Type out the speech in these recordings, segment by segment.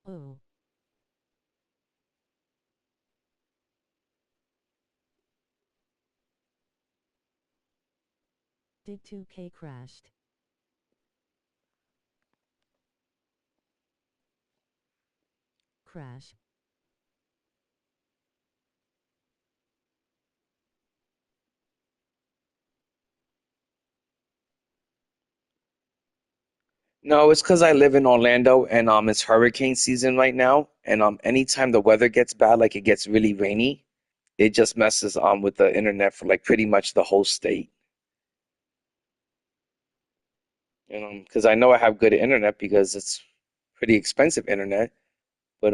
Ooh. Did 2K crashed? Crash. No, it's because I live in Orlando and it's hurricane season right now. And anytime the weather gets bad, like it gets really rainy, it just messes with the internet for like pretty much the whole state. And because I know I have good internet because it's pretty expensive internet, but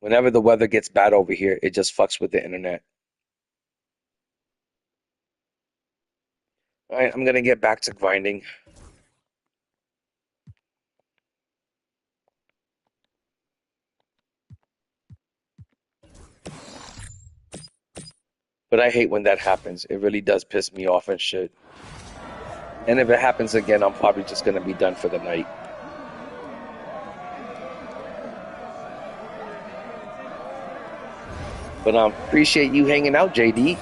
whenever the weather gets bad over here, it just fucks with the internet. All right, I'm gonna get back to grinding, but I hate when that happens. It really does piss me off and shit. And if it happens again, I'm probably just gonna be done for the night. But appreciate you hanging out, JD.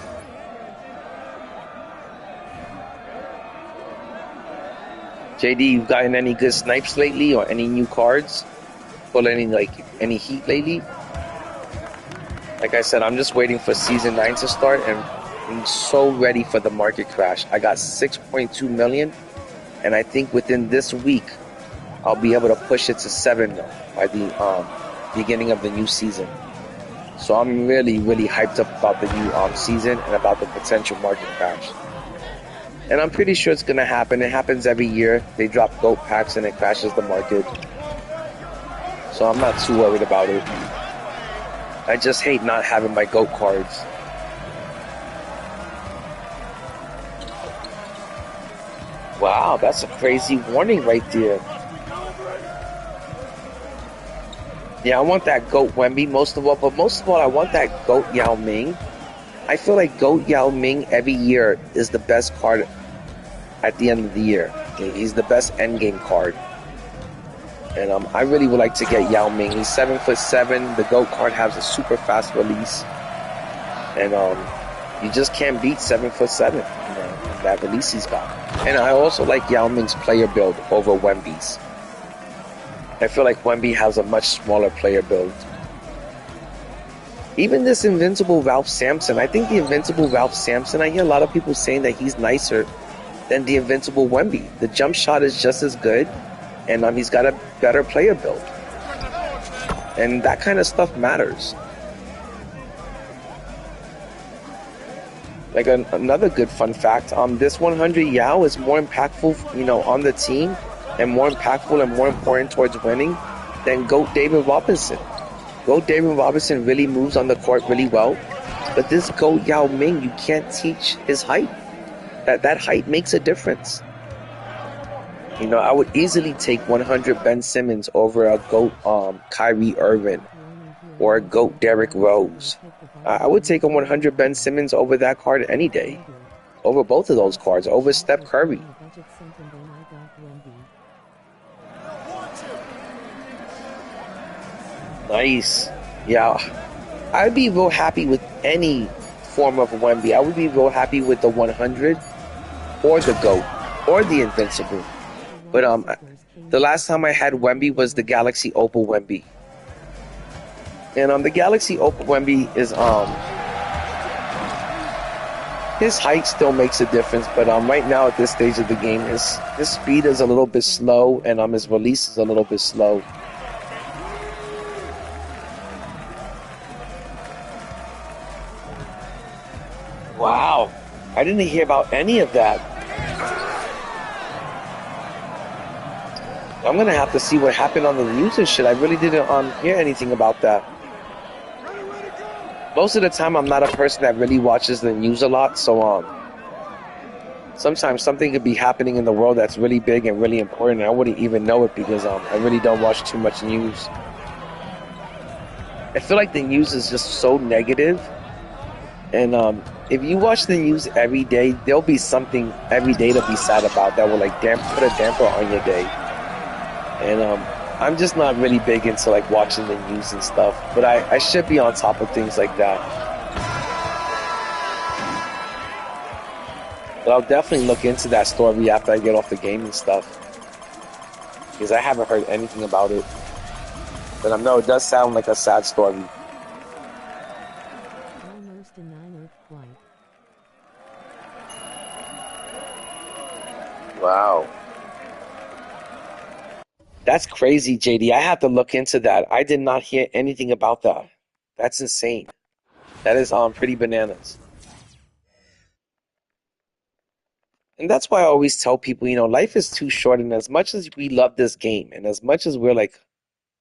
JD, you gotten any good snipes lately or any new cards? Pull any heat lately? Like I said, I'm just waiting for season 9 to start and I'm so ready for the market crash. I got 6.2 million and I think within this week I'll be able to push it to 7 mil by the beginning of the new season. So I'm really, really hyped up about the new season and about the potential market crash. And I'm pretty sure it's going to happen. It happens every year. They drop GOAT packs and it crashes the market. So I'm not too worried about it. I just hate not having my GOAT cards. Wow, that's a crazy warning right there. Yeah, I want that GOAT Wemby most of all, but most of all, I want that GOAT Yao Ming. I feel like GOAT Yao Ming every year is the best card at the end of the year. He's the best endgame card. And I really would like to get Yao Ming. He's 7'7". The GOAT card has a super fast release. And you just can't beat 7'7", that release he's got. And I also like Yao Ming's player build over Wemby's. I feel like Wemby has a much smaller player build. Even this Invincible Ralph Sampson, I think the Invincible Ralph Sampson, I hear a lot of people saying that he's nicer than the Invincible Wemby. The jump shot is just as good, and he's got a better player build. And that kind of stuff matters. Like another good fun fact, this 100 Yao is more impactful, on the team, and more impactful and more important towards winning than GOAT David Robinson. GOAT David Robinson really moves on the court really well, but this GOAT Yao Ming, you can't teach his height. That height makes a difference. I would easily take 100 Ben Simmons over a GOAT Kyrie Irving or a GOAT Derrick Rose. I would take a 100 Ben Simmons over that card any day. Over both of those cards, over Steph Curry. Nice. Yeah. I'd be real happy with any form of Wemby. I would be real happy with the 100 or the GOAT or the Invincible. But the last time I had Wemby was the Galaxy Opal Wemby. And the Galaxy Opal Wemby is his height still makes a difference, but right now at this stage of the game his speed is a little bit slow and his release is a little bit slow. Wow, I didn't hear about any of that. I'm gonna have to see what happened on the news and shit. I really didn't hear anything about that. Most of the time, I'm not a person that really watches the news a lot, so sometimes something could be happening in the world that's really big and really important, and I wouldn't even know it because I really don't watch too much news. I feel like the news is just so negative, and if you watch the news every day, there'll be something every day to be sad about that will put a damper on your day. And I'm just not really big into like watching the news and stuff, but I should be on top of things like that. But I'll definitely look into that story after I get off the game and stuff, because I haven't heard anything about it. But I know it does sound like a sad story. Almost a 9 Earth flight. Wow. That's crazy, JD. I have to look into that. I did not hear anything about that. That's insane. That is pretty bananas. And that's why I always tell people, life is too short, and as much as we love this game and as much as we're like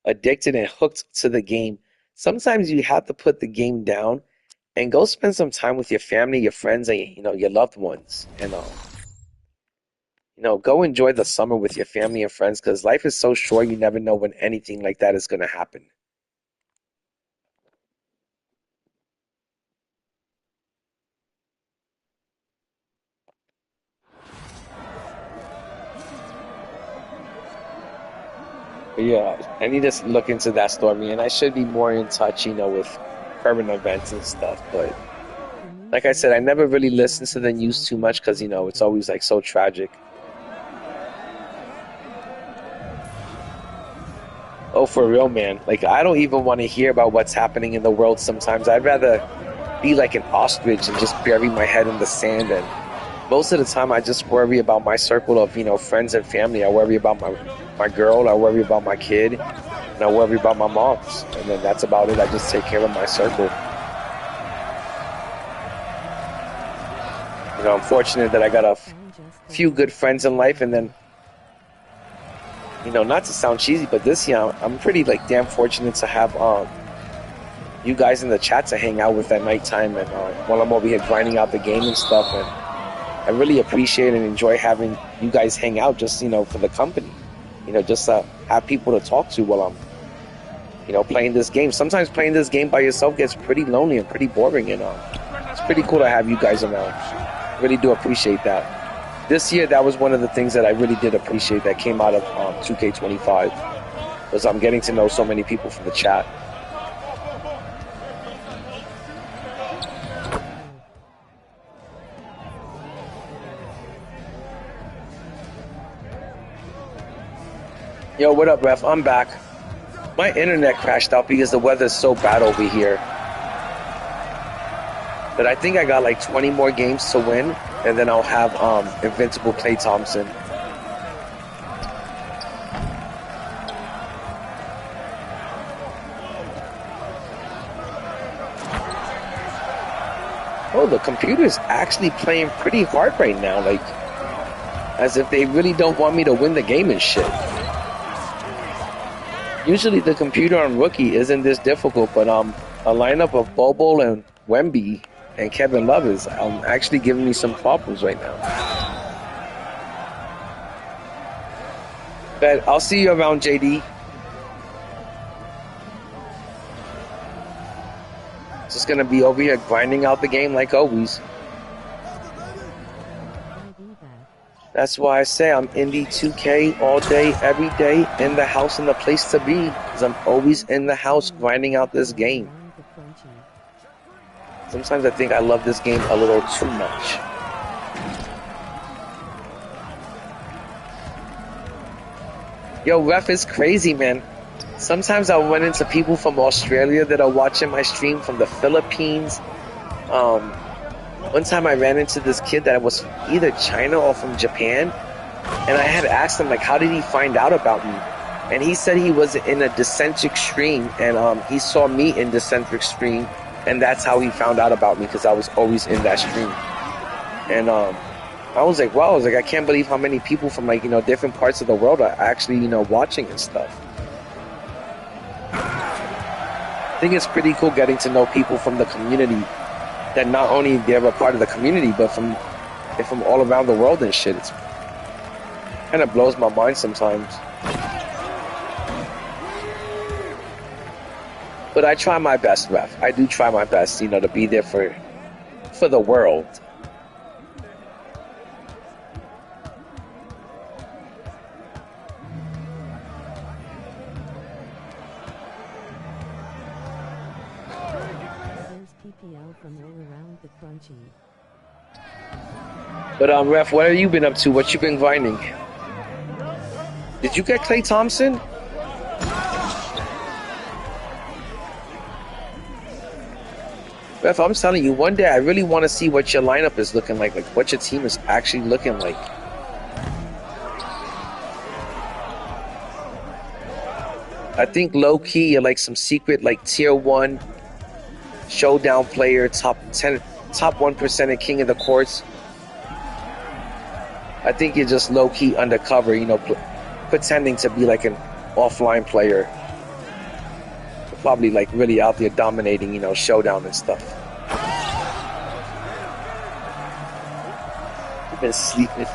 addicted and hooked to the game, sometimes you have to put the game down and go spend some time with your family, your friends, and your loved ones. And go enjoy the summer with your family and friends, because life is so short, you never know when anything like that is going to happen. But yeah, I need to look into that story, and I should be more in touch, with current events and stuff. But like I said, I never really listen to the news too much because, it's always like so tragic. Oh, for real, man. Like, I don't even want to hear about what's happening in the world sometimes. I'd rather be like an ostrich and just bury my head in the sand. And most of the time, I just worry about my circle of, friends and family. I worry about my girl. I worry about my kid. And I worry about my moms. And then that's about it. I just take care of my circle. I'm fortunate that I got a few good friends in life. And then, not to sound cheesy, but this year I'm pretty like damn fortunate to have you guys in the chat to hang out with at nighttime, and while I'm over here grinding out the game and stuff. And I really appreciate and enjoy having you guys hang out just for the company, just to have people to talk to while I'm playing this game. Sometimes playing this game by yourself gets pretty lonely and pretty boring, and it's pretty cool to have you guys around. Really do appreciate that. This year, that was one of the things that I really did appreciate that came out of 2K25, was I'm getting to know so many people from the chat. Yo, what up, ref? I'm back. My internet crashed out because the weather's so bad over here. But I think I got like 20 more games to win, and then I'll have Invincible Klay Thompson. Oh, the computer's actually playing pretty hard right now, like as if they really don't want me to win the game and shit. Usually the computer on Rookie isn't this difficult, but a lineup of Bobo and Wemby and Kevin Love is actually giving me some problems right now. But I'll see you around, JD. Just gonna be over here grinding out the game like always. That's why I say I'm NBA2k all day, every day, in the house and the place to be, because I'm always in the house grinding out this game. Sometimes I think I love this game a little too much. Yo, ref is crazy, man. Sometimes I'll run into people from Australia that are watching my stream, from the Philippines. One time I ran into this kid that was either China or from Japan, and I had asked him, like, how did he find out about me? And he said he was in a Decentric stream, and he saw me in Decentric stream, and that's how he found out about me, because I was always in that stream. And I was like, wow, I can't believe how many people from like, different parts of the world are actually, watching and stuff. I think it's pretty cool getting to know people from the community, that not only they're a part of the community, but they're from all around the world and shit. It kind of blows my mind sometimes. But I try my best, ref. I do try my best, to be there for the world. TPL from all around the crunchy. But Ref, what have you been up to? What you been grinding? Did you get Klay Thompson? Ref, I'm telling you, one day I really want to see what your lineup is looking like what your team is actually looking like. I think low-key you're like some secret like tier 1 showdown player, top 1% and king of the courts. I think you're just low-key undercover, you know, pretending to be like an offline player. Probably like really out there dominating, you know, showdown and stuff. You've been sleeping.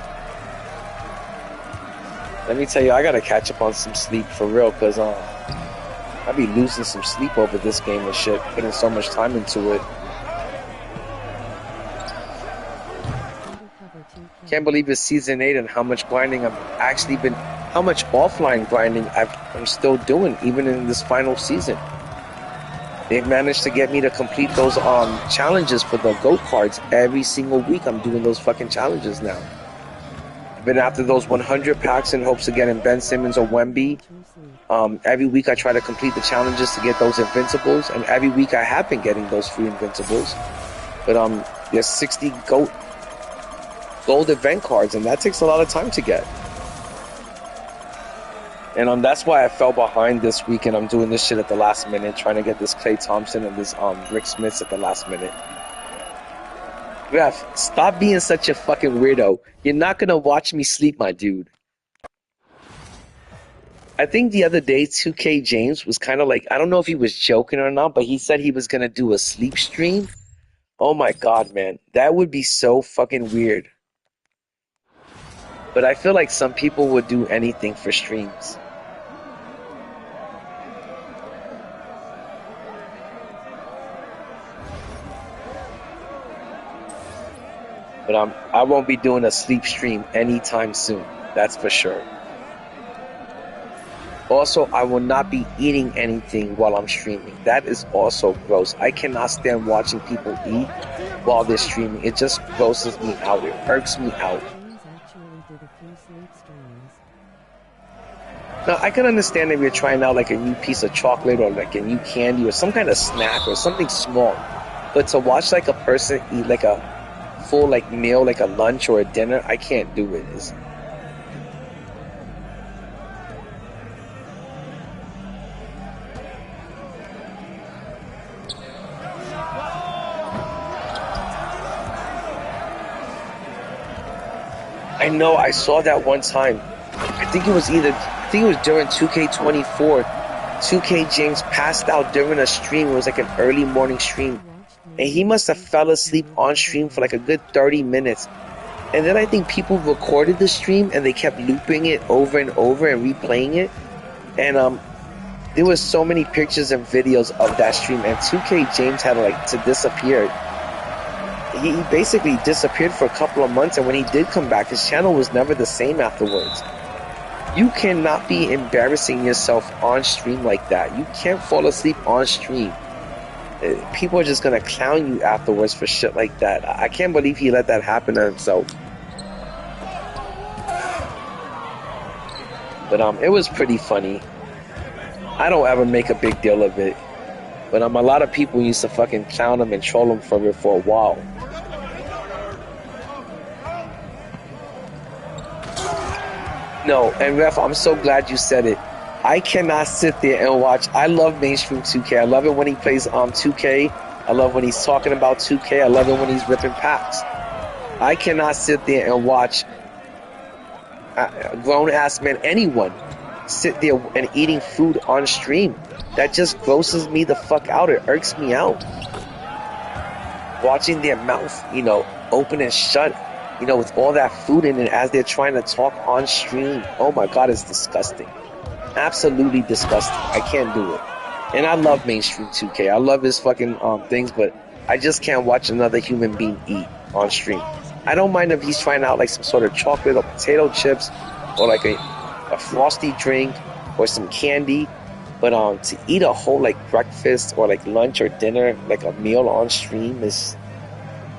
Let me tell you, I gotta catch up on some sleep for real, cause I be losing some sleep over this game and shit, putting so much time into it. Can't believe it's season 8 and how much grinding I've actually been, how much offline grinding I'm still doing, even in this final season. They've managed to get me to complete those challenges for the GOAT cards every single week. I'm doing those fucking challenges now. I've been after those 100 packs in hopes of getting Ben Simmons or Wemby. Every week I try to complete the challenges to get those Invincibles, and every week I have been getting those free Invincibles. But there's 60 gold event cards, and that takes a lot of time to get. And that's why I fell behind this week, and I'm doing this shit at the last minute, trying to get this Klay Thompson and this Rick Smiths at the last minute. Ref, stop being such a fucking weirdo. You're not gonna watch me sleep, my dude. I think the other day 2K James was kind of like, I don't know if he was joking or not, but he said he was gonna do a sleep stream. Oh my god, man. That would be so fucking weird. But I feel like some people would do anything for streams. But I won't be doing a sleep stream anytime soon. That's for sure. Also, I will not be eating anything while I'm streaming. That is also gross. I cannot stand watching people eat while they're streaming. It just grosses me out. It irks me out. Now, I can understand if you're trying out like a new piece of chocolate or like a new candy or some kind of snack or something small. But to watch like a person eat like a full like meal, like a lunch or a dinner, I can't do it. I know, I saw that one time. I think it was during 2K24. 2K James passed out during a stream. It was like an early morning stream. And he must have fell asleep on stream for like a good 30 minutes. And then I think people recorded the stream and they kept looping it over and over and replaying it. And there was so many pictures and videos of that stream. And 2K James had like to disappear. He basically disappeared for a couple of months, and when he did come back, his channel was never the same afterwards. You cannot be embarrassing yourself on stream like that. You can't fall asleep on stream. People are just gonna clown you afterwards for shit like that. I can't believe he let that happen to himself. But it was pretty funny. I don't ever make a big deal of it. But a lot of people used to fucking clown him and troll him for it for a while. No, and Ref, I'm so glad you said it. I cannot sit there and watch. I love mainstream 2K. I love it when he plays 2K. I love when he's talking about 2K. I love it when he's ripping packs. I cannot sit there and watch grown-ass men, anyone, sit there and eating food on stream. That just grosses me the fuck out. It irks me out. Watching their mouth, you know, open and shut, you know, with all that food in it as they're trying to talk on stream. Oh my god, it's disgusting. Absolutely disgusting. I can't do it. And I love mainstream 2K. I love his fucking things, but I just can't watch another human being eat on stream. I don't mind if he's trying out like some sort of chocolate or potato chips or like a frosty drink or some candy. But to eat a whole like breakfast or like lunch or dinner, like a meal on stream is,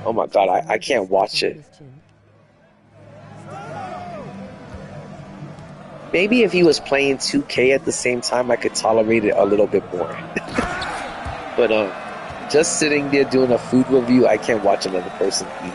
oh my god, I can't watch it. Maybe if he was playing 2K at the same time, I could tolerate it a little bit more. But just sitting there doing a food review, I can't watch another person eat.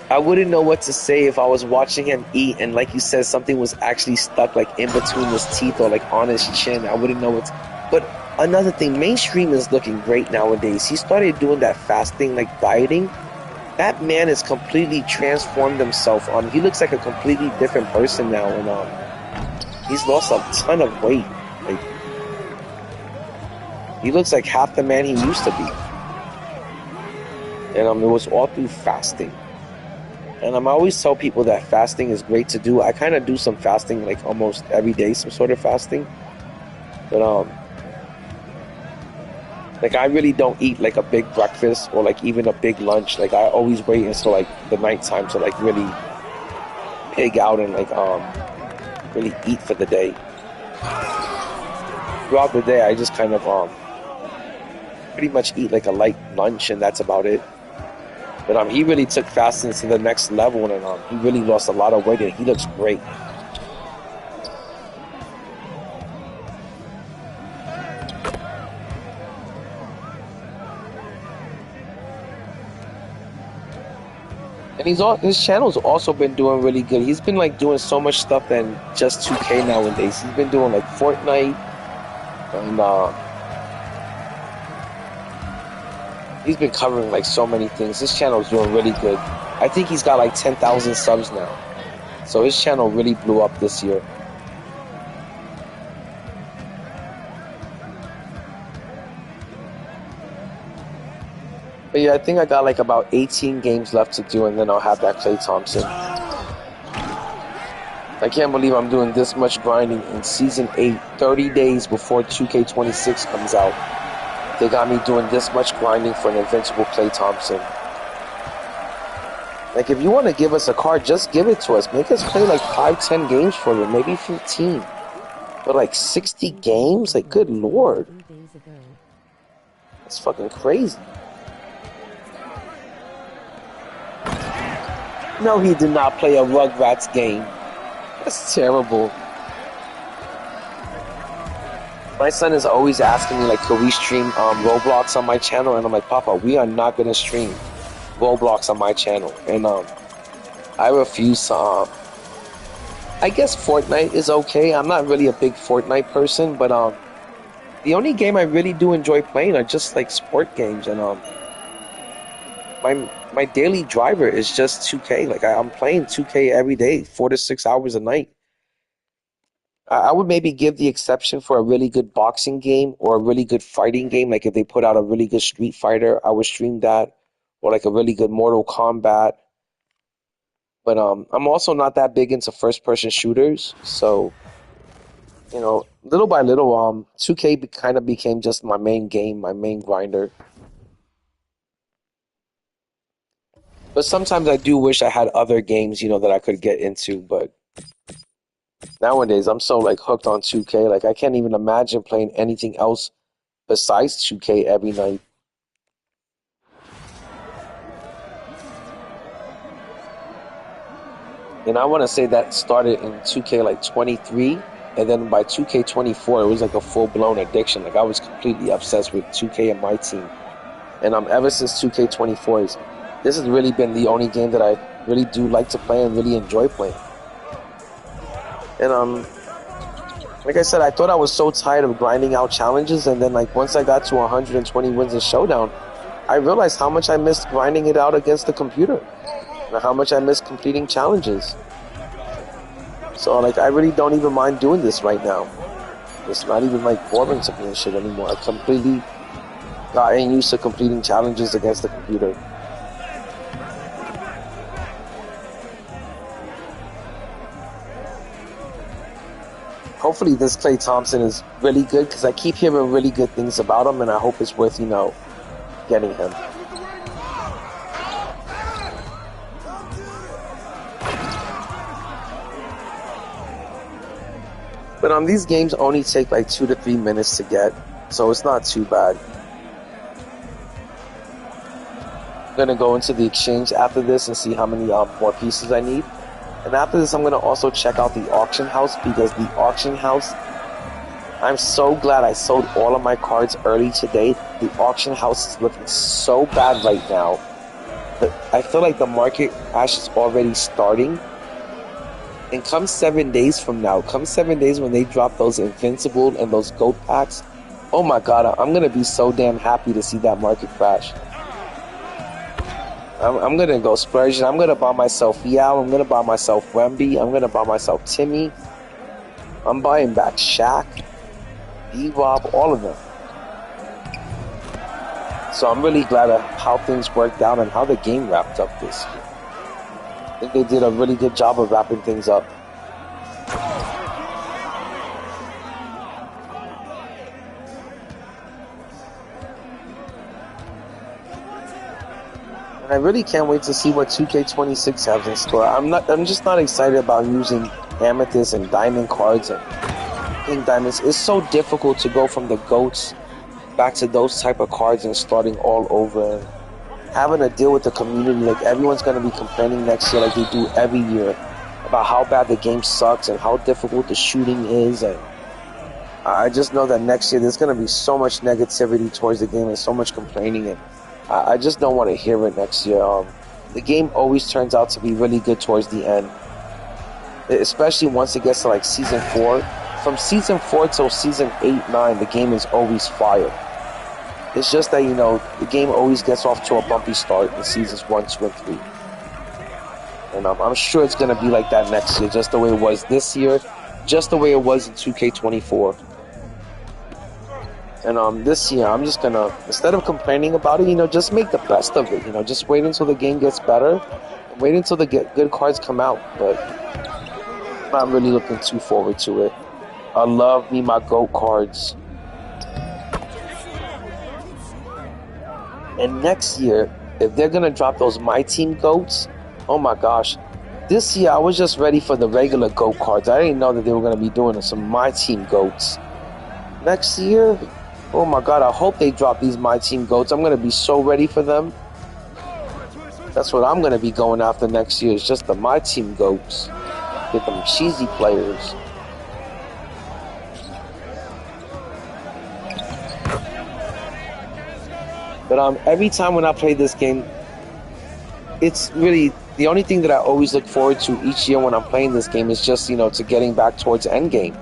I wouldn't know what to say if I was watching him eat and, like you said, something was actually stuck like in between his teeth or like on his chin. I wouldn't know what to... But another thing, mainstream is looking great nowadays. He started doing that fasting, like dieting. That man has completely transformed himself. He looks like a completely different person now, and he's lost a ton of weight. Like, he looks like half the man he used to be. And it was all through fasting. And I always tell people that fasting is great to do. I kind of do some fasting like almost every day, some sort of fasting. But like I really don't eat like a big breakfast or like even a big lunch. Like I always wait until like the nighttime to like really pig out and like really eat for the day. Throughout the day I just kind of pretty much eat like a light lunch and that's about it. But he really took fasting to the next level, and he really lost a lot of weight, and he looks great. And his channel's also been doing really good. He's been like doing so much stuff than just 2K nowadays. He's been doing like Fortnite, and he's been covering like so many things. His channel's doing really good. I think he's got like 10,000 subs now. So his channel really blew up this year. But yeah, I think I got like about 18 games left to do, and then I'll have that Klay Thompson. I can't believe I'm doing this much grinding in Season 8, 30 days before 2K26 comes out. They got me doing this much grinding for an Invincible Klay Thompson. Like, if you want to give us a card, just give it to us. Make us play like 5-10 games for you, maybe 15. But like 60 games? Like, good lord. That's fucking crazy. No, he did not play a Rugrats game. That's terrible. My son is always asking me, like, could we stream Roblox on my channel? And I'm like, Papa, we are not going to stream Roblox on my channel. And I refuse to... I guess Fortnite is okay. I'm not really a big Fortnite person, but the only game I really do enjoy playing are just, like, sport games. And my daily driver is just 2K. Like, I'm playing 2K every day, 4 to 6 hours a night. I would maybe give the exception for a really good boxing game or a really good fighting game. Like if they put out a really good Street Fighter, I would stream that. Or like a really good Mortal Kombat. But I'm also not that big into first-person shooters. So, you know, little by little, 2K kind of became just my main game, my main grinder. But sometimes I do wish I had other games, you know, that I could get into, but nowadays I'm so like hooked on 2K, like I can't even imagine playing anything else besides 2K every night. And I want to say that started in 2K like 23, and then by 2K24 it was like a full-blown addiction. Like I was completely obsessed with 2K and MyTeam. And ever since 2K24, this has really been the only game that I really do like to play and really enjoy playing. And like I said, I thought I was so tired of grinding out challenges, and then like once I got to 120 wins in Showdown, I realized how much I missed grinding it out against the computer, and how much I missed completing challenges. So like I really don't even mind doing this right now. It's not even like boring to me and shit anymore. I completely gotten used to completing challenges against the computer. Hopefully this Klay Thompson is really good, because I keep hearing really good things about him, and I hope it's worth, you know, getting him. But these games only take like 2 to 3 minutes to get, so it's not too bad. I'm gonna go into the exchange after this and see how many more pieces I need. And after this, I'm gonna also check out the auction house, because the auction house, I'm so glad I sold all of my cards early today. The auction house is looking so bad right now. But I feel like the market crash is already starting. And come 7 days from now, come 7 days when they drop those Invincible and those GOAT packs, oh my god, I'm going to be so damn happy to see that market crash. I'm going to go splurge. I'm going to buy myself Yao. I'm going to buy myself Wemby. I'm going to buy myself Timmy. I'm buying back Shaq, D-Rob, all of them. So I'm really glad at how things worked out and how the game wrapped up this year. I think they did a really good job of wrapping things up. And I really can't wait to see what 2K26 has in store. I'm just not excited about using amethyst and diamond cards and pink diamonds. It's so difficult to go from the GOATs back to those type of cards and starting all over and having to deal with the community. Like, everyone's going to be complaining next year, like they do every year, about how bad the game sucks and how difficult the shooting is. And I just know that next year there's going to be so much negativity towards the game and so much complaining, and I just don't want to hear it next year. The game always turns out to be really good towards the end, especially once it gets to like season 4. From season 4 till season 8, 9, the game is always fire. It's just that, the game always gets off to a bumpy start in seasons 1, 2, and 3. And I'm sure it's going to be like that next year, just the way it was this year, just the way it was in 2K24. And this year, I'm just going to, instead of complaining about it, just make the best of it. Just wait until the game gets better. Wait until the good cards come out. But I'm not really looking too forward to it. I love me my GOAT cards. And next year, if they're going to drop those MyTeam GOATs, oh my gosh. This year, I was just ready for the regular GOAT cards. I didn't know that they were going to be doing some MyTeam GOATs. Next year, oh my god, I hope they drop these MyTeam GOATs. I'm going to be so ready for them. That's what I'm going to be going after next year, is just the MyTeam GOATs. Get them cheesy players. But every time when I play this game, it's really the only thing that I always look forward to each year when I'm playing this game is just, to getting back towards endgame.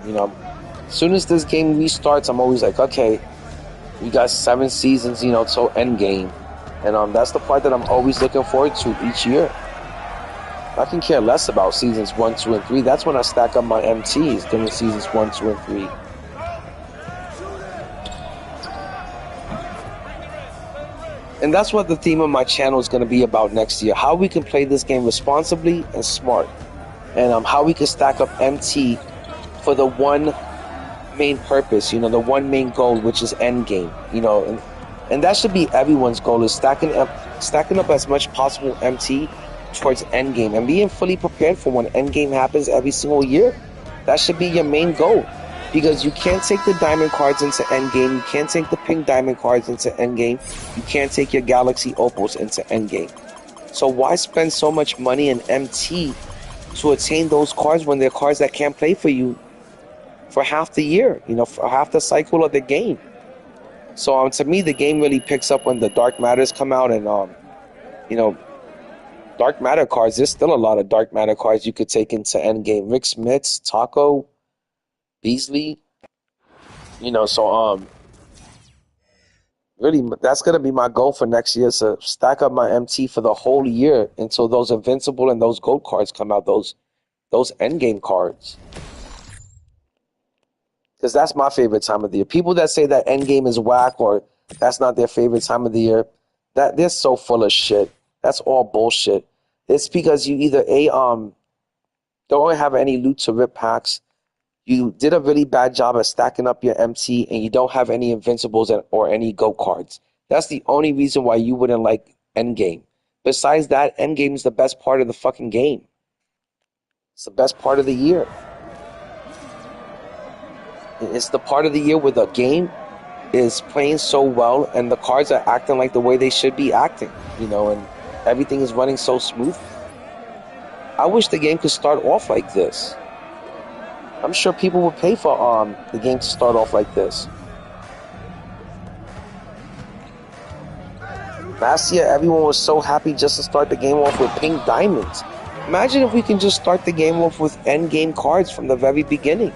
As soon as this game restarts, I'm always like, okay, we got 7 seasons, till endgame. And that's the part that I'm always looking forward to each year. I can care less about seasons 1, 2, and 3. That's when I stack up my MTs, during seasons 1, 2, and 3. And that's what the theme of my channel is going to be about next year. How we can play this game responsibly and smart. And how we can stack up MT for the one main purpose, the one main goal, which is endgame. And that should be everyone's goal, is stacking up as much possible MT towards endgame. And being fully prepared for when endgame happens every single year. That should be your main goal. Because you can't take the diamond cards into endgame, you can't take the pink diamond cards into endgame, you can't take your galaxy opals into endgame. So why spend so much money in MT to attain those cards when they're cards that can't play for you for half the year, for half the cycle of the game? So to me, the game really picks up when the Dark Matters come out, and Dark Matter cards, there's still a lot of Dark Matter cards you could take into endgame. Rick Smits, Taco, Beasley, so really that's gonna be my goal for next year, is to stack up my MT for the whole year until those Invincible and those GOAT cards come out, those endgame cards, because that's my favorite time of the year. People that say that endgame is whack or that's not their favorite time of the year, that they're so full of shit. That's all bullshit. It's because you either don't have any loot to rip packs, you did a really bad job at stacking up your MT, and you don't have any Invincibles or any GOAT cards. That's the only reason why you wouldn't like Endgame. Besides that, Endgame is the best part of the fucking game. It's the best part of the year. It's the part of the year where the game is playing so well and the cards are acting like the way they should be acting, you know, and everything is running so smooth. I wish the game could start off like this. I'm sure people would pay for the game to start off like this. Last year, everyone was so happy just to start the game off with pink diamonds. Imagine if we can just start the game off with end game cards from the very beginning.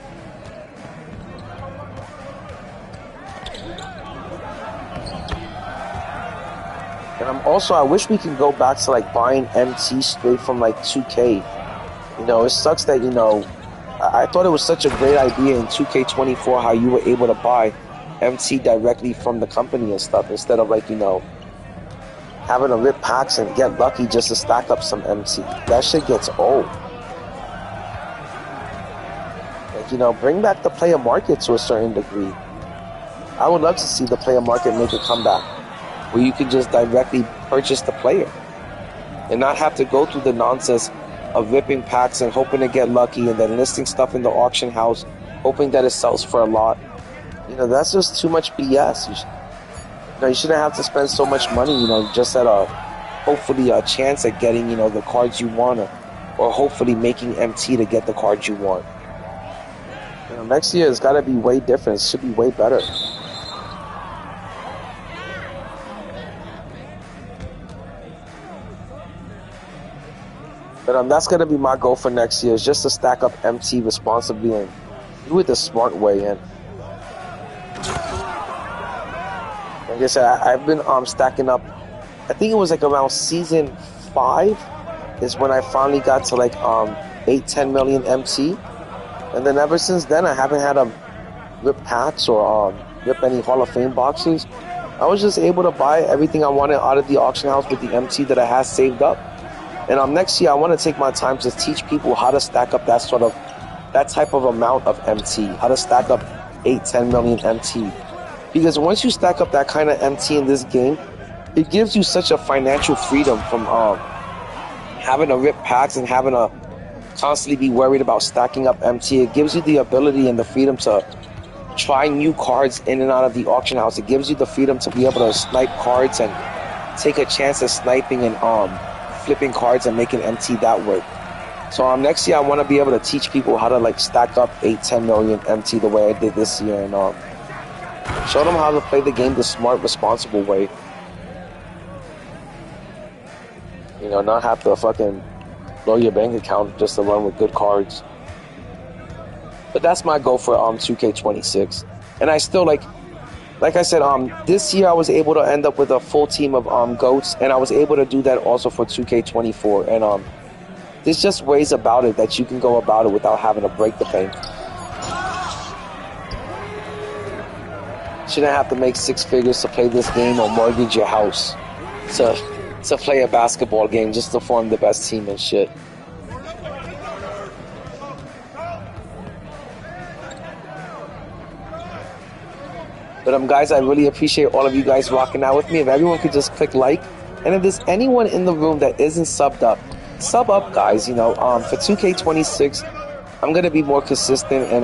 And I wish we can go back to like buying MT straight from like 2K. You know, it sucks that, you know, I thought it was such a great idea in 2K24 how you were able to buy MT directly from the company and stuff instead of like, you know, having to rip packs and get lucky just to stack up some MT. That shit gets old. Like, you know, bring back the player market to a certain degree. I would love to see the player market make a comeback where you can just directly purchase the player and not have to go through the nonsense of ripping packs and hoping to get lucky and then listing stuff in the auction house, hoping that it sells for a lot. You know, that's just too much BS. You shouldn't have to spend so much money, you know, just at hopefully a chance at getting, you know, the cards you want or hopefully making MT to get the cards you want. You know, next year it's got to be way different. It should be way better. But that's going to be my goal for next year, is just to stack up MT responsibly and do it the smart way. And like I said, I've been stacking up. I think it was like around season 5 is when I finally got to like 8-10 million MT. And then ever since then, I haven't had to rip packs or rip any Hall of Fame boxes. I was just able to buy everything I wanted out of the auction house with the MT that I had saved up. And next year, I want to take my time to teach people how to stack up that type of amount of MT, how to stack up 8-10 million MT. Because once you stack up that kind of MT in this game, it gives you such a financial freedom from having to rip packs and having to constantly be worried about stacking up MT. It gives you the ability and the freedom to try new cards in and out of the auction house. It gives you the freedom to be able to snipe cards and take a chance at sniping and flipping cards and making MT that way. So next year I want to be able to teach people how to like stack up 8-10 million MT the way I did this year and show them how to play the game the smart, responsible way. You know, not have to fucking blow your bank account just to run with good cards. But that's my goal for 2K26. And I still like I said, this year I was able to end up with a full team of GOATs, and I was able to do that also for 2K24. And there's just ways about it that you can go about it without having to break the bank. Shouldn't have to make 6 figures to play this game or mortgage your house to play a basketball game just to form the best team and shit. But guys, I really appreciate all of you guys rocking out with me. If everyone could just click like, and if there's anyone in the room that isn't subbed up, sub up, guys. You know, for 2K26, I'm gonna be more consistent, and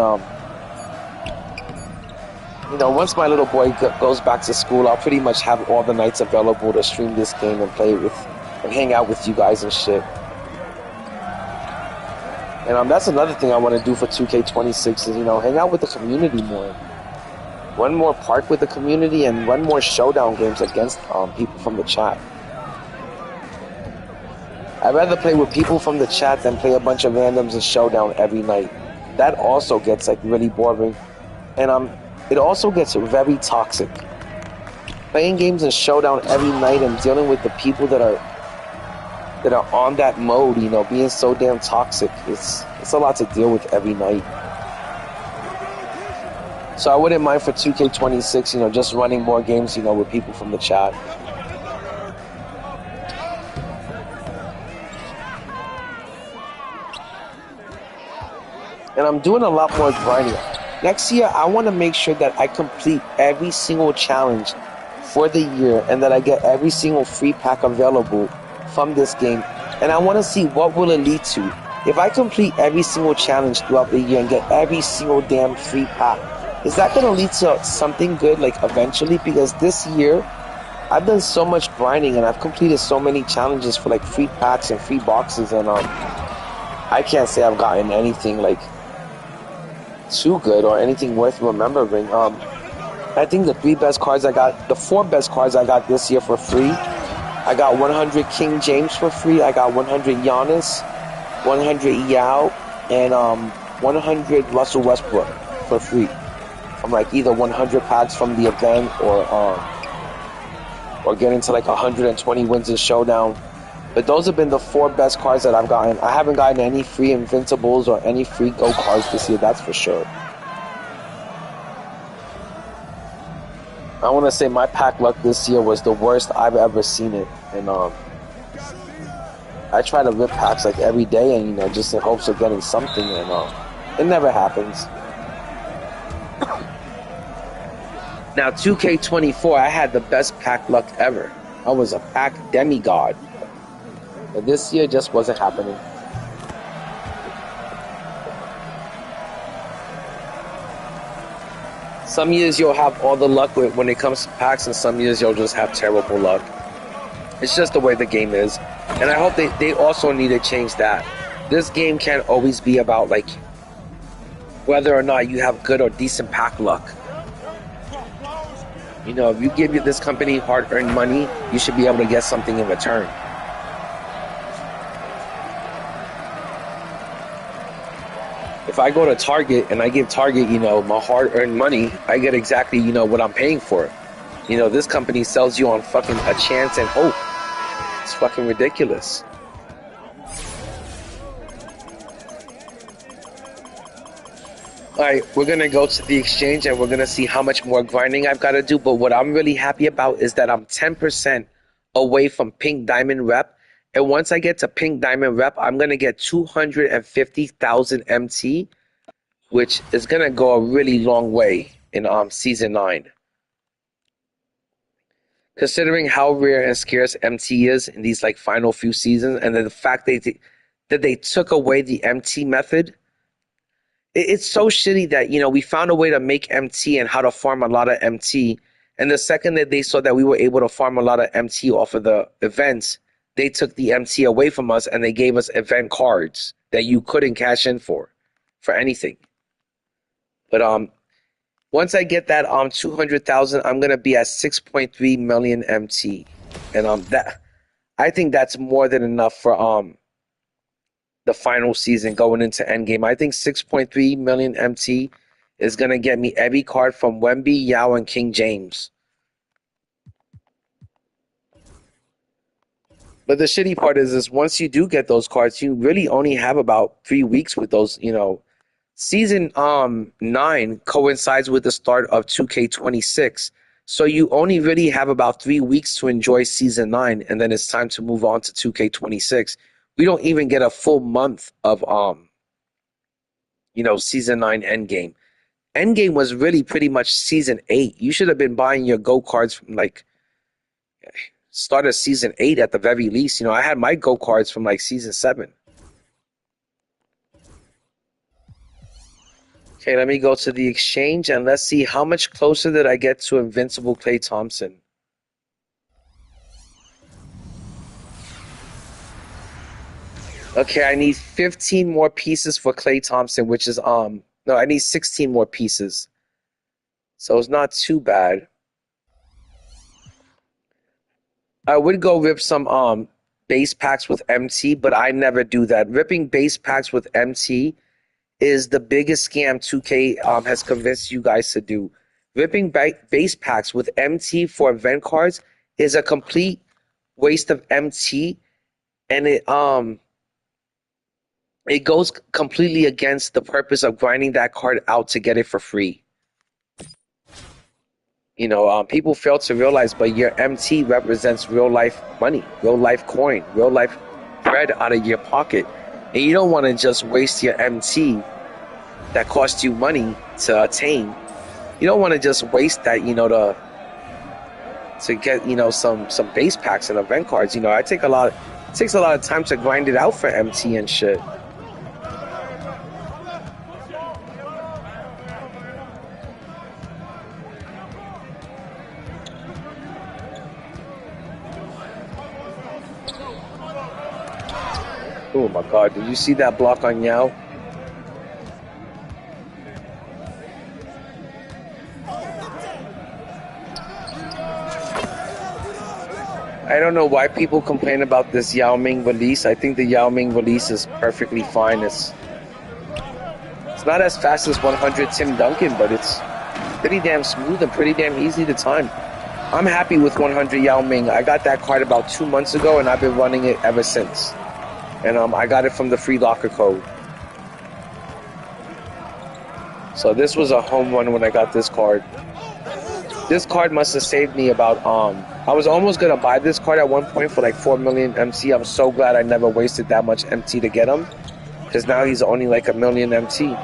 you know, once my little boy goes back to school, I'll pretty much have all the nights available to stream this game and play with and hang out with you guys and shit. And that's another thing I want to do for 2K26 is, you know, hang out with the community more. One more park with the community and run more showdown games against people from the chat. I'd rather play with people from the chat than play a bunch of randoms in showdown every night. That also gets like really boring, and it also gets very toxic. Playing games in showdown every night and dealing with the people that are on that mode, you know, being so damn toxic. It's a lot to deal with every night. So I wouldn't mind for 2K26, you know, just running more games, you know, with people from the chat. And I'm doing a lot more grinding. Next year, I want to make sure that I complete every single challenge for the year and that I get every single free pack available from this game. And I want to see what will it lead to. If I complete every single challenge throughout the year and get every single damn free pack, is that going to lead to something good, like, eventually? Because this year, I've done so much grinding, and I've completed so many challenges for, like, free packs and free boxes, and, I can't say I've gotten anything, like, too good or anything worth remembering. I think the 4 best cards I got this year for free. I got 100 King James for free. I got 100 Giannis, 100 Yao, and 100 Russell Westbrook for free. From like either 100 packs from the event or get into like 120 wins in showdown. But those have been the 4 best cards that I've gotten. I haven't gotten any free Invincibles or any free Go cards this year, that's for sure. I want to say my pack luck this year was the worst I've ever seen it. And I try to rip packs like every day and, you know, just in hopes of getting something, and it never happens. Now, 2K24, I had the best pack luck ever. I was a pack demigod. But this year just wasn't happening. Some years you'll have all the luck when it comes to packs, and some years you'll just have terrible luck. It's just the way the game is. And I hope they also need to change that. This game can't always be about, like, whether or not you have good or decent pack luck. You know, if you give this company hard-earned money, you should be able to get something in return. If I go to Target and I give Target, you know, my hard-earned money, I get exactly, you know, what I'm paying for. You know, this company sells you on fucking a chance and hope. It's fucking ridiculous. Alright, we're going to go to the exchange and we're going to see how much more grinding I've got to do. But what I'm really happy about is that I'm 10% away from Pink Diamond Rep. And once I get to Pink Diamond Rep, I'm going to get 250,000 MT, which is going to go a really long way in Season 9. Considering how rare and scarce MT is in these like final few seasons, and then the fact that they took away the MT method, it's so shitty that, you know, we found a way to make MT and how to farm a lot of MT. And the second that they saw that we were able to farm a lot of MT off of the events, they took the MT away from us and they gave us event cards that you couldn't cash in for anything. But once I get that 200,000, I'm gonna be at 6.3 million MT, and that I think that's more than enough for the final season going into Endgame. I think 6.3 million MT is gonna get me every card from Wemby, Yao, and King James. But the shitty part is once you do get those cards, you really only have about 3 weeks with those, you know. Season 9 coincides with the start of 2K26. So you only really have about 3 weeks to enjoy Season 9, and then it's time to move on to 2K26. We don't even get a full month of, you know, Season 9 Endgame. Endgame was really pretty much Season 8. You should have been buying your Go cards from, like, start of Season 8 at the very least. You know, I had my Go cards from, like, Season 7. Okay, let me go to the exchange and let's see how much closer did I get to Invincible Klay Thompson. Okay, I need 15 more pieces for Klay Thompson, which is no, I need 16 more pieces. So it's not too bad. I would go rip some base packs with MT, but I never do that. Ripping base packs with MT is the biggest scam 2K has convinced you guys to do. Ripping base packs with MT for event cards is a complete waste of MT, and it goes completely against the purpose of grinding that card out to get it for free. You know, people fail to realize, but your MT represents real life money, real life coin, real life bread out of your pocket. And you don't want to just waste your MT that costs you money to attain. You don't want to just waste that, you know, to get, you know, some base packs and event cards. You know, it takes a lot of time to grind it out for MT and shit. Oh my God, did you see that block on Yao? I don't know why people complain about this Yao Ming release. I think the Yao Ming release is perfectly fine. It's not as fast as 100 Tim Duncan, but it's pretty damn smooth and pretty damn easy to time. I'm happy with 100 Yao Ming. I got that card about 2 months ago, and I've been running it ever since. And I got it from the free locker code. So this was a home run when I got this card. This card must have saved me about, I was almost going to buy this card at one point for like 4 million MT. I'm so glad I never wasted that much MT to get him. Because now he's only like 1 million MT.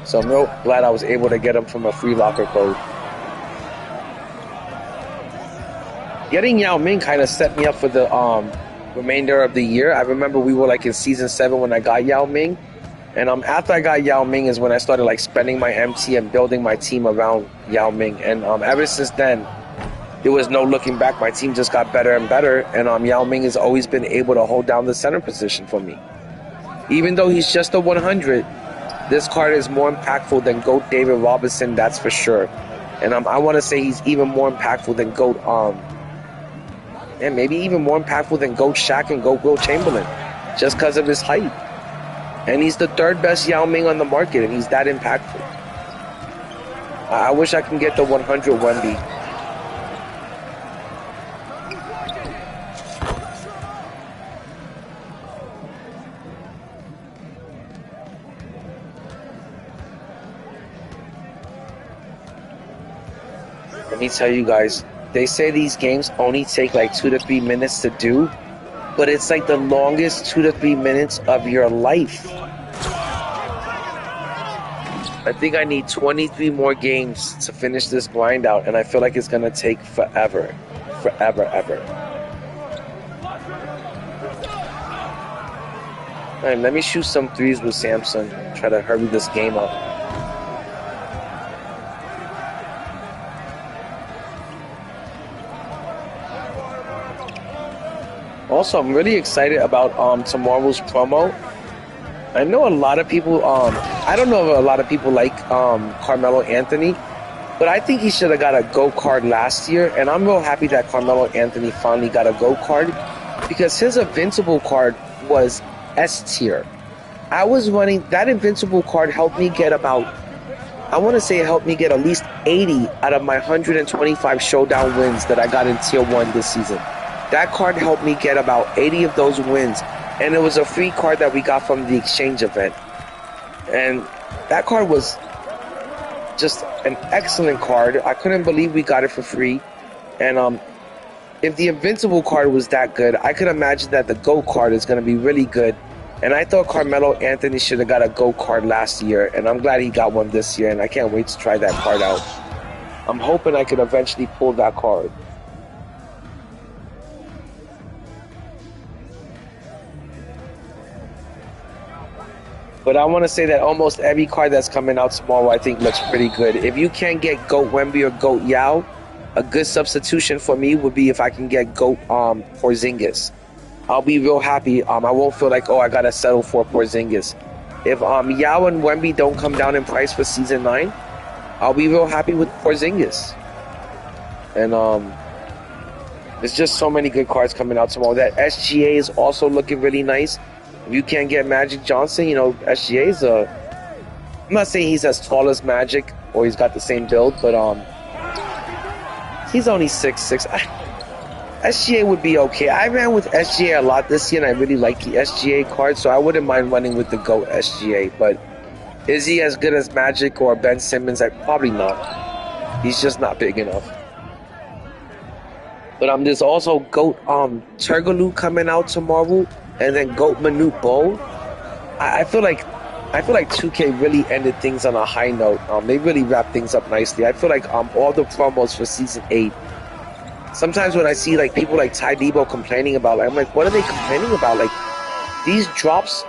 So I'm real glad I was able to get him from a free locker code. Getting Yao Ming kind of set me up for the remainder of the year. I remember we were like in season 7 when I got Yao Ming. And after I got Yao Ming is when I started like spending my MT and building my team around Yao Ming. And ever since then, there was no looking back. My team just got better and better. And Yao Ming has always been able to hold down the center position for me. Even though he's just a 100, this card is more impactful than GOAT David Robinson, that's for sure. And I want to say he's even more impactful than GOAT, and maybe even more impactful than GOAT Shaq and GOAT Will Chamberlain, just because of his height. And he's the 3rd best Yao Ming on the market, and he's that impactful. I wish I can get the 100 Wemby. Let me tell you guys, they say these games only take like 2 to 3 minutes to do, but it's like the longest 2 to 3 minutes of your life. I think I need 23 more games to finish this grind out, and I feel like it's going to take forever. Forever, ever. Alright, let me shoot some threes with Samson. Try to hurry this game up. Also, I'm really excited about tomorrow's promo. I know a lot of people, I don't know if a lot of people like Carmelo Anthony, but I think he should have got a GOAT card last year, and I'm real happy that Carmelo Anthony finally got a GOAT card, because his Invincible card was S tier. I was running, that Invincible card helped me get about, I want to say it helped me get at least 80 out of my 125 showdown wins that I got in tier 1 this season. That card helped me get about 80 of those wins, and it was a free card that we got from the exchange event. And that card was just an excellent card. I couldn't believe we got it for free. And if the Invincible card was that good, I could imagine that the GOAT card is going to be really good. And I thought Carmelo Anthony should have got a GOAT card last year, and I'm glad he got one this year, and I can't wait to try that card out. I'm hoping I could eventually pull that card. But I want to say that almost every card that's coming out tomorrow I think looks pretty good. If you can't get GOAT Wemby or GOAT Yao, a good substitution for me would be if I can get GOAT Porzingis. I'll be real happy. I won't feel like, oh, I got to settle for Porzingis. If Yao and Wemby don't come down in price for Season 9, I'll be real happy with Porzingis. And there's just so many good cards coming out tomorrow. That SGA is also looking really nice. If you can't get Magic Johnson, you know, SGA is I'm not saying he's as tall as Magic or he's got the same build, but he's only 6'6". SGA would be okay. I ran with SGA a lot this year, and I really like the SGA card, so I wouldn't mind running with the GOAT SGA. But is he as good as Magic or Ben Simmons? Probably not. He's just not big enough. But there's also GOAT Turgaloo coming out tomorrow, and then GOAT Manute Bol. I feel like 2K really ended things on a high note. They really wrapped things up nicely. I feel like all the promos for Season 8. Sometimes when I see like people like Ty Debo complaining about it, I'm like, what are they complaining about? Like, these drops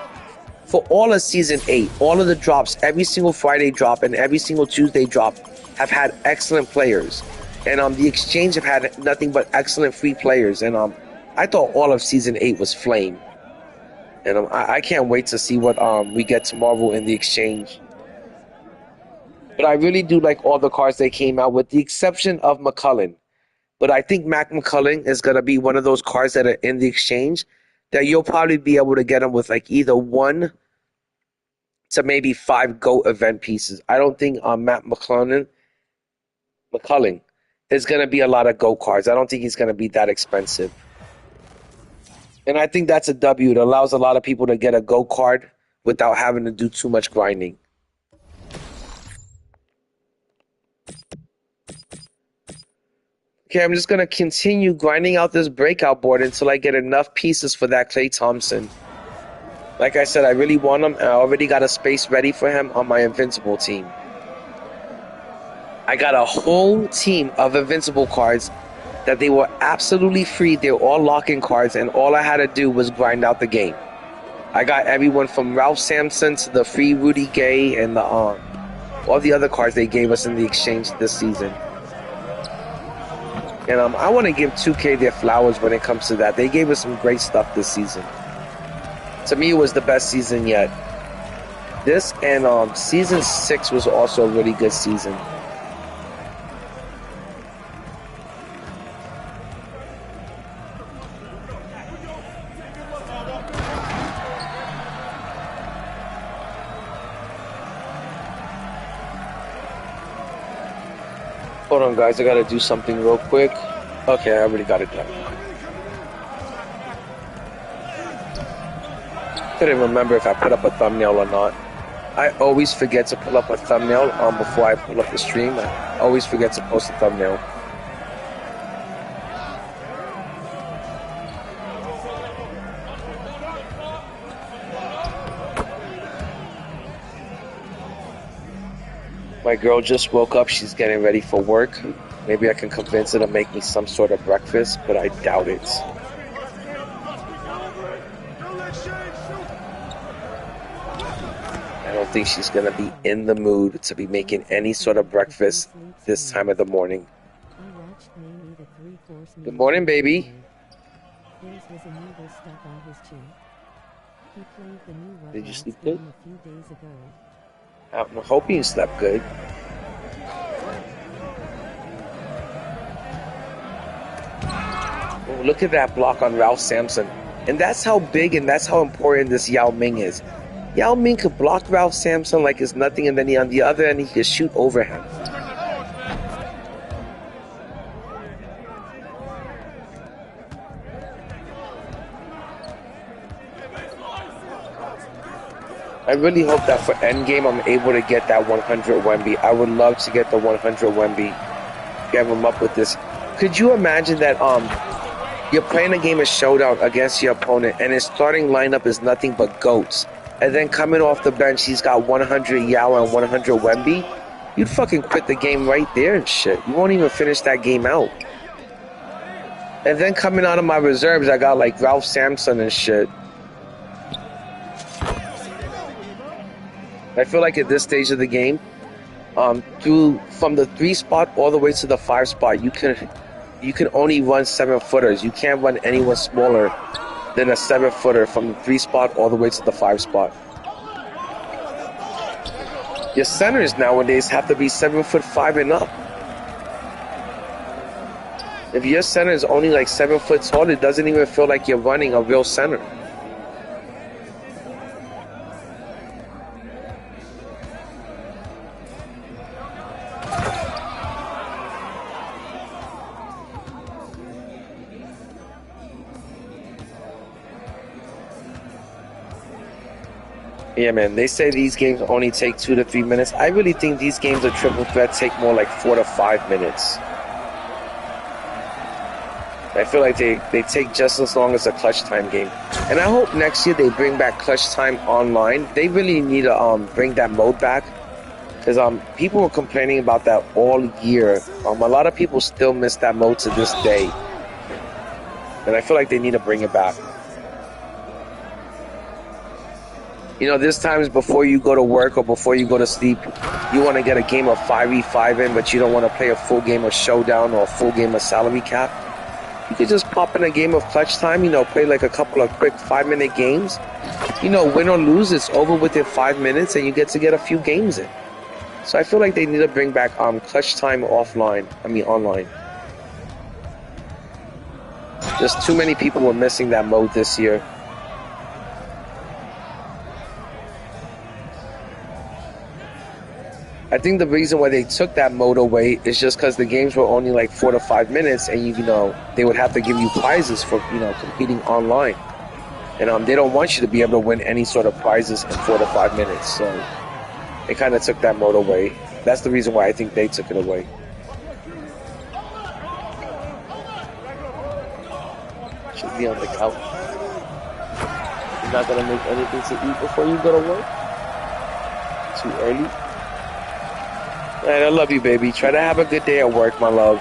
for all of Season 8, all of the drops, every single Friday drop and every single Tuesday drop have had excellent players. And the Exchange have had nothing but excellent free players. And I thought all of Season 8 was flame. And I can't wait to see what we get tomorrow in the Exchange. But I really do like all the cards they came out with, the exception of McCullen. But I think Mac McCullen is going to be one of those cards that are in the Exchange that you'll probably be able to get them with like either 1 to maybe 5 GOAT event pieces. I don't think Matt McCullen is going to be a lot of GOAT cards. I don't think he's going to be that expensive. And I think that's a W. It allows a lot of people to get a GOAT card without having to do too much grinding. Okay, I'm just going to continue grinding out this breakout board until I get enough pieces for that Klay Thompson. Like I said, I really want him, and I already got a space ready for him on my Invincible team. I got a whole team of Invincible cards that they were absolutely free. They're all lock-in cards, and all I had to do was grind out the game. I got everyone from Ralph Sampson to the free Rudy Gay and all the other cards they gave us in the Exchange this season. And I want to give 2K their flowers when it comes to that. They gave us some great stuff this season. To me, it was the best season yet. This and Season 6 was also a really good season. Hold on, guys. I gotta do something real quick. Okay, I already got it done. Couldn't remember if I put up a thumbnail or not. I always forget to pull up a thumbnail before I pull up the stream. I always forget to post a thumbnail. My girl just woke up. She's getting ready for work. Maybe I can convince her to make me some sort of breakfast, but I doubt it. I don't think she's going to be in the mood to be making any sort of breakfast this time of the morning. Good morning, baby. Did you sleep good? I'm hoping you slept good. Oh, look at that block on Ralph Sampson. And that's how big and that's how important this Yao Ming is. Yao Ming could block Ralph Sampson like it's nothing, and then on the other end, he could shoot over him. I really hope that for endgame I'm able to get that 100 Wemby. I would love to get the 100 Wemby. Get him up with this. Could you imagine that you're playing a game of Showdown against your opponent and his starting lineup is nothing but GOATs, and then coming off the bench he's got 100 Yao and 100 Wemby? You'd fucking quit the game right there and shit. You won't even finish that game out. And then coming out of my reserves I got like Ralph Sampson and shit. I feel like at this stage of the game, from the 3 spot all the way to the 5 spot, you can only run 7-footers. You can't run anyone smaller than a 7-footer from the 3 spot all the way to the 5 spot. Your centers nowadays have to be 7'5" and up. If your center is only like 7 foot tall, it doesn't even feel like you're running a real center. Yeah, man, they say these games only take 2 to 3 minutes. I really think these games of triple threat take more like 4 to 5 minutes. I feel like they take just as long as a clutch time game. And I hope next year they bring back clutch time online. They really need to bring that mode back. Because people were complaining about that all year. A lot of people still miss that mode to this day. And I feel like they need to bring it back. You know, there's times before you go to work or before you go to sleep, you want to get a game of 5v5 in, but you don't want to play a full game of Showdown or a full game of Salary Cap. You could just pop in a game of Clutch Time, you know, play like a couple of quick 5-minute games. You know, win or lose, it's over within 5 minutes and you get to get a few games in. So I feel like they need to bring back Clutch Time online. Just too many people were missing that mode this year. I think the reason why they took that mode away is just because the games were only like 4 to 5 minutes, and you know they would have to give you prizes for competing online, and they don't want you to be able to win any sort of prizes in 4 to 5 minutes. So they kind of took that mode away. That's the reason why I think they took it away. Should be on the couch. You're not gonna make anything to eat before you go to work? Too early? Alright, I love you, baby. Try to have a good day at work, my love.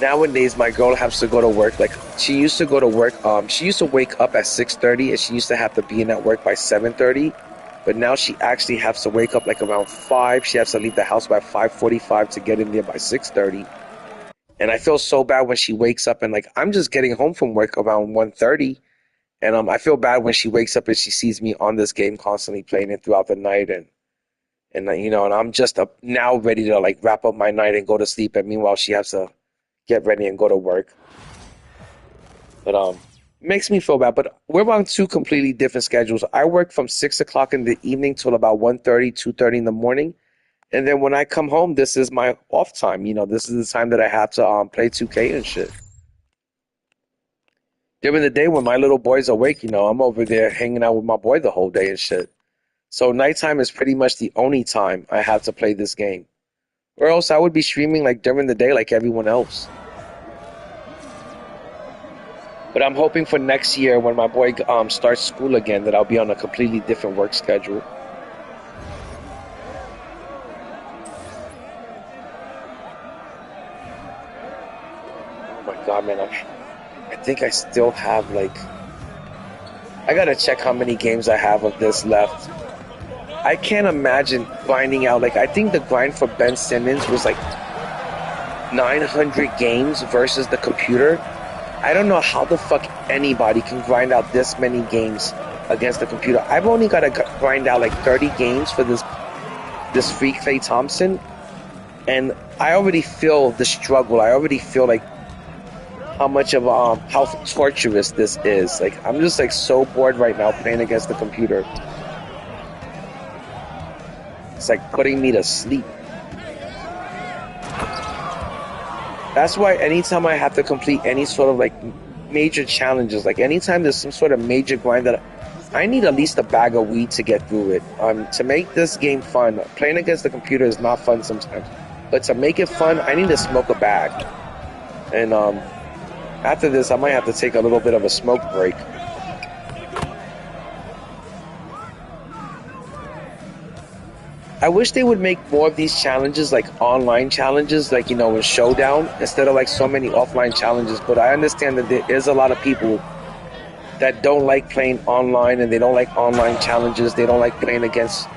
Nowadays, my girl has to go to work. Like, she used to go to work. She used to wake up at 6:30, and she used to have to be in at work by 7:30. But now she actually has to wake up like around 5. She has to leave the house by 5:45 to get in there by 6:30. And I feel so bad when she wakes up and like I'm just getting home from work around 1:30, and I feel bad when she wakes up and she sees me on this game constantly playing it throughout the night, and you know, and I'm just now ready to like wrap up my night and go to sleep, and meanwhile she has to get ready and go to work. But it makes me feel bad. But we're on 2 completely different schedules. I work from 6 o'clock in the evening till about 1:30, 2:30 in the morning. And then when I come home, this is my off time. You know, this is the time that I have to play 2K and shit. During the day when my little boy's awake, you know, I'm over there hanging out with my boy the whole day and shit. So nighttime is pretty much the only time I have to play this game. Or else I would be streaming like during the day like everyone else. But I'm hoping for next year when my boy starts school again that I'll be on a completely different work schedule. God, man, I think I still have like I gotta check how many games I have of this left. I can't imagine grinding out like I think the grind for Ben Simmons was like 900 games versus the computer. I don't know how the fuck anybody can grind out this many games against the computer. I've only got to grind out like 30 games for this free Klay Thompson, and I already feel the struggle. I already feel like how much of how torturous this is. Like I'm just like so bored right now playing against the computer. It's like putting me to sleep. That's why anytime I have to complete any sort of like major challenges, like anytime there's some sort of major grind that I need at least a bag of weed to get through it. To make this game fun, playing against the computer is not fun sometimes, but to make it fun, I need to smoke a bag. And after this, I might have to take a little bit of a smoke break. I wish they would make more of these challenges, like online challenges, like, you know, in Showdown, instead of like so many offline challenges. But I understand that there is a lot of people that don't like playing online, and they don't like online challenges. They don't like playing against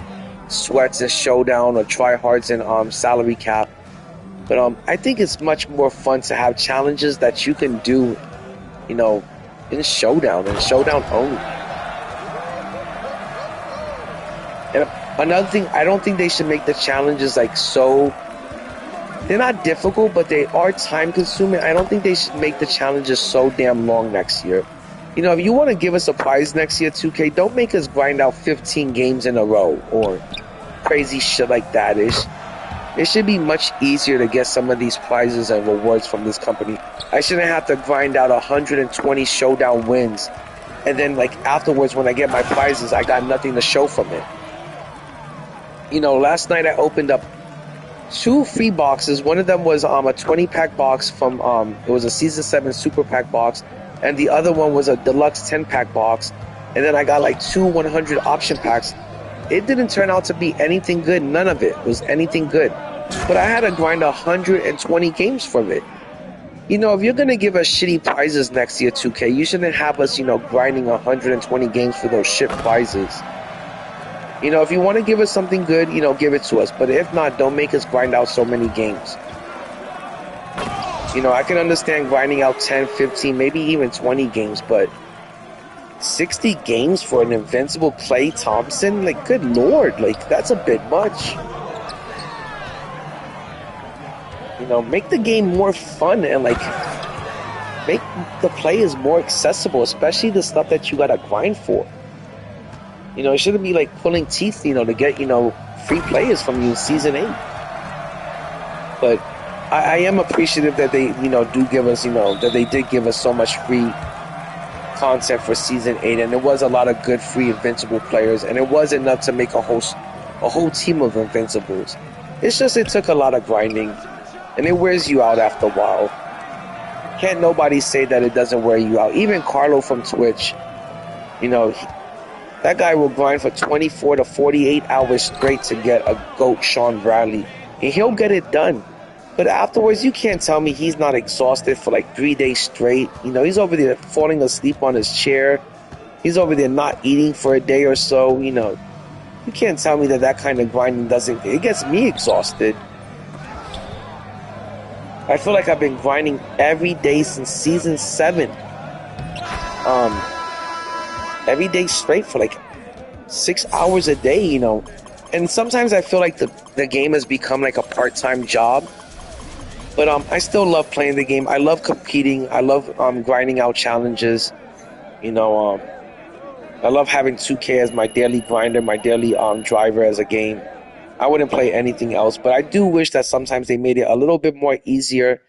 sweats in Showdown or tryhards in Salary Cap. But I think it's much more fun to have challenges that you can do, you know, in Showdown and Showdown only. And another thing, I don't think they should make the challenges like so. They're not difficult, but they are time consuming. I don't think they should make the challenges so damn long next year. You know, if you want to give us a prize next year, 2K, don't make us grind out 15 games in a row or crazy shit like that. It should be much easier to get some of these prizes and rewards from this company. I shouldn't have to grind out 120 Showdown wins, and then like afterwards when I get my prizes, I got nothing to show from it. You know, last night I opened up 2 free boxes. One of them was a 20-pack box from it was a Season 7 Super Pack box, and the other one was a Deluxe 10-pack box. And then I got like 2 100 option packs. It didn't turn out to be anything good. None of it was anything good. but I had to grind 120 games for it. You know, if you're going to give us shitty prizes next year, 2K, you shouldn't have us, you know, grinding 120 games for those shit prizes. You know, if you want to give us something good, you know, give it to us. But if not, don't make us grind out so many games. You know, I can understand grinding out 10, 15, maybe even 20 games, but 60 games for an Invincible Klay Thompson? Like, good lord, like, that's a bit much. You know, make the game more fun and, like, make the players more accessible, especially the stuff that you gotta grind for. You know, it shouldn't be like pulling teeth, you know, to get, you know, free players from you in Season 8. But I am appreciative that they, you know, do give us, you know, that they did give us so much free content for Season 8. And there was a lot of good free Invincible players. And it was enough to make a whole team of Invincibles. It's just it took a lot of grinding. And it wears you out after a while. Can't nobody say that it doesn't wear you out. Even Carlo from Twitch, you know, that guy will grind for 24 to 48 hours straight to get a GOAT Sean Bradley. And he'll get it done. But afterwards, you can't tell me he's not exhausted for like 3 days straight. You know, he's over there falling asleep on his chair. He's over there not eating for a day or so. You know, you can't tell me that kind of grinding doesn't... It gets me exhausted. I feel like I've been grinding every day since Season 7. Every day straight for like 6 hours a day, you know. And sometimes I feel like the game has become like a part-time job. But I still love playing the game. I love competing. I love grinding out challenges. You know, I love having 2K as my daily grinder, my daily driver as a game. I wouldn't play anything else. But I do wish that sometimes they made it a little bit more easier,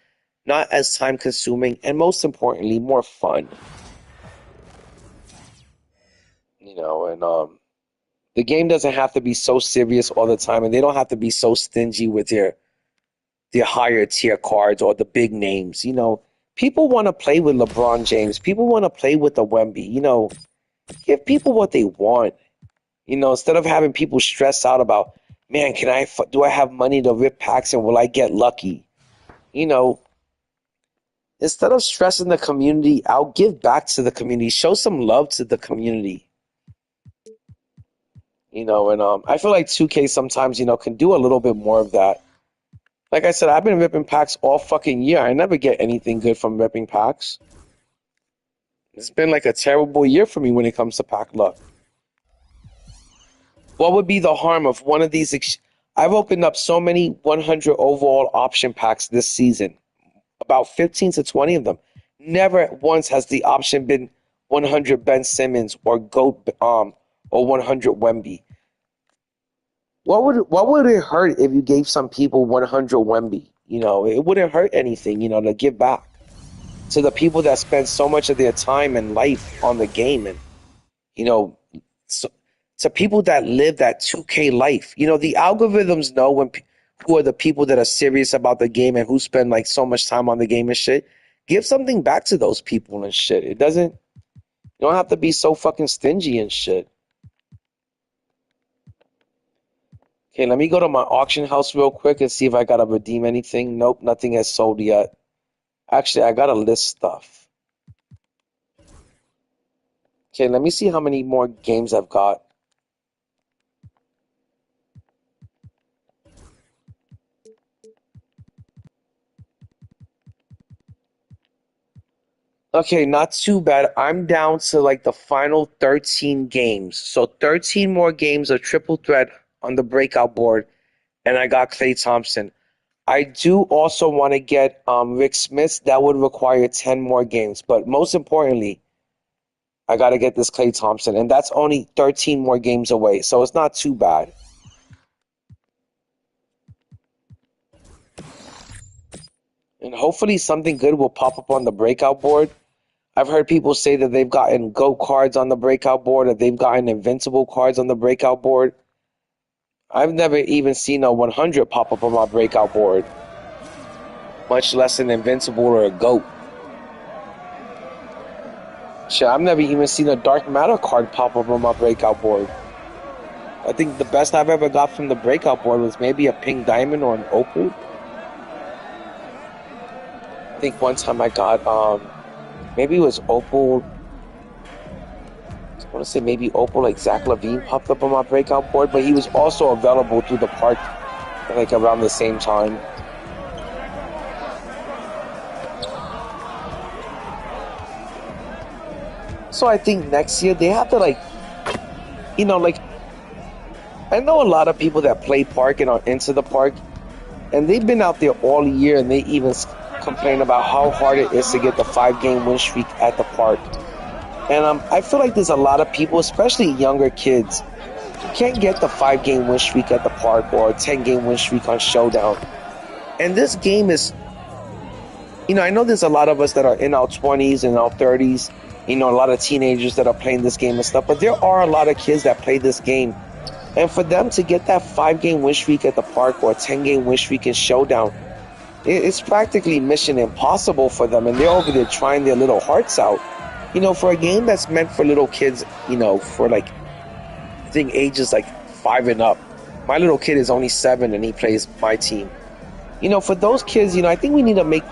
not as time-consuming, and most importantly, more fun. You know, and the game doesn't have to be so serious all the time, and they don't have to be so stingy with their higher tier cards or the big names. You know, people want to play with LeBron James. People want to play with the Wemby. You know, give people what they want. You know, instead of having people stress out about, man, do I have money to rip packs and will I get lucky? You know, instead of stressing the community out, give back to the community. Show some love to the community. You know, and I feel like 2K sometimes, you know, can do a little bit more of that. Like I said, I've been ripping packs all fucking year. I never get anything good from ripping packs. It's been like a terrible year for me when it comes to pack luck. What would be the harm of one of these? I've opened up so many 100 overall option packs this season. About 15 to 20 of them. Never once has the option been 100 Ben Simmons or GOAT or 100 Wemby. What would it hurt if you gave some people 100 Wemby? You know, it wouldn't hurt anything, you know, to give back to the people that spend so much of their time and life on the game, and, you know, so, to people that live that 2K life. You know, the algorithms know who are the people that are serious about the game and who spend like so much time on the game and shit. Give something back to those people and shit. You don't have to be so fucking stingy and shit. Okay, let me go to my auction house real quick and see if I gotta redeem anything. Nope, nothing has sold yet. Actually, I gotta list stuff. Okay, let me see how many more games I've got. Okay, not too bad. I'm down to like the final 13 games. So 13 more games of triple threat on the breakout board. And I got Klay Thompson. I do also want to get Rick Smith. That would require 10 more games. But most importantly, I got to get this Klay Thompson. And that's only 13 more games away. So it's not too bad. And hopefully something good will pop up on the breakout board. I've heard people say that they've gotten GO cards on the breakout board, or they've gotten Invincible cards on the breakout board. I've never even seen a 100 pop up on my breakout board, much less an Invincible or a GOAT. Shit, I've never even seen a Dark Matter card pop up on my breakout board. I think the best I've ever got from the breakout board was maybe a pink diamond or an opal. I think one time I got, maybe it was opal. I want to say maybe opal, like Zach LaVine popped up on my breakout board, but he was also available through the park, like around the same time. So I think next year they have to like, like, I know a lot of people that play park and are into the park, and they've been out there all year, and they even complain about how hard it is to get the 5-game win streak at the park. And I feel like there's a lot of people, especially younger kids, who can't get the 5-game win streak at the park or a 10-game win streak on Showdown. And this game is, I know there's a lot of us that are in our 20s and our 30s, a lot of teenagers that are playing this game and stuff, but there are a lot of kids that play this game. And for them to get that 5-game win streak at the park or a 10-game win streak in Showdown, it's practically mission impossible for them, and they're over there trying their little hearts out. For a game that's meant for little kids, for like, I think ages like 5 and up. My little kid is only 7 and he plays MyTeam. For those kids, I think we need to make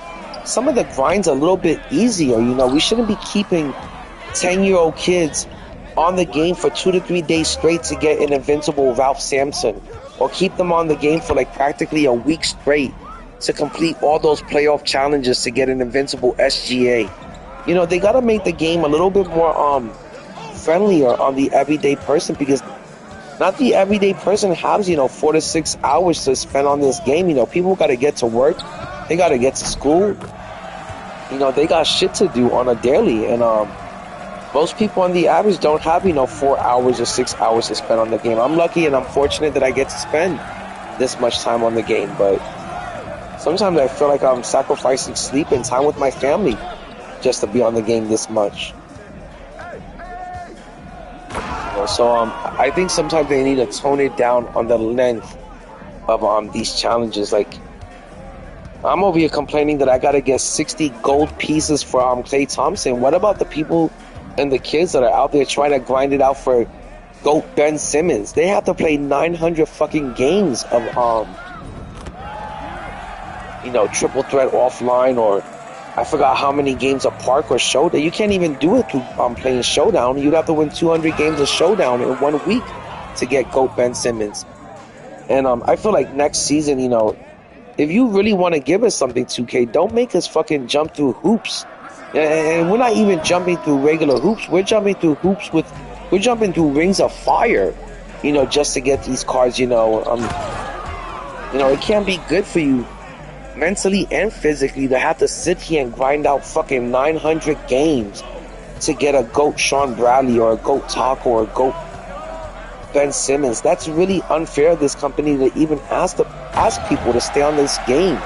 some of the grinds a little bit easier. We shouldn't be keeping 10-year-old kids on the game for 2 to 3 days straight to get an invincible Ralph Sampson, or keep them on the game for like practically a week straight to complete all those playoff challenges to get an invincible SGA. They got to make the game a little bit more friendlier on the everyday person, because not the everyday person has 4 to 6 hours to spend on this game. People got to get to work, they got to get to school, they got shit to do on a daily, and most people on the average don't have 4 hours or 6 hours to spend on the game. I'm lucky and I'm fortunate that I get to spend this much time on the game, but sometimes I feel like I'm sacrificing sleep and time with my family just to be on the game this much. So I think sometimes they need to tone it down on the length of these challenges. Like, I'm over here complaining that I gotta get 60 gold pieces for Klay Thompson. What about the people and the kids that are out there trying to grind it out for GOAT Ben Simmons? They have to play 900 fucking games of triple threat offline, or I forgot how many games of Park or Showdown. You can't even do it through playing Showdown. You'd have to win 200 games of Showdown in 1 week to get GOAT Ben Simmons. And I feel like next season, if you really want to give us something, 2K, don't make us fucking jump through hoops. And we're not even jumping through regular hoops. We're jumping through hoops we're jumping through rings of fire, just to get these cards. It can't be good for you mentally and physically to have to sit here and grind out fucking 900 games to get a GOAT Sean Bradley or a GOAT Taco or a GOAT Ben Simmons. That's really unfair of this company to even ask people to stay on this game,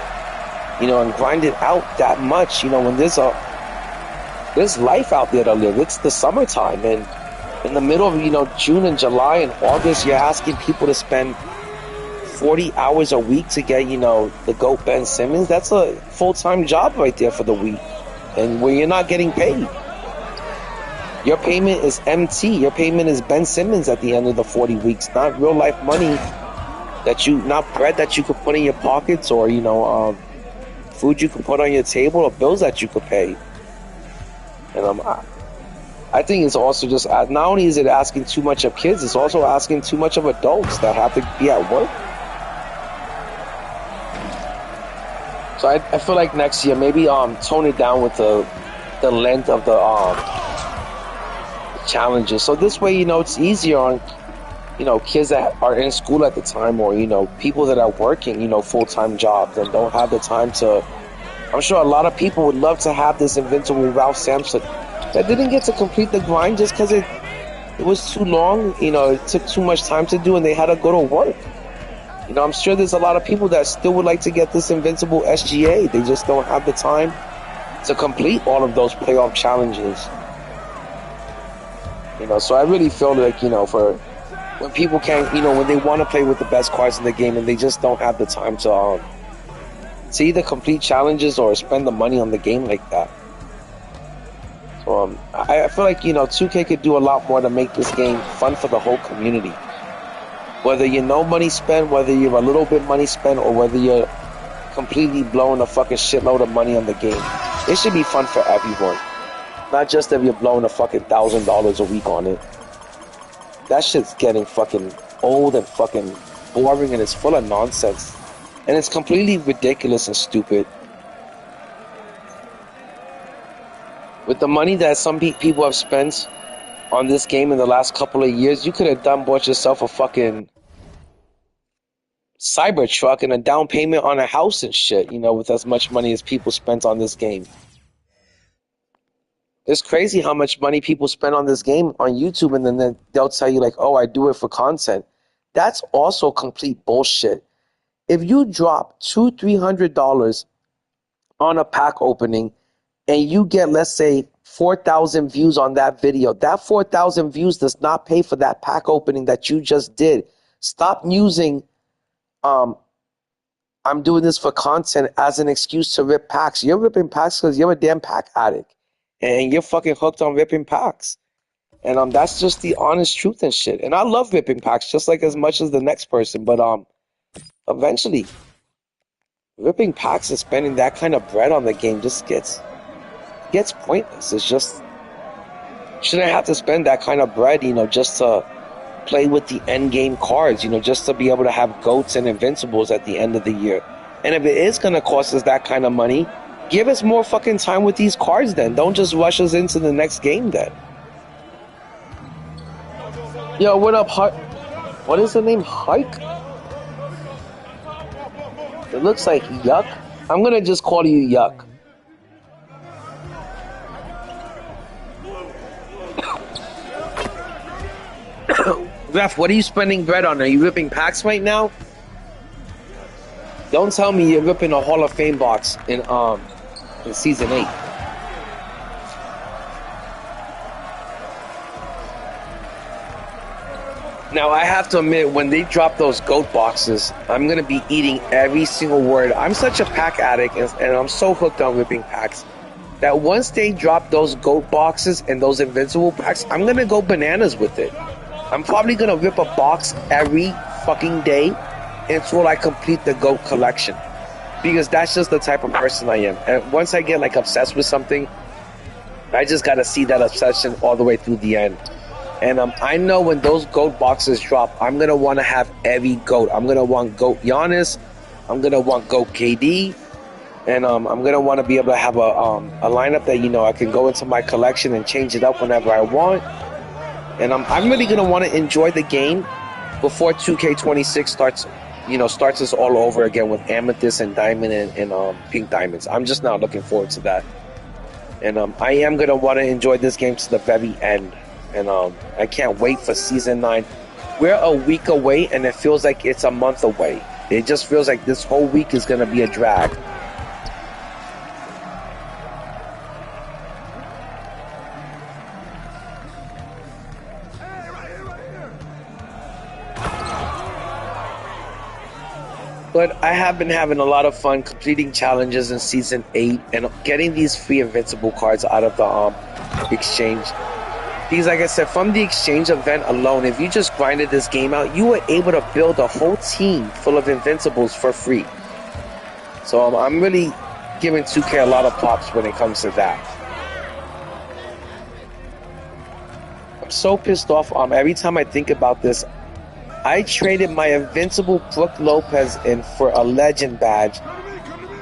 and grind it out that much, when there's life out there to live. It's the summertime, and in the middle of June and July and August, you're asking people to spend 40 hours a week to get the GOAT Ben Simmons. That's a full-time job right there for the week, and where you're not getting paid. Your payment is MT. Your payment is Ben Simmons at the end of the 40 weeks, not real life money not bread that you could put in your pockets, or food you could put on your table, or bills that you could pay. And I think it's also just, not only is it asking too much of kids, it's also asking too much of adults that have to be at work. So I feel like next year, maybe tone it down with the length of the challenges. So this way, it's easier on, kids that are in school at the time, or, people that are working, full-time jobs and don't have the time to. I'm sure a lot of people would love to have this invincible Ralph Sampson that didn't get to complete the grind just because it was too long, it took too much time to do, and they had to go to work. I'm sure there's a lot of people that still would like to get this invincible SGA. They just don't have the time to complete all of those playoff challenges. So I really feel like, for when people can't, when they want to play with the best cards in the game and they just don't have the time to either complete challenges or spend the money on the game like that. So I feel like, 2K could do a lot more to make this game fun for the whole community. Whether you're no money spent, whether you're a little bit money spent, or whether you're completely blowing a fucking shitload of money on the game, it should be fun for everyone. Not just if you're blowing a fucking $1,000 a week on it. That shit's getting fucking old and fucking boring, and it's full of nonsense. And it's completely ridiculous and stupid. With the money that some people have spent on this game in the last couple of years, you could have bought yourself a fucking Cybertruck and a down payment on a house and shit, you know, with as much money as people spent on this game. It's crazy how much money people spend on this game on YouTube, and then they'll tell you like, oh, I do it for content. That's also complete bullshit. If you drop $200-$300 on a pack opening and you get, let's say, 4,000 views on that video, that 4,000 views does not pay for that pack opening that you just did. Stop using I'm doing this for content as an excuse to rip packs. You're ripping packs because you're a damn pack addict. And you're fucking hooked on ripping packs. And that's just the honest truth and shit. And I love ripping packs just like as much as the next person. But eventually, ripping packs and spending that kind of bread on the game just gets pointless. It's just, shouldn't have to spend that kind of bread, you know, just to play with the end game cards, you know, just to be able to have GOATs and Invincibles at the end of the year. And if it is going to cost us that kind of money, give us more fucking time with these cards then. Don't just rush us into the next game then. Yo, what up, what is the name? Hike? It looks like Yuck. I'm going to just call you Yuck. Ref, what are you spending bread on? Are you ripping packs right now? Don't tell me you're ripping a Hall of Fame box in Season 8. Now, I have to admit, when they drop those GOAT boxes, I'm going to be eating every single word. I'm such a pack addict, and I'm so hooked on ripping packs, that once they drop those GOAT boxes and those Invincible packs, I'm going to go bananas with it. I'm probably going to rip a box every fucking day until I complete the GOAT collection. Because that's just the type of person I am. And once I get like obsessed with something, I just got to see that obsession all the way through the end. And I know when those GOAT boxes drop, I'm going to want to have every GOAT. I'm going to want GOAT Giannis. I'm going to want GOAT KD. And I'm going to want to be able to have a lineup that, you know, I can go into my collection and change it up whenever I want. And I'm really going to want to enjoy the game before 2K26 starts us all over again with Amethyst and Diamond and Pink Diamonds. I'm just not looking forward to that. And I am going to want to enjoy this game to the very end. And I can't wait for Season 9. We're a week away, and it feels like it's a month away. It just feels like this whole week is going to be a drag. But I have been having a lot of fun completing challenges in Season 8 and getting these free Invincible cards out of the exchange. Because like I said, from the exchange event alone, if you just grinded this game out, you were able to build a whole team full of Invincibles for free. So I'm really giving 2K a lot of props when it comes to that. I'm so pissed off. Every time I think about this, I traded my Invincible Brook Lopez in for a Legend badge.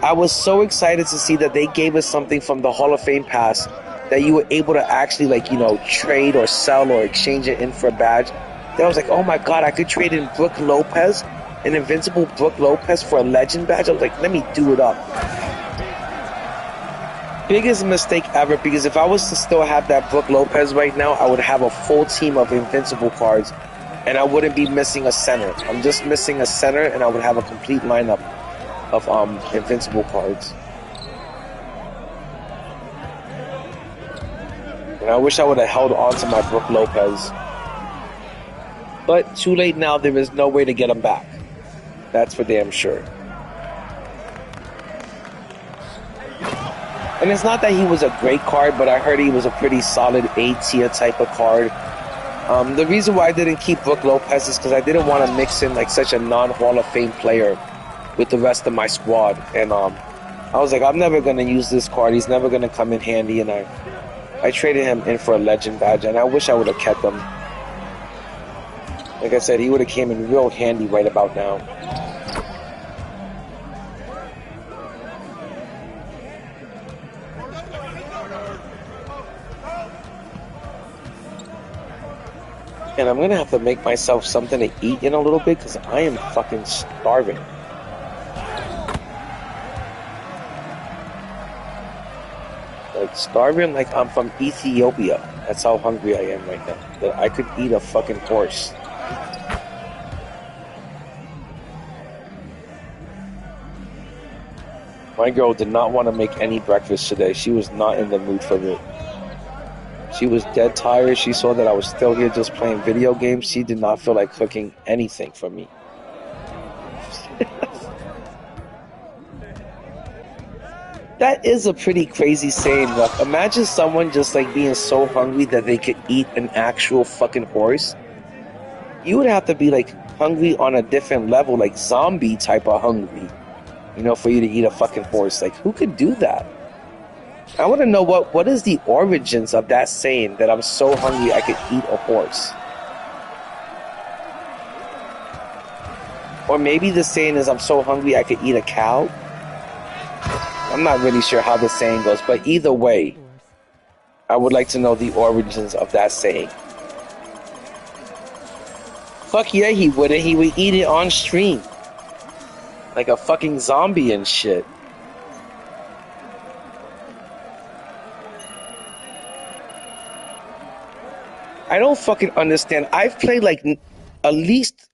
I was so excited to see that they gave us something from the Hall of Fame pass that you were able to actually, like, you know, trade or sell or exchange it in for a badge. Then I was like, oh my god, I could trade in Brook Lopez, an Invincible Brook Lopez for a Legend badge. I was like, let me do it up. Biggest mistake ever, because if I was to still have that Brook Lopez right now, I would have a full team of Invincible cards. And I wouldn't be missing a center. I'm just missing a center, and I would have a complete lineup of Invincible cards. And I wish I would have held on to my Brook Lopez. But too late now, there is no way to get him back. That's for damn sure. And it's not that he was a great card, but I heard he was a pretty solid A-tier type of card. The reason why I didn't keep Brook Lopez is because I didn't want to mix in like such a non-Hall of Fame player with the rest of my squad. And I was like, I'm never going to use this card. He's never going to come in handy. And I traded him in for a legend badge, and I wish I would have kept him. Like I said, he would have came in real handy right about now. And I'm going to have to make myself something to eat in a little bit because I am fucking starving. Like starving like I'm from Ethiopia. That's how hungry I am right now. That I could eat a fucking horse. My girl did not want to make any breakfast today. She was not in the mood for it. She was dead tired. She saw that I was still here just playing video games. She did not feel like cooking anything for me. That is a pretty crazy saying. Like, imagine someone just like being so hungry that they could eat an actual fucking horse. You would have to be like hungry on a different level, like zombie type of hungry, you know, for you to eat a fucking horse. Like, who could do that? I want to know what is the origins of that saying that I'm so hungry I could eat a horse. Or maybe the saying is I'm so hungry I could eat a cow. I'm not really sure how the saying goes, but either way, I would like to know the origins of that saying. Fuck yeah, he wouldn't. He would eat it on stream. Like a fucking zombie and shit. I don't fucking understand. I've played like at least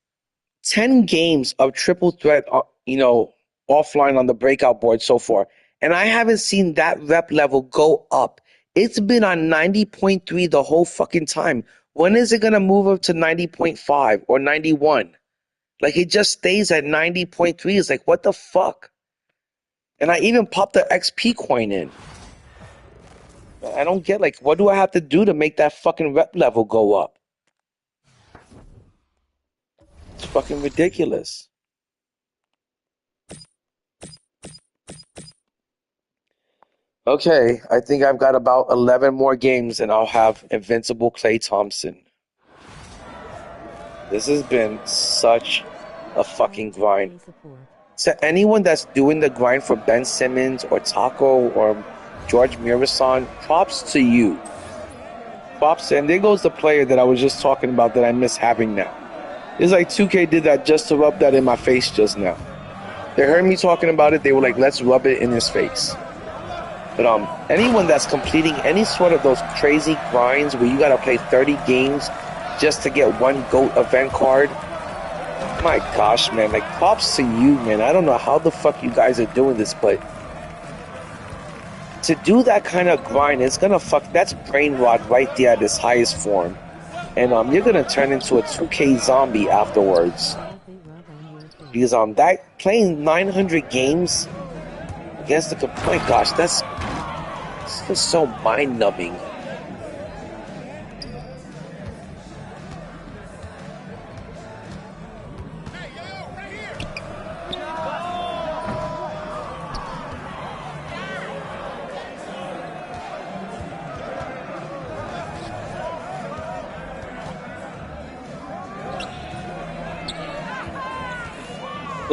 10 games of triple threat, you know, offline on the breakout board so far. And I haven't seen that rep level go up. It's been on 90.3 the whole fucking time. When is it going to move up to 90.5 or 91? Like it just stays at 90.3. It's like, what the fuck? And I even popped the XP coin in. I don't get, like, what do I have to do to make that fucking rep level go up? It's fucking ridiculous. Okay, I think I've got about 11 more games and I'll have Invincible Klay Thompson. This has been such a fucking grind. To anyone that's doing the grind for Ben Simmons or Taco or George Mirasan, props to you. Props, and there goes the player that I was just talking about that I miss having now. It's like 2K did that just to rub that in my face just now. They heard me talking about it, they were like, let's rub it in his face. But anyone that's completing any sort of those crazy grinds where you gotta play 30 games just to get one GOAT event card, my gosh, man, like props to you, man. I don't know how the fuck you guys are doing this, but to do that kind of grind, it's gonna that's brain rot right there at its highest form. And you're gonna turn into a 2K zombie afterwards. Because that playing 900 games against the my gosh, that's just so mind numbing.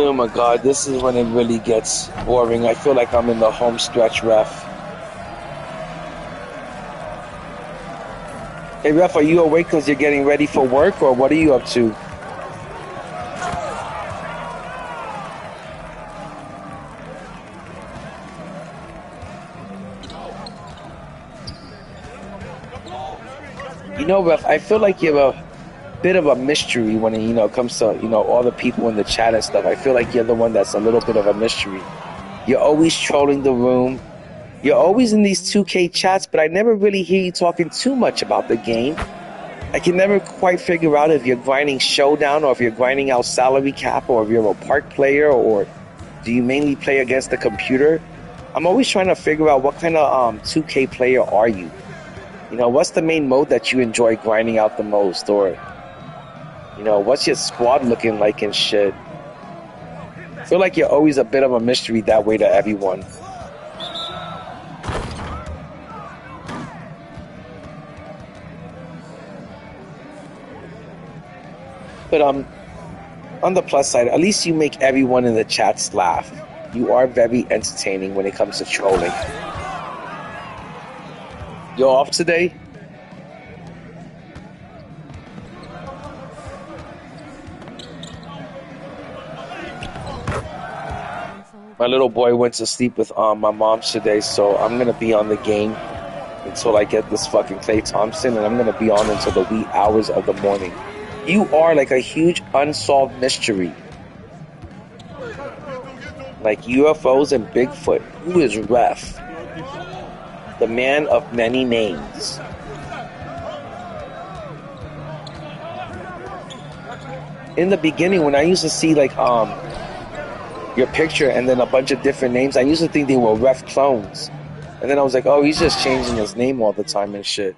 Oh my god, this is when it really gets boring. I feel like I'm in the home stretch, ref. Hey ref, are you awake because you're getting ready for work, or what are you up to? You know, ref, I feel like you're a bit of a mystery when it, you know, comes to, you know, all the people in the chat and stuff. I feel like you're the one that's a little bit of a mystery. You're always trolling the room. You're always in these 2K chats, but I never really hear you talking too much about the game. I can never quite figure out if you're grinding Showdown or if you're grinding out Salary Cap or if you're a park player or do you mainly play against the computer. I'm always trying to figure out what kind of 2K player are you. You know, what's the main mode that you enjoy grinding out the most? Or, you know, what's your squad looking like and shit? I feel like you're always a bit of a mystery that way to everyone. But on the plus side, at least you make everyone in the chats laugh. You are very entertaining when it comes to trolling. You're off today? My little boy went to sleep with my mom today, so I'm gonna be on the game until I get this fucking Klay Thompson, and I'm gonna be on until the wee hours of the morning. You are like a huge unsolved mystery. Like UFOs and Bigfoot. Who is Ref? The man of many names. In the beginning, when I used to see like your picture and then a bunch of different names, I used to think they were Ref clones. And then I was like, oh, he's just changing his name all the time and shit.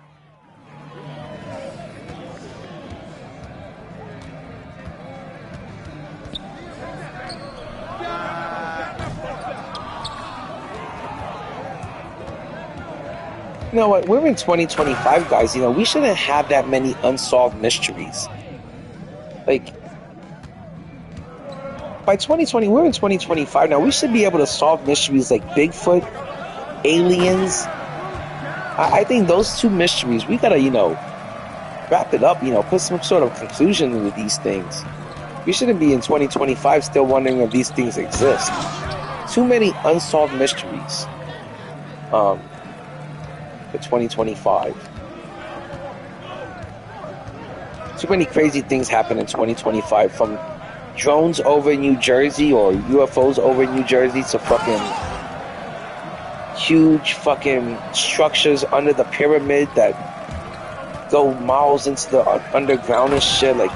You know what? We're in 2025, guys. You know, we shouldn't have that many unsolved mysteries. Like, by 2020, we're in 2025 now. We should be able to solve mysteries like Bigfoot, aliens. I think those two mysteries, we gotta, you know, wrap it up, you know, put some sort of conclusion with these things. We shouldn't be in 2025 still wondering if these things exist. Too many unsolved mysteries. For 2025. Too many crazy things happen in 2025, from drones over New Jersey or UFOs over New Jersey to fucking huge fucking structures under the pyramid that go miles into the underground and shit. Like,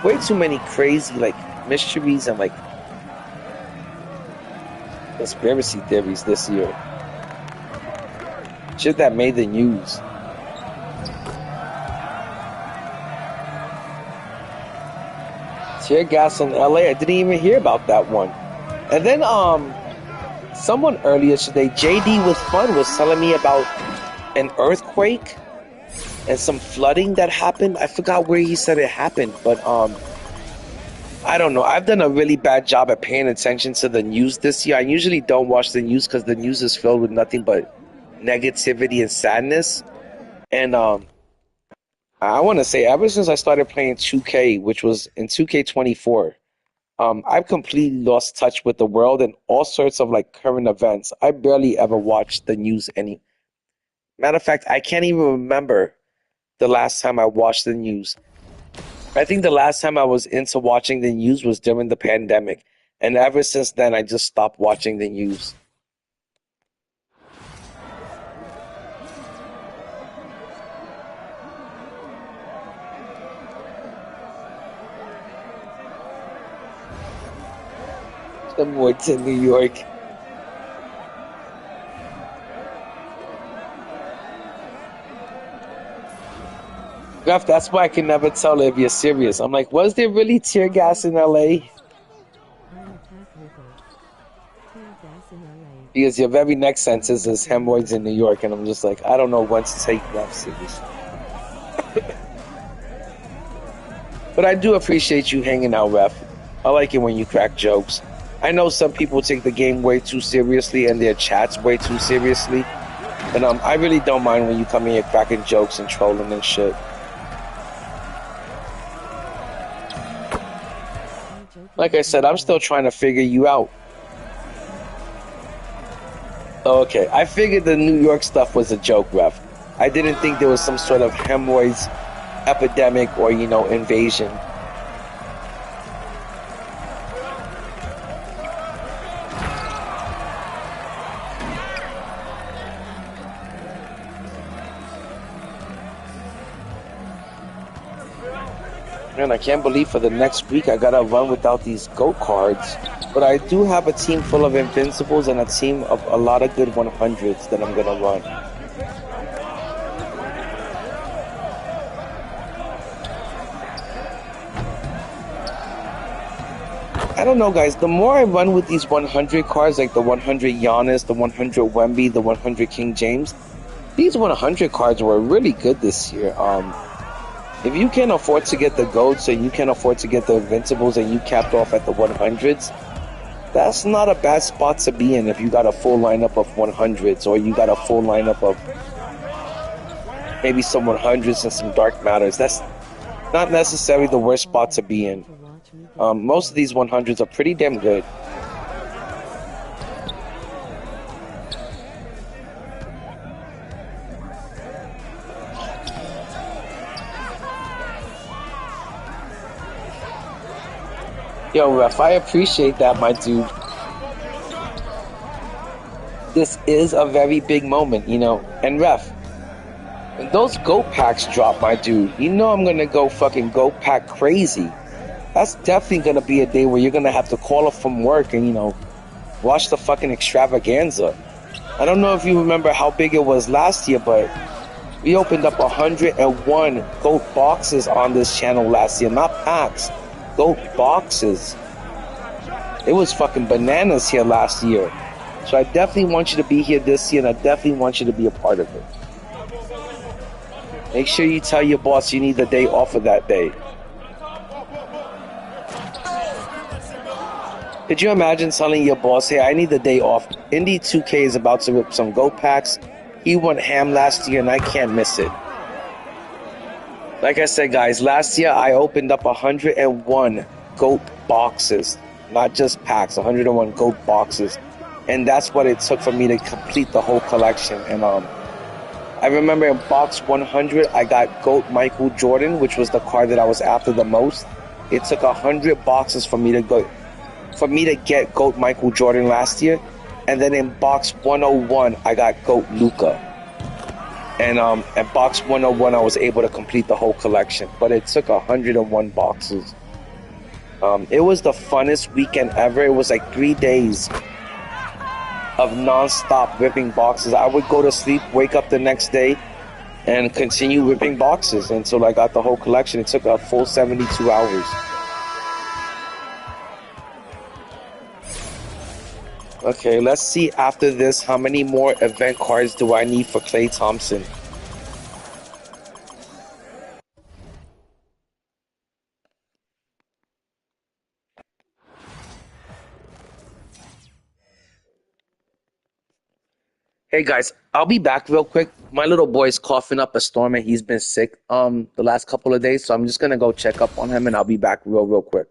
way too many crazy like mysteries and like conspiracy theories this year. Shit that made the news. Tear gas in LA. I didn't even hear about that one. And then someone earlier today, JD with Fun, was telling me about an earthquake and some flooding that happened. I forgot where he said it happened, but I don't know. I've done a really bad job at paying attention to the news this year. I usually don't watch the news because the news is filled with nothing but negativity and sadness. And I want to say, ever since I started playing 2K, which was in 2k24, I've completely lost touch with the world and all sorts of like current events. I barely ever watch the news any. Matter of fact, I can't even remember the last time I watched the news. I think the last time I was into watching the news was during the pandemic, and ever since then I just stopped watching the news. Some woods in New York. Graf, that's why I can never tell if you're serious. I'm like, was there really tear gas in LA? Because your very next sentence is hemorrhoids in New York, and I'm just like, I don't know when to take that serious. But I do appreciate you hanging out, Ref. I like it when you crack jokes. I know some people take the game way too seriously and their chats way too seriously. And I really don't mind when you come in here cracking jokes and trolling and shit. Like I said, I'm still trying to figure you out. Okay, I figured the New York stuff was a joke, Ref. I didn't think there was some sort of hemorrhoids epidemic or, you know, invasion. Man, I can't believe for the next week I gotta run without these GOAT cards. But I do have a team full of Invincibles and a team of a lot of good 100s that I'm gonna run. I don't know, guys. The more I run with these 100 cards, like the 100 Giannis, the 100 Wemby, the 100 King James, these 100 cards were really good this year. If you can afford to get the GOATs and you can afford to get the Invincibles and you capped off at the 100s, that's not a bad spot to be in if you got a full lineup of 100s or you got a full lineup of maybe some 100s and some Dark Matters. That's not necessarily the worst spot to be in. Most of these 100s are pretty damn good. Yo, Ref, I appreciate that, my dude. This is a very big moment, you know. And Ref, when those GOAT packs drop, my dude, you know I'm gonna go fucking GOAT pack crazy. That's definitely gonna be a day where you're gonna have to call up from work and, you know, watch the fucking extravaganza. I don't know if you remember how big it was last year, but we opened up 101 GOAT boxes on this channel last year, not packs. GOAT boxes. It was fucking bananas here last year. So I definitely want you to be here this year, and I definitely want you to be a part of it. Make sure you tell your boss you need the day off of that day. Could you imagine telling your boss, hey, I need the day off. Indy2k is about to rip some GOAT packs. He went ham last year, and I can't miss it. Like I said, guys, last year I opened up 101 GOAT boxes. Not just packs, 101 GOAT boxes. And that's what it took for me to complete the whole collection. And I remember in box 100, I got GOAT Michael Jordan, which was the card that I was after the most. It took 100 boxes for me to get GOAT Michael Jordan last year. And then in box 101, I got GOAT Luka. And at box 101, I was able to complete the whole collection. But it took 101 boxes. It was the funnest weekend ever. It was like 3 days of non-stop ripping boxes. I would go to sleep, wake up the next day, and continue ripping boxes until I got the whole collection. It took a full 72 hours. Okay, let's see after this how many more event cards do I need for Klay Thompson. Hey guys, I'll be back real quick. My little boy's coughing up a storm and he's been sick the last couple of days, so I'm just gonna go check up on him and I'll be back real quick.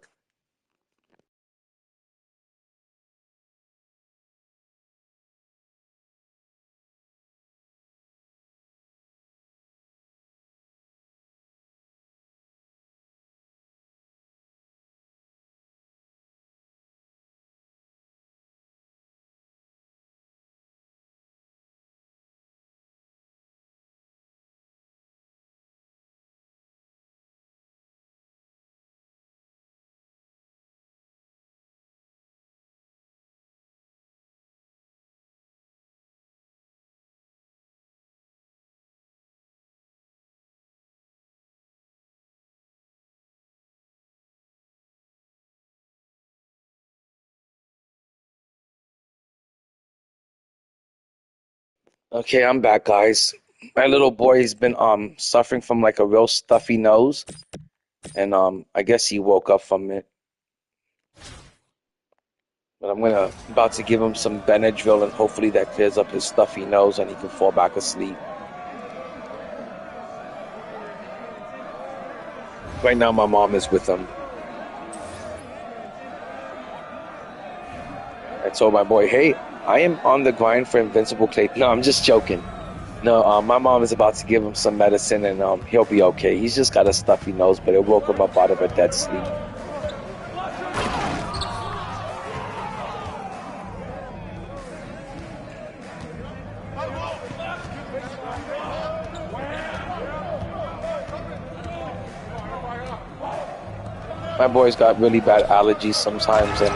Okay, I'm back, guys. My little boy has been suffering from like a real stuffy nose, and I guess he woke up from it. But I'm about to give him some Benadryl, and hopefully that clears up his stuffy nose and he can fall back asleep. Right now, my mom is with him. I told my boy, hey, I am on the grind for Invincible Klay. No, I'm just joking. No, my mom is about to give him some medicine and he'll be okay. He's just got a stuffy nose, but it woke him up out of a dead sleep. My boy's got really bad allergies sometimes, and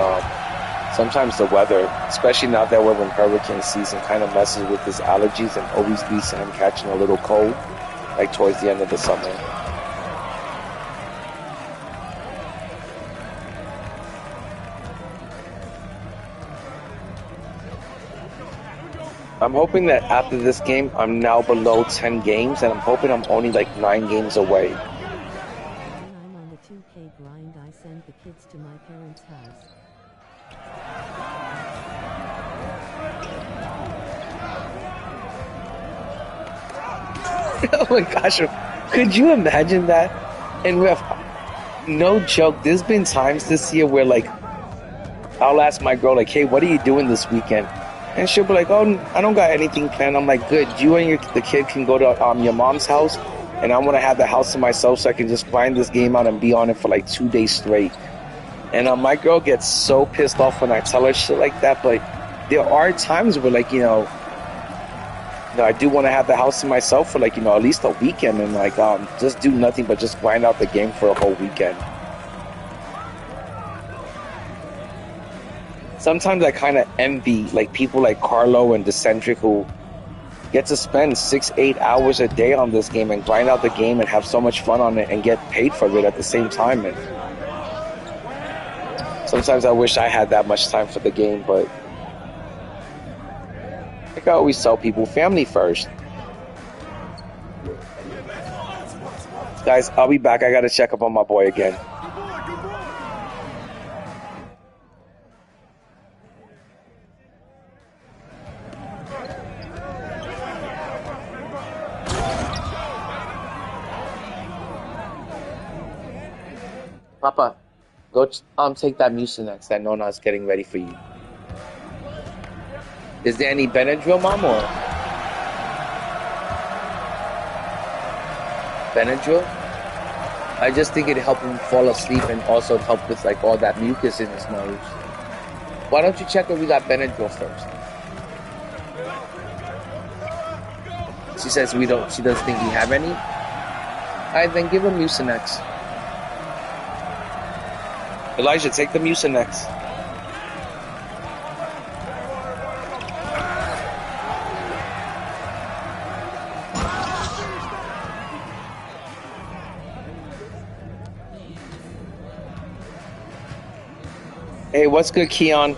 sometimes the weather, especially now that we're in hurricane season, kind of messes with his allergies and always leads to him catching a little cold, like towards the end of the summer. I'm hoping that after this game, I'm now below 10 games, and I'm hoping I'm only like 9 games away. When I'm on the 2K grind, I send the kids to my parents' house. Oh my gosh, could you imagine that? And we have no joke. There's been times this year where like I'll ask my girl like, "Hey, what are you doing this weekend?" And she'll be like, "Oh, I don't got anything planned." I'm like, "Good. You and the kid can go to your mom's house, and I want to have the house to myself so I can just grind this game out and be on it for like 2 days straight." And my girl gets so pissed off when I tell her shit like that. But there are times where like I do want to have the house to myself for like at least a weekend and like just do nothing but just grind out the game for a whole weekend. Sometimes I kind of envy like people like Carlo and Decentric who get to spend 6-8 hours a day on this game and grind out the game and have so much fun on it and get paid for it at the same time. And sometimes I wish I had that much time for the game, but like I always tell people, family first. Guys, I'll be back. I gotta check up on my boy again. Papa, go take that Mucinex that Nona's getting ready for you. Is there any Benadryl, Mom, or Benadryl? I just think it'd help him fall asleep and also help with like all that mucus in his nose. Why don't you check if we got Benadryl first? She says we don't. She doesn't think we have any. All right, then give him Mucinex. Elijah, take the Mucinex. Hey, what's good, Keon?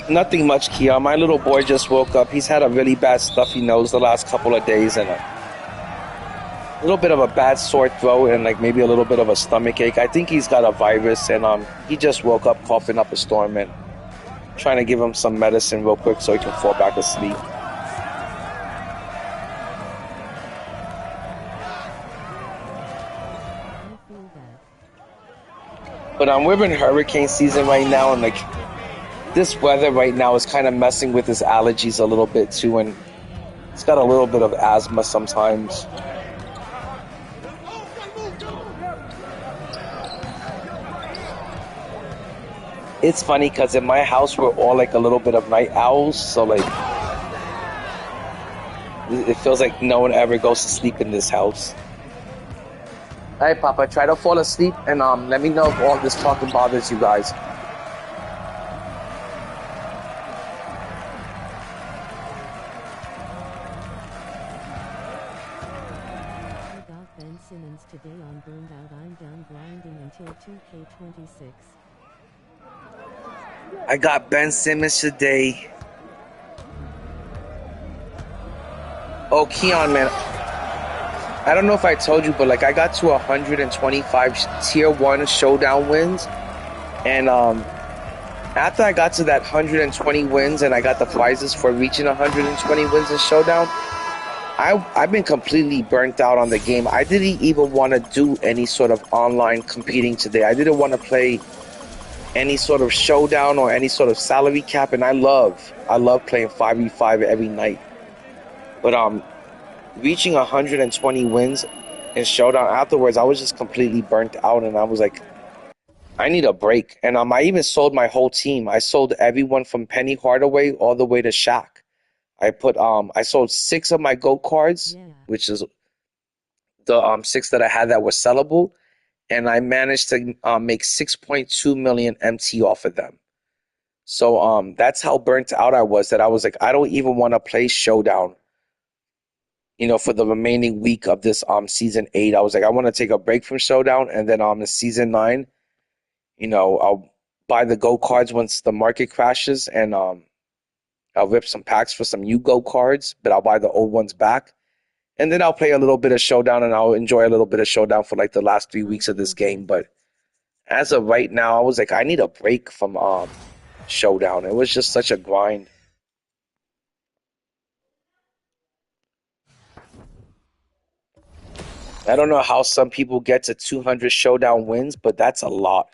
Nothing much, Keon. My little boy just woke up. He's had a really bad stuffy nose the last couple of days and a little bit of a bad sore throat and like maybe a little bit of a stomach ache. I think he's got a virus and he just woke up coughing up a storm and trying to give him some medicine real quick so he can fall back asleep. But we're in hurricane season right now, and like this weather right now is kind of messing with his allergies a little bit too, and he's got a little bit of asthma sometimes. It's funny because in my house we're all like a little bit of night owls, so like it feels like no one ever goes to sleep in this house. All right, Papa, try to fall asleep and let me know if all this talking bothers you guys. I got Ben Simmons today on Burned Out. I'm done grinding until 2K26. I got Ben Simmons today. Oh, Keon, man. I don't know if I told you, but like I got to 125 tier 1 showdown wins. And after I got to that 120 wins and I got the prizes for reaching 120 wins in showdown, I've been completely burnt out on the game. I didn't even want to do any sort of online competing today. I didn't want to play any sort of showdown or any sort of salary cap, and I love playing 5v5 every night. But reaching 120 wins in showdown afterwards, I was just completely burnt out, and I was like, I need a break. And I even sold my whole team. I sold everyone from Penny Hardaway all the way to Shaq. I sold 6 of my GOAT cards, which is the 6 that I had that were sellable, and I managed to make 6.2 million MT off of them. So that's how burnt out I was, that I was like, I don't even want to play showdown, for the remaining week of this season 8. I was like, I want to take a break from showdown, and then in season 9, I'll buy the GOAT cards once the market crashes, and I'll rip some packs for some new GO cards, but I'll buy the old ones back. And then I'll play a little bit of Showdown, and I'll enjoy a little bit of Showdown for like the last 3 weeks of this game. But as of right now, I was like, I need a break from Showdown. It was just such a grind. I don't know how some people get to 200 Showdown wins, but that's a lot.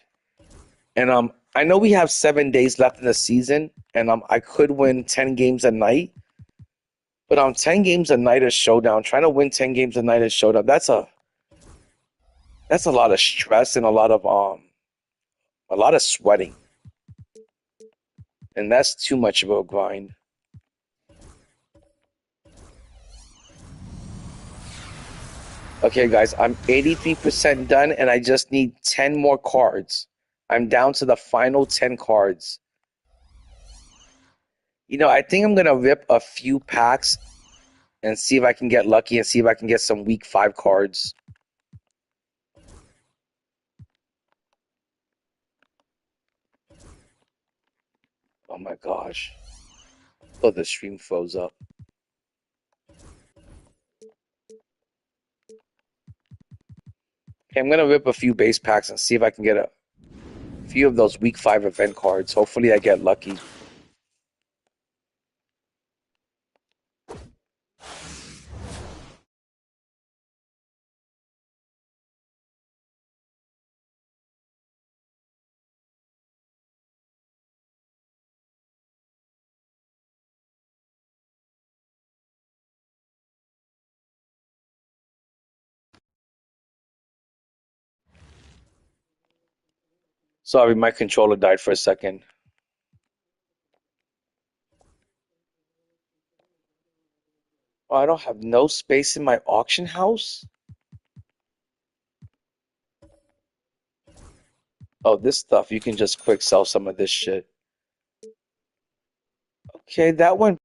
And I know we have 7 days left in the season, and I could win 10 games a night. But 10 games a night is Showdown. Trying to win 10 games a night is Showdown. That's a lot of stress and a lot of sweating. And that's too much of a grind. Okay, guys, I'm 83% done, and I just need 10 more cards. I'm down to the final 10 cards. You know, I think I'm going to rip a few packs and see if I can get lucky and see if I can get some week 5 cards. Oh my gosh. Oh, the stream froze up. Okay, I'm going to rip a few base packs and see if I can get a few of those week 5 event cards. Hopefully I get lucky. Sorry, my controller died for a second. Oh, I don't have no space in my auction house? Oh, this stuff, you can just quick sell some of this shit. Okay, that one.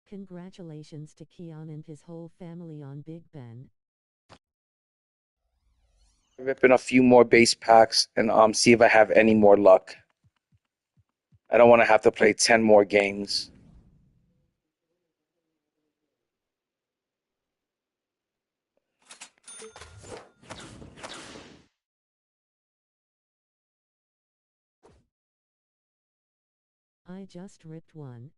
Congratulations to Keon and his whole family on Big Ben. Ripping a few more base packs and see if I have any more luck. I don't want to have to play 10 more games. I just ripped one.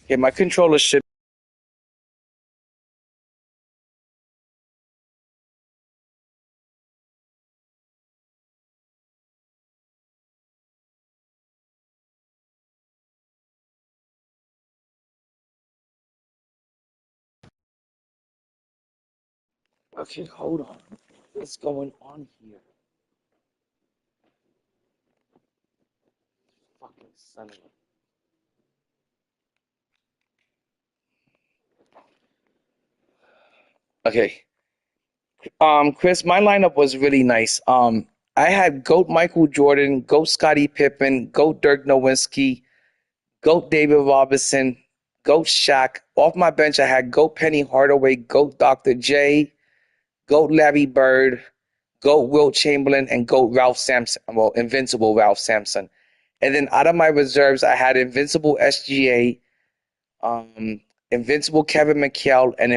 Okay, my controller should. Okay, hold on. What's going on here? Fucking son of a. Okay. Chris, my lineup was really nice. I had GOAT Michael Jordan, GOAT Scottie Pippen, GOAT Dirk Nowitzki, GOAT David Robinson, GOAT Shaq. Off my bench, I had GOAT Penny Hardaway, GOAT Dr. J, GOAT Larry Bird, GOAT Wilt Chamberlain, and GOAT Ralph Sampson. Well, Invincible Ralph Sampson. And then out of my reserves, I had Invincible SGA, Invincible Kevin McHale, and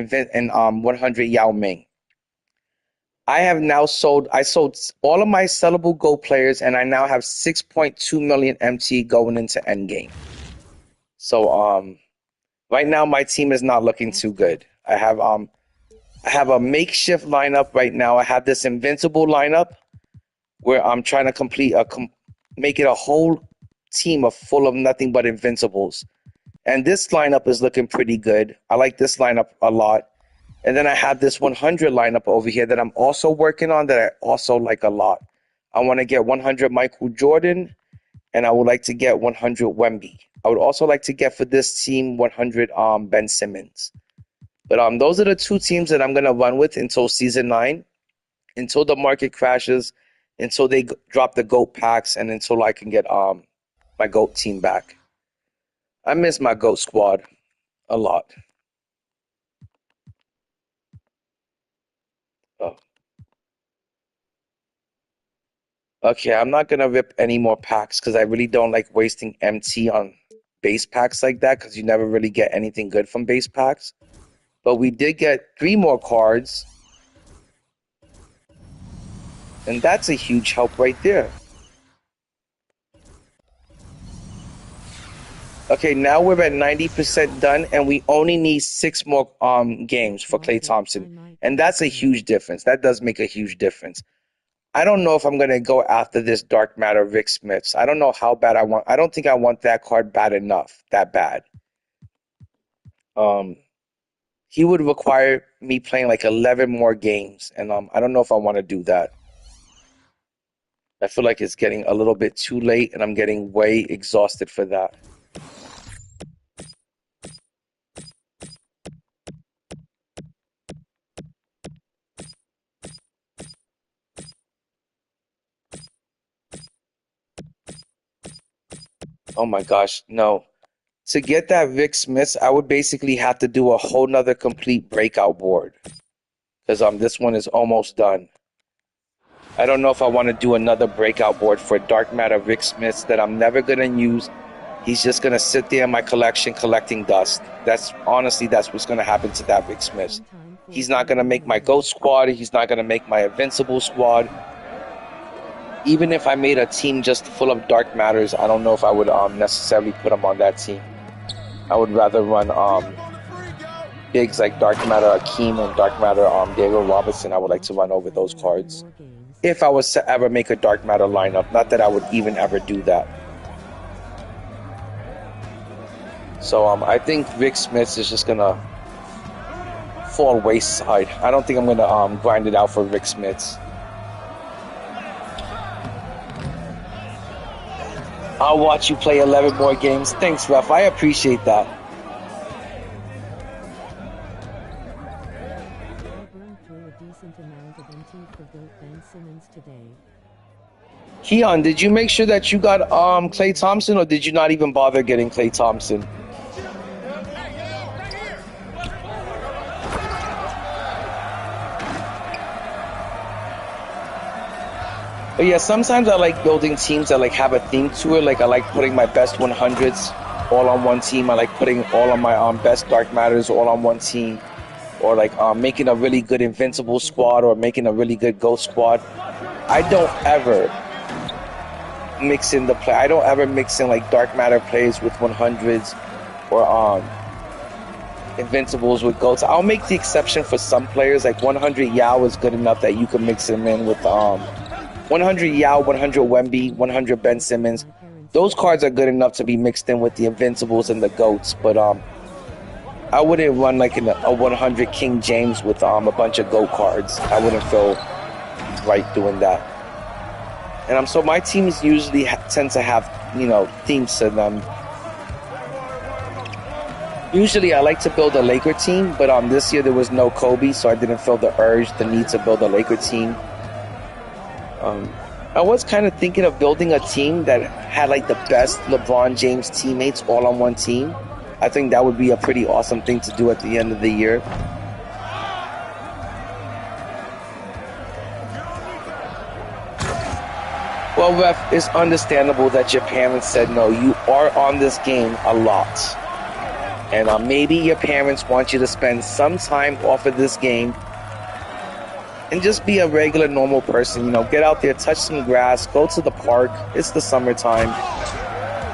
100 Yao Ming. I sold all of my sellable GO players, and I now have 6.2 million MT going into endgame. So right now my team is not looking too good. I have a makeshift lineup right now. I have this Invincible lineup where I'm trying to make it a whole team full of nothing but Invincibles. And this lineup is looking pretty good. I like this lineup a lot. And then I have this 100 lineup over here that I'm also working on that I also like a lot. I want to get 100 Michael Jordan, and I would like to get 100 Wemby. I would also like to get for this team 100 Ben Simmons. But those are the two teams that I'm gonna run with until season 9, until the market crashes, until they drop the GOAT packs, and until I can get my GOAT team back. I miss my GOAT squad a lot. Oh. Okay, I'm not gonna rip any more packs because I really don't like wasting MT on base packs like that because you never really get anything good from base packs. But we did get 3 more cards, and that's a huge help right there. Okay, now we're at 90% done, and we only need 6 more games for Klay Thompson, and that's a huge difference. That does make a huge difference. I don't know if I'm gonna go after this Dark Matter Rick Smiths. I don't know how bad I want. I don't think I want that card bad enough. That bad. He would require me playing like 11 more games, and I don't know if I want to do that. I feel like it's getting a little bit too late, and I'm getting way exhausted for that. Oh my gosh, no. To get that Rick Smiths, I would basically have to do a whole nother complete breakout board. Because this one is almost done. I don't know if I want to do another breakout board for Dark Matter Rick Smiths that I'm never going to use. He's just going to sit there in my collection collecting dust. That's what's going to happen to that Rick Smiths. He's not going to make my GOAT squad. He's not going to make my Invincible squad. Even if I made a team just full of Dark Matters, I don't know if I would necessarily put him on that team. I would rather run bigs like Dark Matter Akeem and Dark Matter David Robinson. I would like to run over those cards. If I was to ever make a Dark Matter lineup, not that I would even ever do that. So I think Rick Smiths is just gonna fall wayside. I don't think I'm gonna grind it out for Rick Smiths. I'll watch you play 11 more games. Thanks, Ref. I appreciate that. Keon, did you make sure that you got Klay Thompson, or did you not even bother getting Klay Thompson? But yeah, sometimes I like building teams that like have a theme to it. Like I like putting my best 100s all on one team. I like putting all of my best Dark Matters all on one team. Or like making a really good Invincible squad or making a really good GOAT squad. I don't ever mix in the play. I don't ever mix in like Dark Matter plays with 100s or Invincibles with GOATs. I'll make the exception for some players. Like 100 Yao is good enough that you can mix them in with 100 Yao, 100 Wemby, 100 Ben Simmons. Those cards are good enough to be mixed in with the Invincibles and the GOATs. But I wouldn't run like a 100 King James with a bunch of GOAT cards. I wouldn't feel right doing that. And so my teams usually tend to have, themes to them. Usually I like to build a Laker team, but this year there was no Kobe, so I didn't feel the need to build a Laker team. I was kind of thinking of building a team that had like the best LeBron James teammates all on one team. I think that would be a pretty awesome thing to do at the end of the year. Well, Ref, it's understandable that your parents said no. You are on this game a lot. And maybe your parents want you to spend some time off of this game and just be a regular, normal person. Get out there, touch some grass, go to the park. It's the summertime.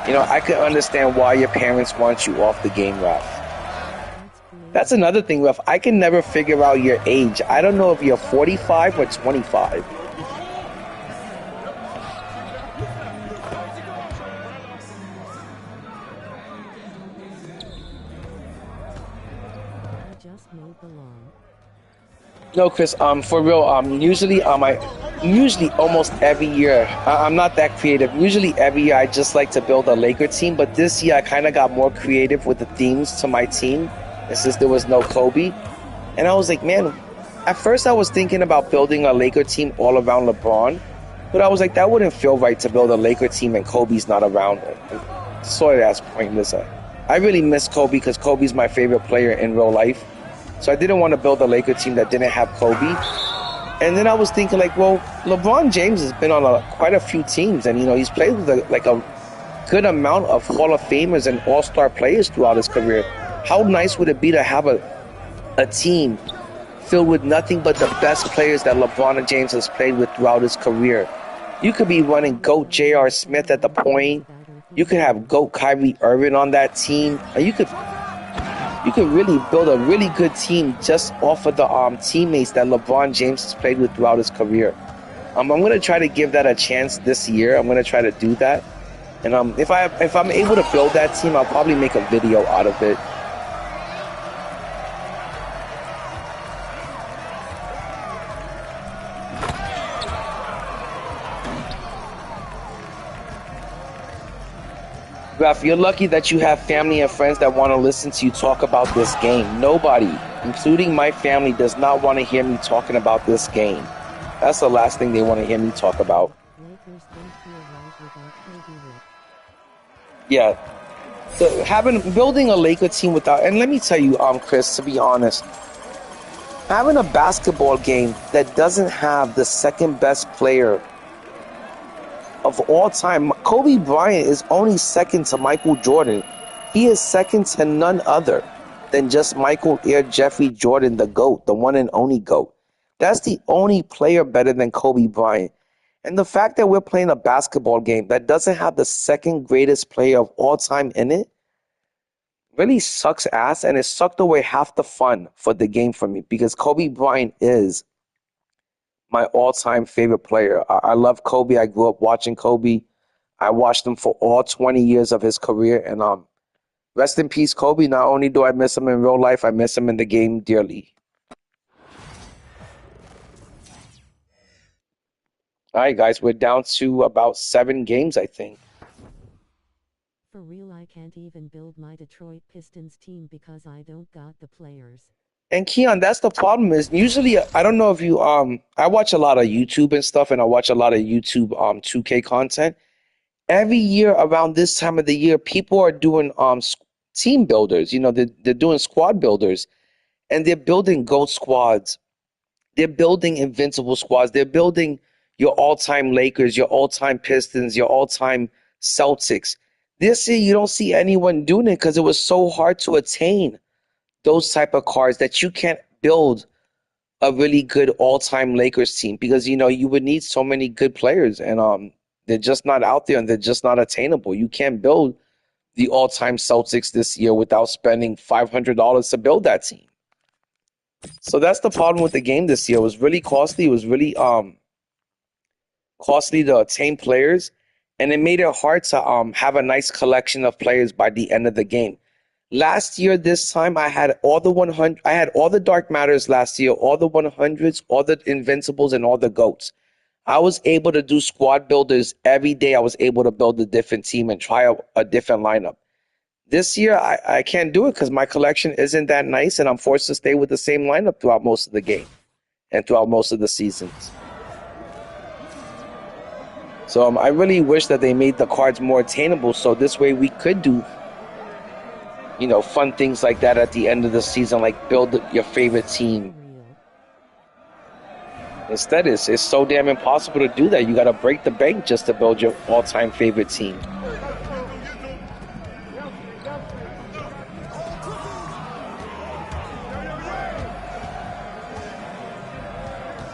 I could understand why your parents want you off the game, Ref. That's another thing, Ref. I can never figure out your age. I don't know if you're 45 or 25. No, Chris. For real. Usually almost every year. I'm not that creative. Usually every year I just like to build a Laker team, but this year I kind of got more creative with the themes to my team. and since there was no Kobe. And I was like, man, at first I was thinking about building a Laker team all around LeBron, but I was like, that wouldn't feel right to build a Laker team and Kobe's not around. Sort of that's pointless. I really miss Kobe because Kobe's my favorite player in real life. So I didn't want to build a Laker team that didn't have Kobe. And then I was thinking, like, well, LeBron James has been on quite a few teams, and he's played with a good amount of Hall of Famers and All-Star players throughout his career. How nice would it be to have a team filled with nothing but the best players that LeBron James has played with throughout his career? You could be running GOAT J.R. Smith at the point. You could have GOAT Kyrie Irving on that team. And you could really build a really good team just off of the teammates that LeBron James has played with throughout his career. I'm going to try to give that a chance this year. I'm going to try to do that. And if I'm able to build that team, I'll probably make a video out of it. Ralph, you're lucky that you have family and friends that want to listen to you talk about this game. Nobody, including my family, does not want to hear me talking about this game. That's the last thing they want to hear me talk about. Yeah. Building a Laker team without, and let me tell you, Chris, to be honest, having a basketball game that doesn't have the second best player of all time. Kobe Bryant is only second to Michael Jordan. He is second to none other than just Michael Air Jeffrey Jordan, the GOAT, the one and only GOAT. That's the only player better than Kobe Bryant. And the fact that we're playing a basketball game that doesn't have the second greatest player of all time in it really sucks ass, and it sucked away half the fun for the game for me, because Kobe Bryant is my all-time favorite player. I love Kobe. I grew up watching Kobe. I watched him for all 20 years of his career. And rest in peace, Kobe. Not only do I miss him in real life, I miss him in the game dearly. All right, guys, we're down to about 7 games, I think. For real, I can't even build my Detroit Pistons team because I don't got the players. And Keon, that's the problem. Is usually, I don't know if you I watch a lot of YouTube and stuff, and I watch a lot of YouTube 2K content. Every year around this time of the year, people are doing team builders. They're doing squad builders, and they're building GOAT squads. They're building Invincible squads. They're building your all-time Lakers, your all-time Pistons, your all-time Celtics. This year, you don't see anyone doing it because it was so hard to attain those type of cards that you can't build a really good all-time Lakers team, because you would need so many good players, and they're just not out there, and they're just not attainable. You can't build the all-time Celtics this year without spending $500 to build that team. So that's the problem with the game this year. It was really costly. It was really costly to attain players, and it made it hard to have a nice collection of players by the end of the game. Last year, this time, I had all the 100. I had all the Dark Matters last year, all the 100s, all the Invincibles, and all the GOATs. I was able to do squad builders every day. I was able to build a different team and try a different lineup. This year, I can't do it because my collection isn't that nice, and I'm forced to stay with the same lineup throughout most of the game and throughout most of the seasons. So I really wish that they made the cards more attainable, so this way we could do fun things like that at the end of the season, like build your favorite team. Instead, it's so damn impossible to do that. You got to break the bank just to build your all-time favorite team.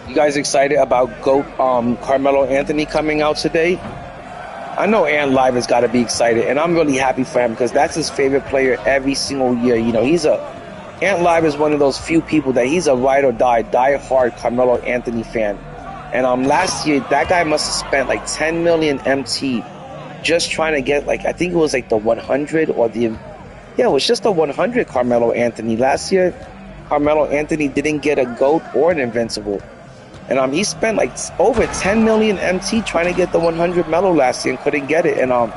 You guys excited about GOAT Carmelo Anthony coming out today? I know Ant Live has got to be excited, and I'm really happy for him because that's his favorite player every single year. Ant Live is one of those few people that he's a ride or die hard Carmelo Anthony fan. And last year, that guy must have spent like 10 million MT just trying to get, I think it was the 100 or it was just the 100 Carmelo Anthony. Last year, Carmelo Anthony didn't get a GOAT or an Invincible. And he spent over 10 million MT trying to get the 100 Melo last year and couldn't get it. And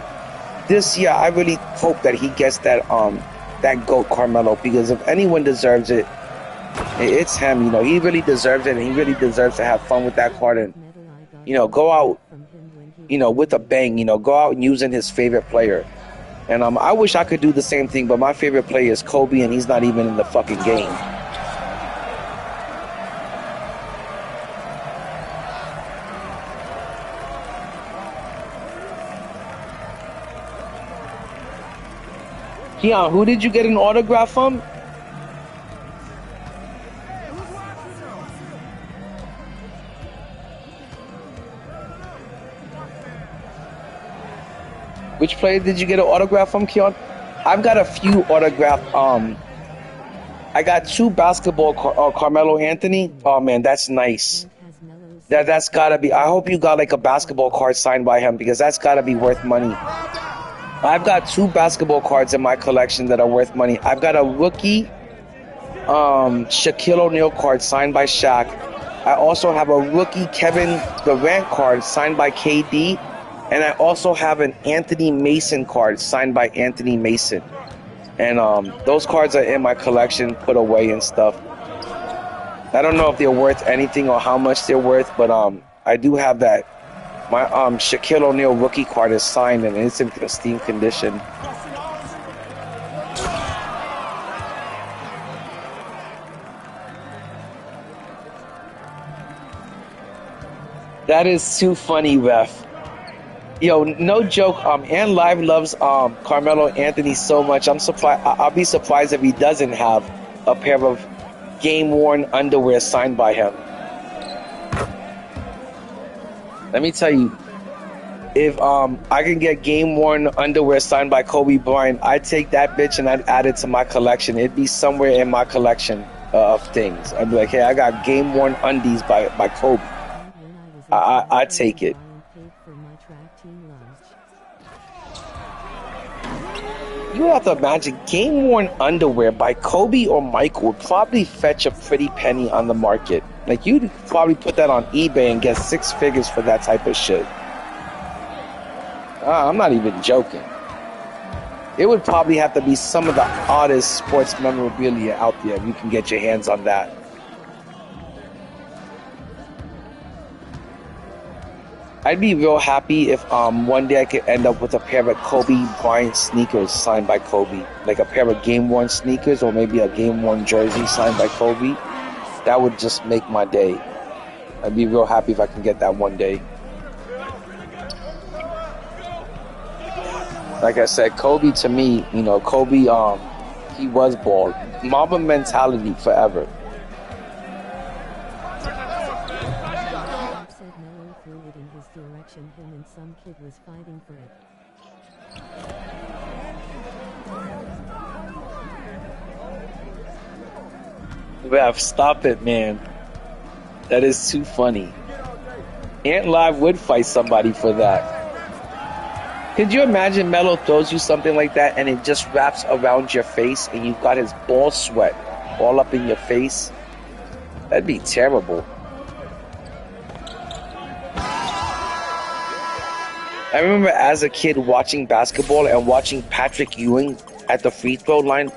this year, I really hope that he gets that that GOAT Carmelo, because if anyone deserves it, it's him. You know, he really deserves it, and he really deserves to have fun with that card and, you know, go out, you know, with a bang. You know, go out and using his favorite player. And I wish I could do the same thing, but my favorite player is Kobe, and he's not even in the fucking game. Keon, who did you get an autograph from? Which player did you get an autograph from, Keon? I've got a few autograph. I got 2 basketball Carmelo Anthony. Oh man, that's nice. That's gotta be. I hope you got like a basketball card signed by him, because that's gotta be worth money. I've got 2 basketball cards in my collection that are worth money. I've got a rookie Shaquille O'Neal card signed by Shaq. I also have a rookie Kevin Durant card signed by KD. And I also have an Anthony Mason card signed by Anthony Mason. And those cards are in my collection, put away and stuff. I don't know if they're worth anything or how much they're worth, but I do have that. My Shaquille O'Neal rookie card is signed and it's in pristine condition. That is too funny, ref. Yo, no joke. And Live loves Carmelo Anthony so much. I'm surprised. I'll be surprised if he doesn't have a pair of game-worn underwear signed by him. Let me tell you, if I can get game-worn underwear signed by Kobe Bryant, I'd take that bitch and I'd add it to my collection. It'd be somewhere in my collection of things. I'd be like, hey, I got game-worn undies by Kobe. I'd take it. You have to imagine game-worn underwear by Kobe or Michael would probably fetch a pretty penny on the market. Like, you'd probably put that on eBay and get 6 figures for that type of shit. I'm not even joking. It would probably have to be some of the oddest sports memorabilia out there if you can get your hands on that. I'd be real happy if one day I could end up with a pair of Kobe Bryant sneakers signed by Kobe. Like a pair of game-worn sneakers or maybe a game-worn jersey signed by Kobe. That would just make my day. I'd be real happy if I can get that one day. Like I said, Kobe to me, you know, Kobe, he was bald. Mamba mentality forever. Him and some kid was fighting for it. Ref, stop it, man. That is too funny. Ant Live would fight somebody for that. Could you imagine Melo throws you something like that and it just wraps around your face and you've got his ball sweat all up in your face? That'd be terrible. I remember as a kid watching basketball and watching Patrick Ewing at the free throw line.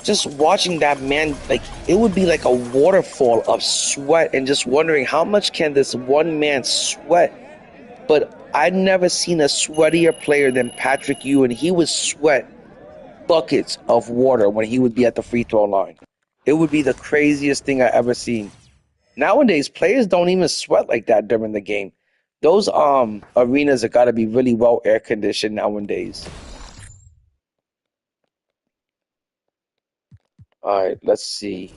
Just watching that man, like, it would be like a waterfall of sweat and just wondering how much can this one man sweat. But I'd never seen a sweatier player than Patrick Ewing. He would sweat buckets of water when he would be at the free throw line. It would be the craziest thing I ever seen. Nowadays, players don't even sweat like that during the game. Those arenas have got to be really well air conditioned nowadays. All right, let's see.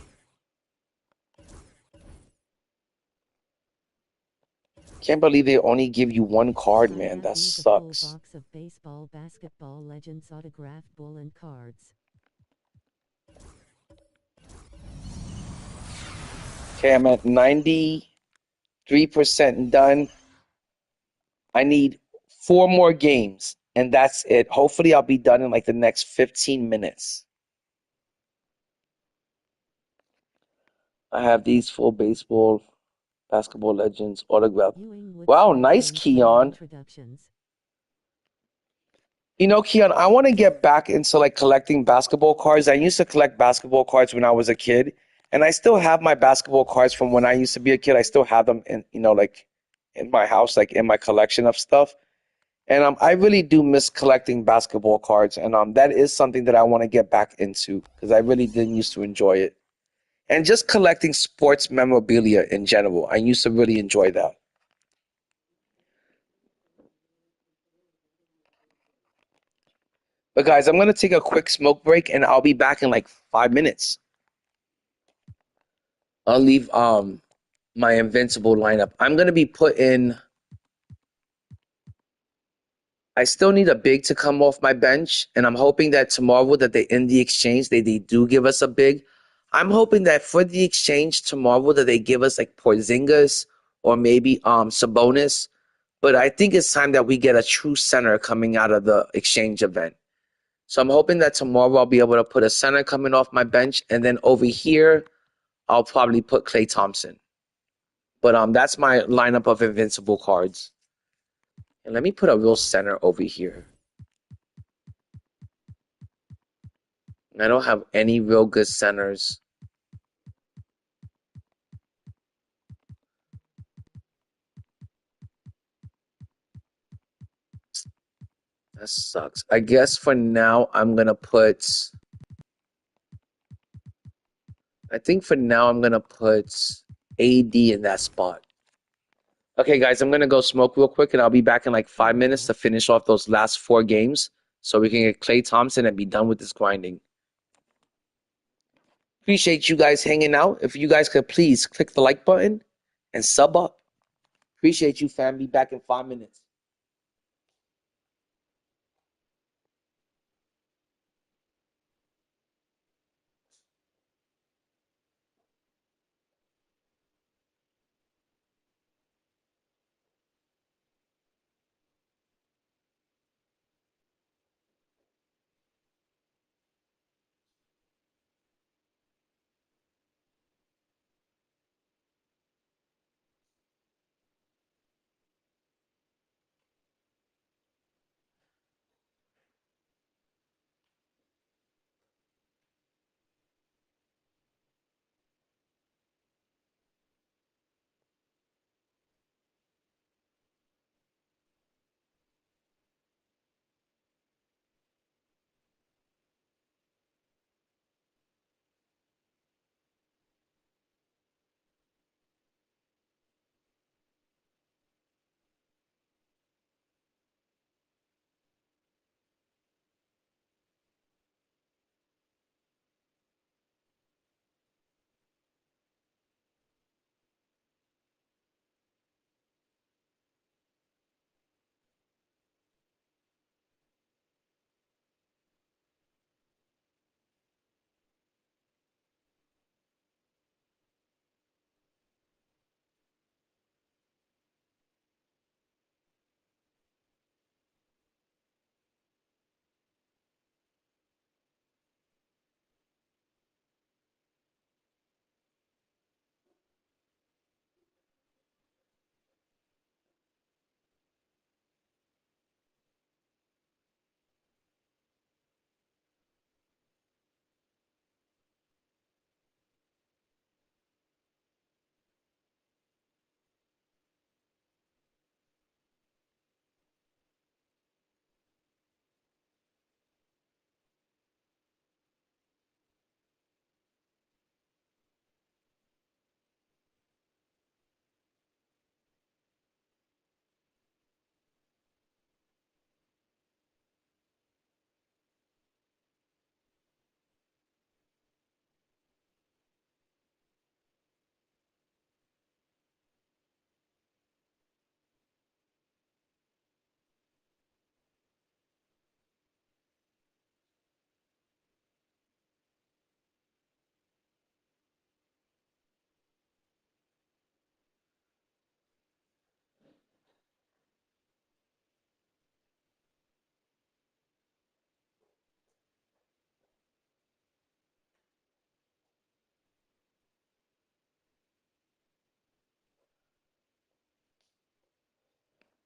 Can't believe they only give you one card, man. That sucks. Box of baseball, basketball legends autographed bull and cards. Okay, I'm at 93% done. I need 4 more games, and that's it. Hopefully, I'll be done in like the next 15 minutes. I have these full baseball, basketball legends autographed. Wow, nice, Keon. Keon, I want to get back into like collecting basketball cards. I used to collect basketball cards when I was a kid, and I still have my basketball cards from when I used to be a kid. I still have them in, like in my house, like in my collection of stuff. And I really do miss collecting basketball cards, and that is something that I want to get back into because I really did used to enjoy it. And just collecting sports memorabilia in general, I used to really enjoy that. But guys, I'm gonna take a quick smoke break, and I'll be back in like 5 minutes. I'll leave my Invincible lineup. I'm gonna be putting. I still need a big to come off my bench, and I'm hoping that tomorrow that they in the exchange they do give us a big. I'm hoping that for the exchange tomorrow that they give us like Porzingis or maybe Sabonis. But I think it's time that we get a true center coming out of the exchange event. So I'm hoping that tomorrow I'll be able to put a center coming off my bench, and then over here I'll probably put Klay Thompson. But that's my lineup of Invincible cards. And let me put a real center over here. I don't have any real good centers. That sucks. I guess for now I'm gonna put. I think for now I'm gonna put AD in that spot. Okay, guys, I'm gonna go smoke real quick, and I'll be back in like 5 minutes to finish off those last 4 games, so we can get Klay Thompson and be done with this grinding. Appreciate you guys hanging out. If you guys could please click the like button and sub up. Appreciate you, fam. Be back in 5 minutes.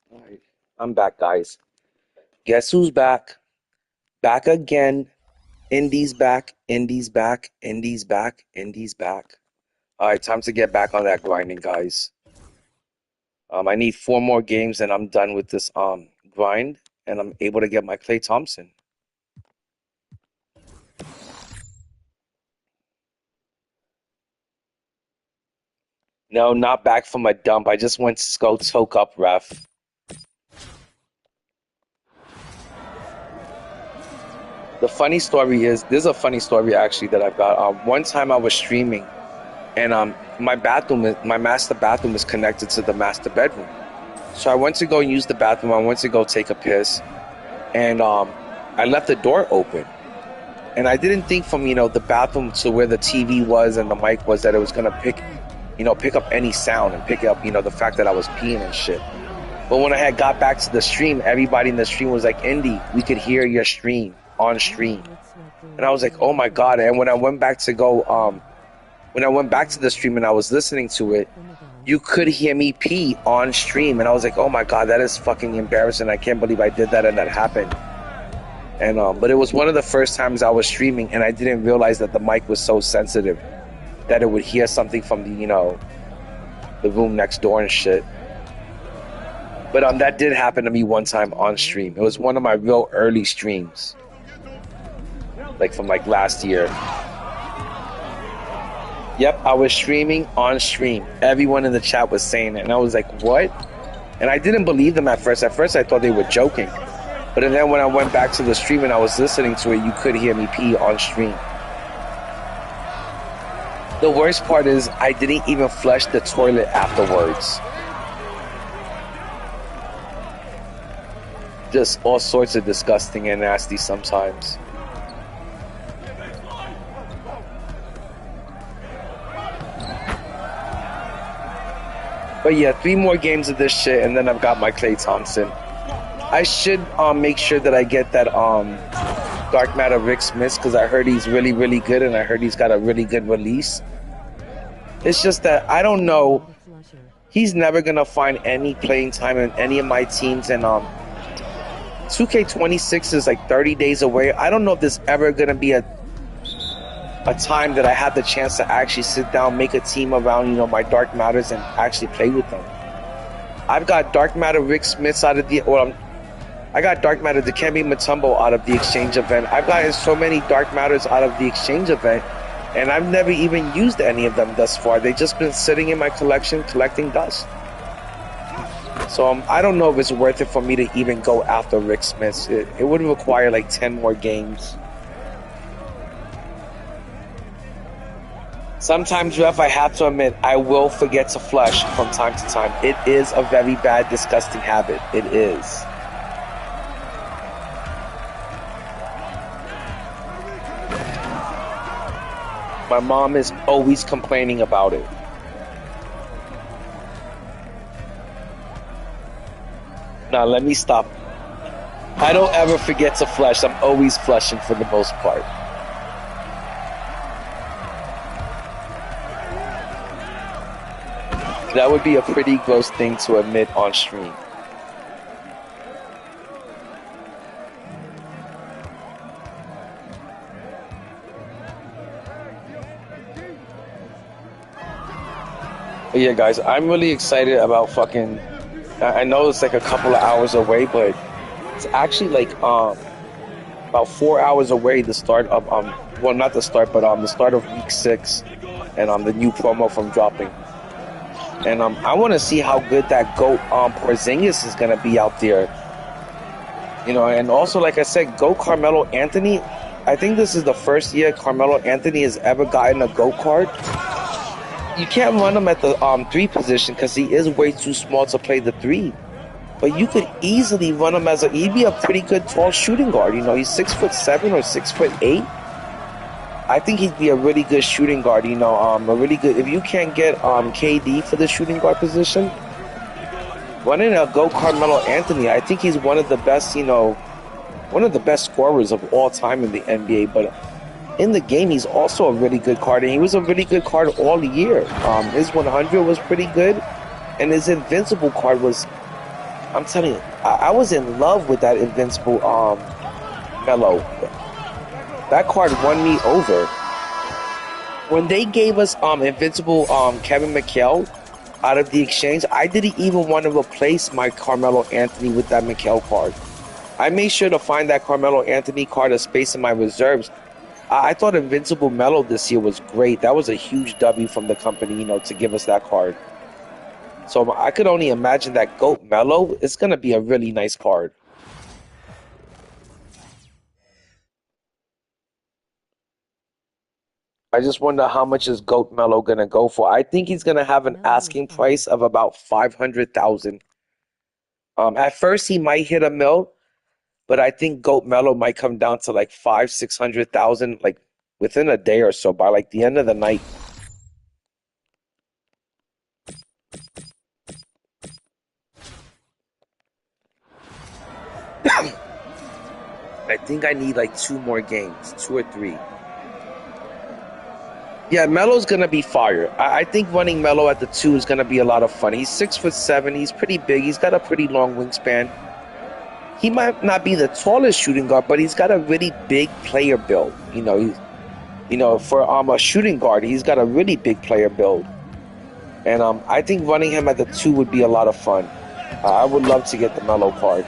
All right, I'm back, guys. Guess who's back? Back again. Indies back. Indies back. Indies back. Indies back. All right, time to get back on that grinding, guys. I need 4 more games and I'm done with this grind, and I'm able to get my Klay Thompson. No, not back from a dump. I just went to go toke up, ref. The funny story is, there's a funny story actually that I've got. One time I was streaming, and my master bathroom is connected to the master bedroom. So I went to go use the bathroom. I went to go take a piss, and I left the door open. And I didn't think from, the bathroom to where the TV was and the mic was that it was gonna pick up any sound and pick up, the fact that I was peeing and shit. But when I had got back to the stream, everybody in the stream was like, Indy, we could hear your stream on stream. And I was like, oh my God. And when I went back to the stream and I was listening to it, you could hear me pee on stream. And I was like, oh my God, that is fucking embarrassing. I can't believe I did that and that happened. And but it was one of the first times I was streaming, and I didn't realize that the mic was so sensitive that it would hear something from the room next door and shit. But that did happen to me one time on stream. It was one of my real early streams, like from last year. Yep, I was streaming on stream. Everyone in the chat was saying it, and I was like, what? And I didn't believe them at first. At first I thought they were joking. But then when I went back to the stream and I was listening to it, you could hear me pee on stream. The worst part is I didn't even flush the toilet afterwards. Just all sorts of disgusting and nasty sometimes. But yeah, 3 more games of this shit and then I've got my Klay Thompson. I should make sure that I get that Dark Matter Rick Smith, because I heard he's really, really good, and I heard he's got a really good release. It's just that I don't know. He's never gonna find any playing time in any of my teams, and 2K26 is like 30 days away. I don't know if there's ever gonna be a time that I have the chance to actually sit down, make a team around my Dark Matters and actually play with them. I've got Dark Matter Rick Smiths out of the I got Dark Matter Dikembe Mutombo out of the exchange event. I've gotten so many Dark Matters out of the exchange event, and I've never even used any of them thus far. They've just been sitting in my collection collecting dust. So I don't know if it's worth it for me to even go after Rick Smiths. It would require like 10 more games. Sometimes, Ref, I have to admit, I will forget to flush from time to time. It is a very bad, disgusting habit. It is. My mom is always complaining about it. Now, let me stop. I don't ever forget to flush. I'm always flushing for the most part. That would be a pretty gross thing to admit on stream. But yeah, guys, I'm really excited about fucking... I know it's like a couple of hours away, but it's actually like about 4 hours away, the start of well, not the start, but the start of week 6, and the new promo from dropping. And I want to see how good that GOAT Porzingis is gonna be out there. And also, like I said, GOAT Carmelo Anthony. I think this is the first year Carmelo Anthony has ever gotten a GOAT card. You can't run him at the 3 position because he is way too small to play the 3. But you could easily run him as he'd be a pretty good tall shooting guard. He's 6'7" or 6'8". I think he'd be a really good shooting guard. A really good. If you can't get KD for the shooting guard position, running a GOAT Carmelo Anthony, I think he's one of the best. One of the best scorers of all time in the NBA. But in the game, he's also a really good card, and he was a really good card all year. His 100 was pretty good, and his Invincible card was, I'm telling you, I was in love with that Invincible Melo. That card won me over. When they gave us Invincible Kevin McHale out of the exchange, I didn't even want to replace my Carmelo Anthony with that McHale card. I made sure to find that Carmelo Anthony card a space in my reserves. I thought Invincible Melo this year was great. That was a huge W from the company, you know, to give us that card. So I could only imagine that GOAT Melo is going to be a really nice card. I just wonder how much is GOAT Melo going to go for. I think he's going to have an asking price of about $500,000. At first, he might hit $1 million, but I think GOAT Melo might come down to like $500,000-$600,000, like within a day or so, by like the end of the night. I think I need like 2 more games, 2 or 3. Yeah, Melo's going to be fire. I think running Melo at the 2 is going to be a lot of fun. He's 6'7". He's pretty big. He's got a pretty long wingspan. He might not be the tallest shooting guard, but he's got a really big player build. For a shooting guard, he's got a really big player build. And I think running him at the 2 would be a lot of fun. I would love to get the Melo card.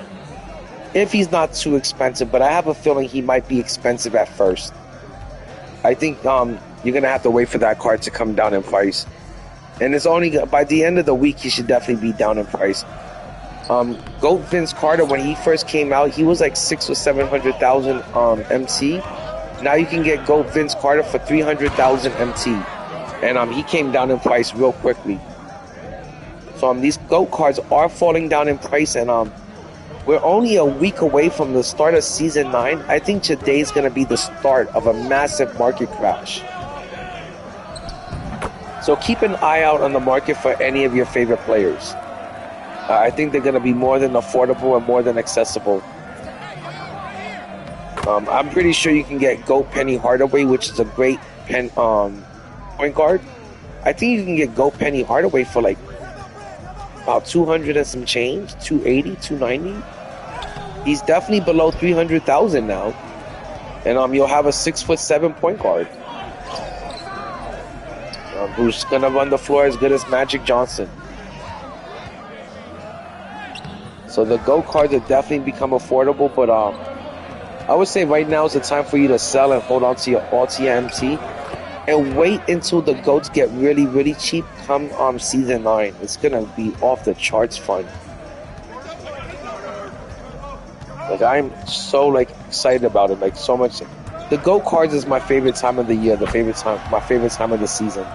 If he's not too expensive, but I have a feeling he might be expensive at first. I think you're going to have to wait for that card to come down in price. And it's only by the end of the week, he should definitely be down in price. GOAT Vince Carter, when he first came out, he was like $600,000 or $700,000 MT. Now you can get GOAT Vince Carter for $300,000 MT. And he came down in price real quickly. So these GOAT cards are falling down in price, and we're only a week away from the start of Season 9. I think today's going to be the start of a massive market crash. So keep an eye out on the market for any of your favorite players. I think they're going to be more than affordable and more than accessible. I'm pretty sure you can get GOAT Penny Hardaway, which is a great point guard. I think you can get GOAT Penny Hardaway for like about 200 and some change, 280, 290. He's definitely below 300,000 now. And you'll have a 6'7" point guard. Who's going to run the floor as good as Magic Johnson. So the GOAT cards have definitely become affordable, but I would say right now is the time for you to sell and hold on to your MT, and wait until the GOATs get really, really cheap come Season 9. It's going to be off the charts fun. Like, I'm so excited about it, so much. The GOAT cards is my favorite time of the year, my favorite time of the season.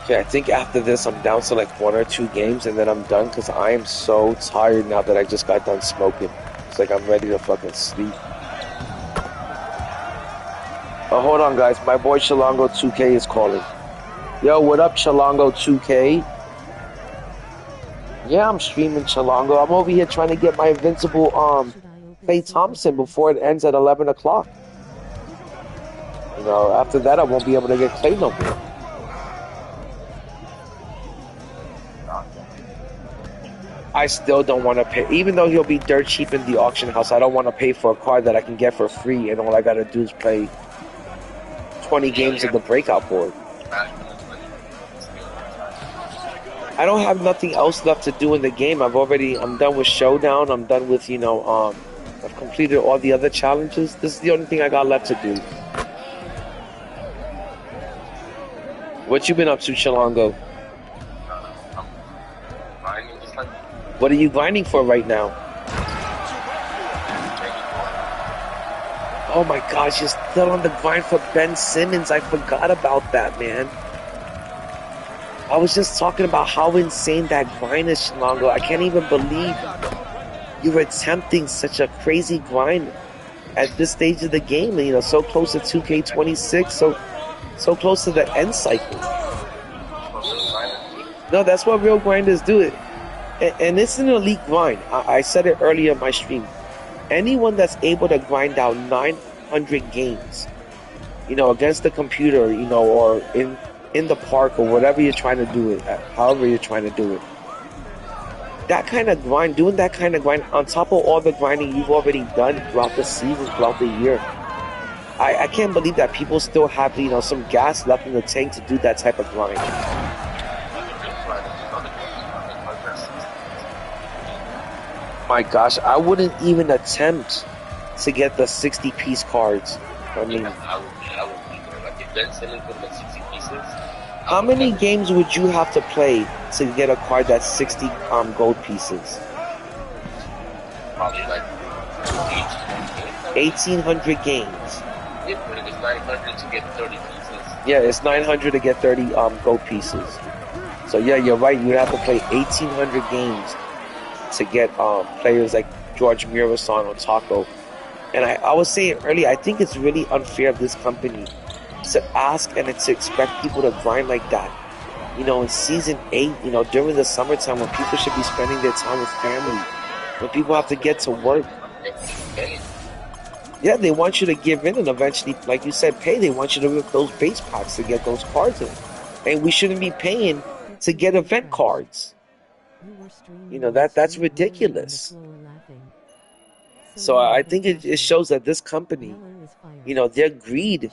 Okay, I think after this I'm down to 1 or 2 games and then I'm done, because I am so tired now that I just got done smoking. It's like I'm ready to fucking sleep. Oh, hold on, guys. My boy Chalongo 2K is calling. Yo, what up, Chalongo 2K? Yeah, I'm streaming Chalongo. I'm over here trying to get my Invincible Klay Thompson before it ends at 11 o'clock. After that I won't be able to get Klay no more. I still don't want to pay. Even though he'll be dirt cheap in the auction house, I don't want to pay for a card that I can get for free, and all I got to do is play 20 games of the breakout board. I don't have nothing else left to do in the game. I'm done with Showdown. I'm done with, I've completed all the other challenges. This is the only thing I got left to do. What you been up to, Chalongo? What are you grinding for right now? Oh my gosh, you're still on the grind for Ben Simmons. I forgot about that, man. I was just talking about how insane that grind is, Chalongo. I can't even believe you're attempting such a crazy grind at this stage of the game. So close to 2K26, so close to the end cycle. No, that's what real grinders do. And it's an elite grind. I said it earlier in my stream. Anyone that's able to grind out 900 games, against the computer, or in in the park or whatever you're trying to do it, however you're trying to do it. That kind of grind, doing that kind of grind on top of all the grinding you've already done throughout the season, throughout the year. I can't believe that people still have, you know, some gas left in the tank to do that type of grind. My gosh, I wouldn't even attempt to get the 60-piece cards. I mean, how many games would you have to play to get a card that's 60 gold pieces? Probably like 1,800 games. Yeah, but it's 900 to get 30 pieces. Yeah, it's 900 to get 30 gold pieces. So yeah, you're right. You have to play 1,800 games to get players like George Mirasan or Taco. And I was saying earlier, I think it's really unfair of this company to ask and to expect people to grind like that. You know, in season 8, you know, during the summertime when people should be spending their time with family, when people have to get to work. Yeah, they want you to give in and eventually, like you said, pay. They want you to rip those base packs to get those cards in. And we shouldn't be paying to get event cards. You know, that's ridiculous. So I think it shows that this company, you know, their greed,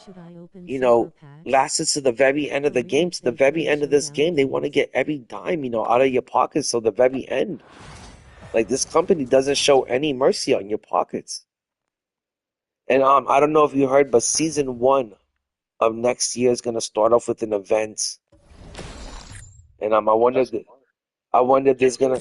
you know, lasted to the very end of the game. To the very end of this game, they want to get every dime, you know, out of your pockets till the very end. Like, this company doesn't show any mercy on your pockets. And I don't know if you heard, but season 1 of next year is gonna start off with an event. And I wonder if there's gonna.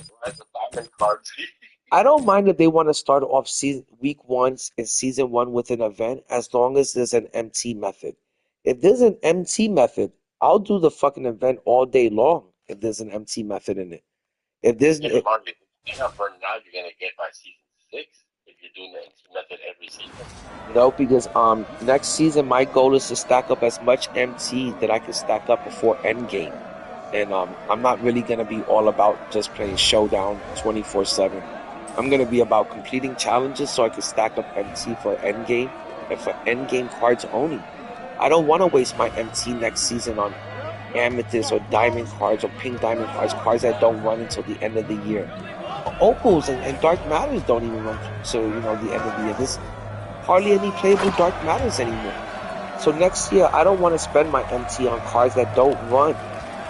I don't mind if they want to start off week 1 in season 1 with an event, as long as there's an MT method. If there's an MT method, I'll do the fucking event all day long. If there's an MT method in it, if there's you have burning out, you're gonna get by season 6 if you're doing the MT method every season. No, because next season my goal is to stack up as much MT that I can stack up before endgame. And I'm not really gonna be all about just playing Showdown 24/7. I'm gonna be about completing challenges so I can stack up MT for endgame and for endgame cards only. I don't want to waste my MT next season on amethyst or diamond cards or pink diamond cards that don't run until the end of the year. Opals and Dark Matters don't even run till, you know, the end of the year. There's hardly any playable Dark Matters anymore. So next year, I don't want to spend my MT on cards that don't run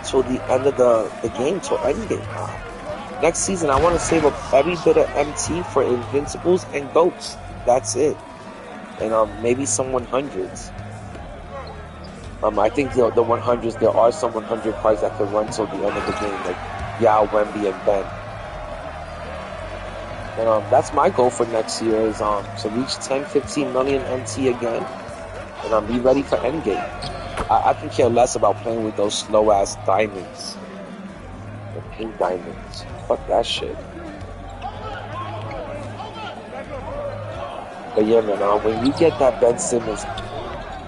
till the end of the game, till endgame. Next season, I want to save up every bit of MT for Invincibles and Goats. That's it. And maybe some 100s. I think the 100s, there are some 100 cards that can run till the end of the game, like Yao, Wemby, and Ben. And that's my goal for next year, is to reach 10-15 million MT again, and be ready for endgame. I can care less about playing with those slow-ass diamonds. The pink diamonds. Fuck that shit. But yeah, man, when you get that Ben Simmons,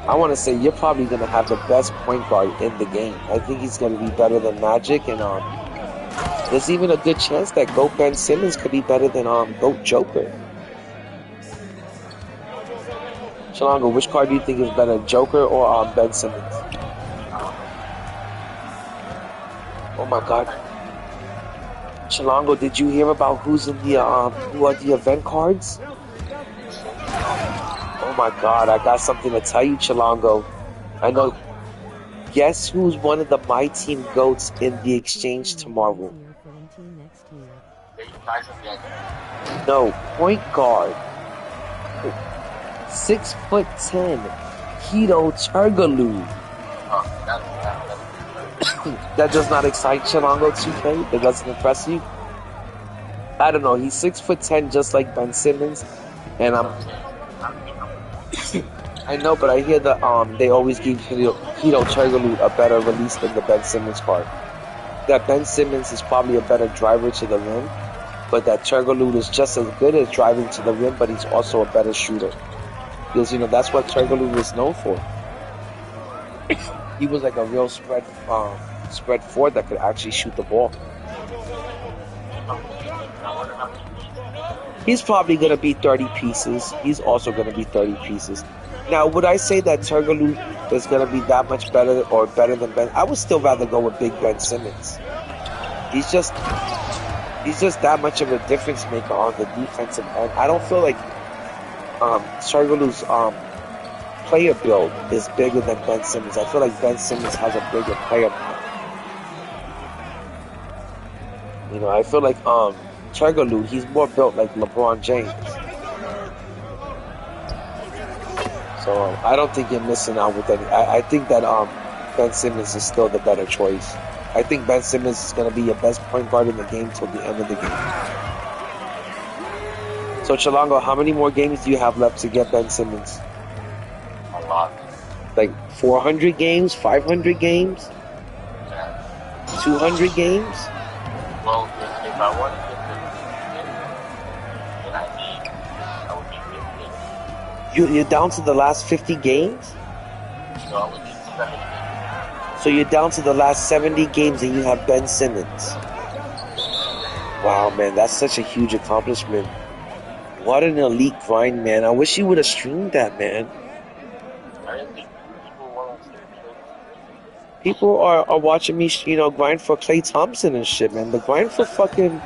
I want to say you're probably going to have the best point guard in the game. I think he's going to be better than Magic, and there's even a good chance that GOAT Ben Simmons could be better than GOAT Joker. Chalongo, which card do you think is better, Joker or Ben Simmons? Oh my God. Chalongo, did you hear about who's in the who are the event cards? Oh my God, I got something to tell you, Chalongo. I know. Guess who's one of the MyTeam GOATs in the exchange tomorrow? No, point guard. 6'10", Hito Turgaloo. That does not excite Chalongo 2K? That doesn't impress you? I don't know. He's 6'10", just like Ben Simmons, and I know, but I hear that they always give Hito Turgaloo a better release than the Ben Simmons card. That Ben Simmons is probably a better driver to the rim, but that Turgaloo is just as good as driving to the rim, but he's also a better shooter. Because, you know, that's what Turgaloo is known for. He was like a real spread forward that could actually shoot the ball. He's probably going to be 30 pieces. He's also going to be 30 pieces. Now, would I say that Turgaloo is going to be that much better or better than Ben? I would still rather go with Big Ben Simmons. He's just that much of a difference maker on the defensive end. I don't feel like Turgaloo's player build is bigger than Ben Simmons. I feel like Ben Simmons has a bigger player build. You know, I feel like Turgaloo, he's more built like LeBron James. So I don't think you're missing out with any. I think that Ben Simmons is still the better choice. I think Ben Simmons is going to be your best point guard in the game till the end of the game. So Chilango, how many more games do you have left to get Ben Simmons? A lot. Like 400 games, 500 games, 200 games. Well, if I want to get them then I would be 50. You're down to the last 50 games? So I would need 70. So you're down to the last 70 games and you have Ben Simmons. Wow, man, that's such a huge accomplishment. What an elite grind, man. I wish you would have streamed that, man. I didn't think people want to see it. People are watching me, you know, grind for Klay Thompson and shit, man. The grind for fucking...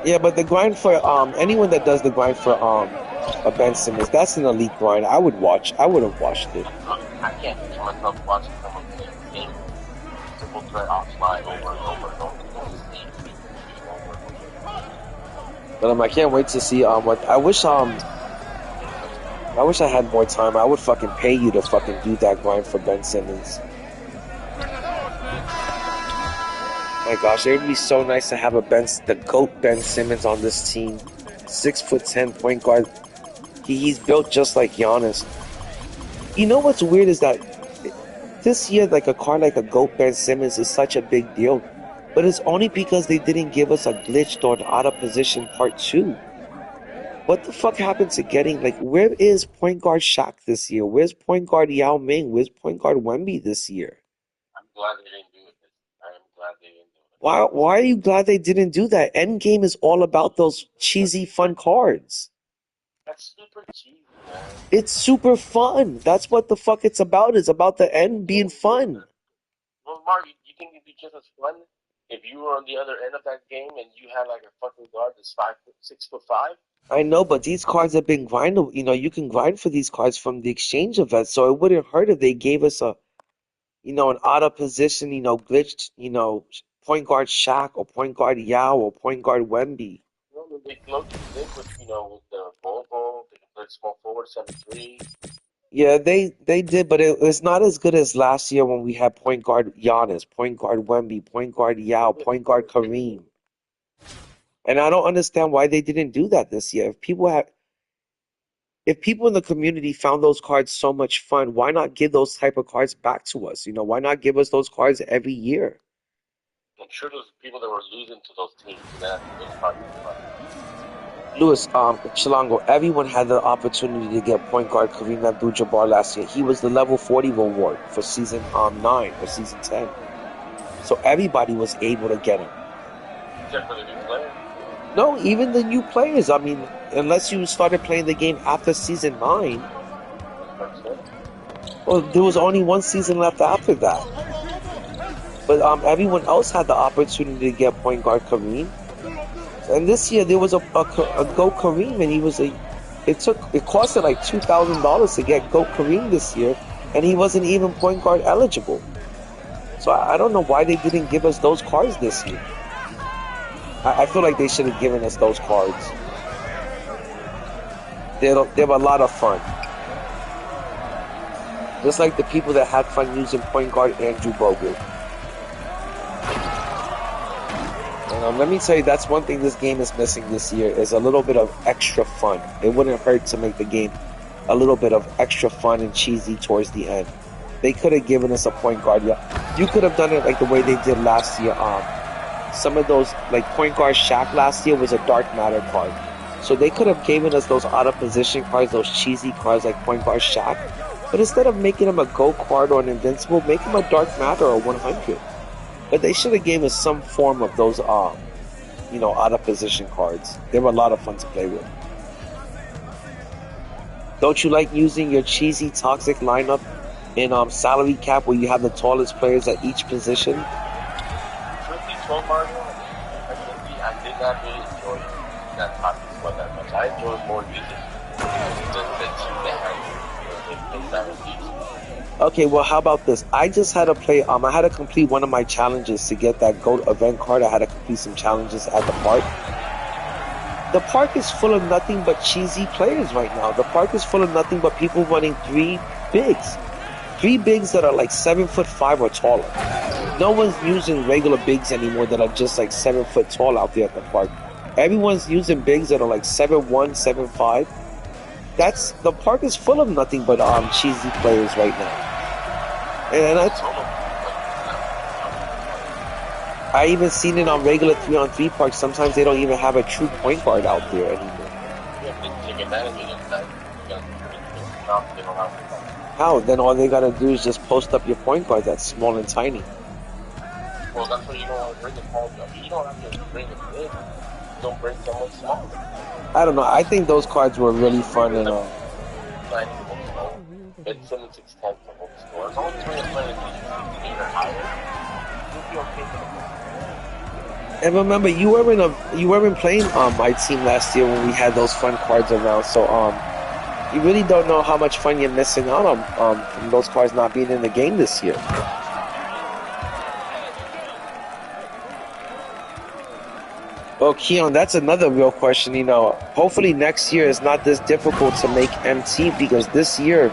Yeah, but the grind for anyone that does the grind for a Ben Simmons, that's an elite grind. I would have watched it. I can't picture myself watching someone play the game. Simple threat offline over and over and over. But I can't wait to see what I wish I had more time. I would fucking pay you to fucking do that grind for Ben Simmons. My gosh, it would be so nice to have the GOAT Ben Simmons on this team. 6'10" point guard. He's built just like Giannis. You know what's weird is that this year, like a card like a GOAT Ben Simmons is such a big deal. But it's only because they didn't give us a glitched or an out of position part 2. What the fuck happened to getting, like, where is point guard Shaq this year? Where's point guard Yao Ming? Where's point guard Wemby this year? I'm glad they didn't do it. I am glad they didn't do it. Why are you glad they didn't do that? Endgame is all about those cheesy, fun cards. That's super cheesy, man. It's super fun. That's what the fuck it's about. It's about the end being fun. Well, Mark, you think it'd be just as fun if you were on the other end of that game and you had like a fucking guard that's 6'5"? I know, but these cards have been grindable. You know, you can grind for these cards from the exchange event, so it wouldn't hurt if they gave us a, you know, an out of position, you know, glitched, you know, point guard Shaq or point guard Yao or point guard Wemby. Well, they float you did with, you know, with the Bobo, they can play small forward 7-3. Yeah, they did, but it was not as good as last year when we had point guard Giannis, point guard Wemby, point guard Yao, point guard Kareem. And I don't understand why they didn't do that this year. If people in the community found those cards so much fun, why not give those type of cards back to us? You know, why not give us those cards every year? I'm sure those people that were losing to those teams, those cards were fun. Louis, Chilango, everyone had the opportunity to get point guard Kareem Abdul-Jabbar last year. He was the level 40 reward for season 9 or season 10. So everybody was able to get him. Except for the new player. No, even the new players. I mean, unless you started playing the game after season 9. Well, there was only one season left after that. But everyone else had the opportunity to get point guard Kareem. And this year there was a Go Kareem, and it costed like $2,000 to get Go Kareem this year, and he wasn't even point guard eligible. So I don't know why they didn't give us those cards this year. I feel like they should have given us those cards. They were a lot of fun. Just like the people that had fun using point guard Andrew Bogut. Let me tell you, that's one thing this game is missing this year, is a little bit of extra fun. It wouldn't hurt to make the game a little bit of extra fun and cheesy towards the end. They could have given us a point guard. You could have done it like the way they did last year. Some of those, like point guard Shaq last year was a dark matter card. So they could have given us those out of position cards, those cheesy cards like point guard Shaq. But instead of making him a Go card or an Invincible, make him a dark matter or 100. But they should have gave us some form of those, you know, out of position cards. They were a lot of fun to play with. Don't you like using your cheesy toxic lineup in salary cap where you have the tallest players at each position? Truth be told, Mario, I did not really enjoy that topic squad that much. I enjoyed more using the team that had the things that were easy. Okay, well, how about this? I just had to play. I had to complete one of my challenges to get that GOAT event card. I had to complete some challenges at the park. The park is full of nothing but cheesy players right now. The park is full of nothing but people running three bigs that are like 7'5" or taller. No one's using regular bigs anymore that are just like 7 foot tall out there at the park. Everyone's using bigs that are like 7'1", 7'5". The park is full of nothing but cheesy players right now. And I even seen it on regular 3-on-3 parks. Sometimes they don't even have a true point guard out there anymore. How? Then all they gotta do is just post up your point guard that's small and tiny. Well, that's why you don't want to bring the ball. You don't have to bring it big. Don't bring someone small. I don't know. I think those cards were really fun and It's 76 10 to hold the score. As long as you're playing 8 or higher, you'll be okay for the ball. And remember, you weren't playing my team last year when we had those fun cards around. So you really don't know how much fun you're missing out on from those cards not being in the game this year. Well, Keon, that's another real question. Hopefully next year is not this difficult to make MT, because this year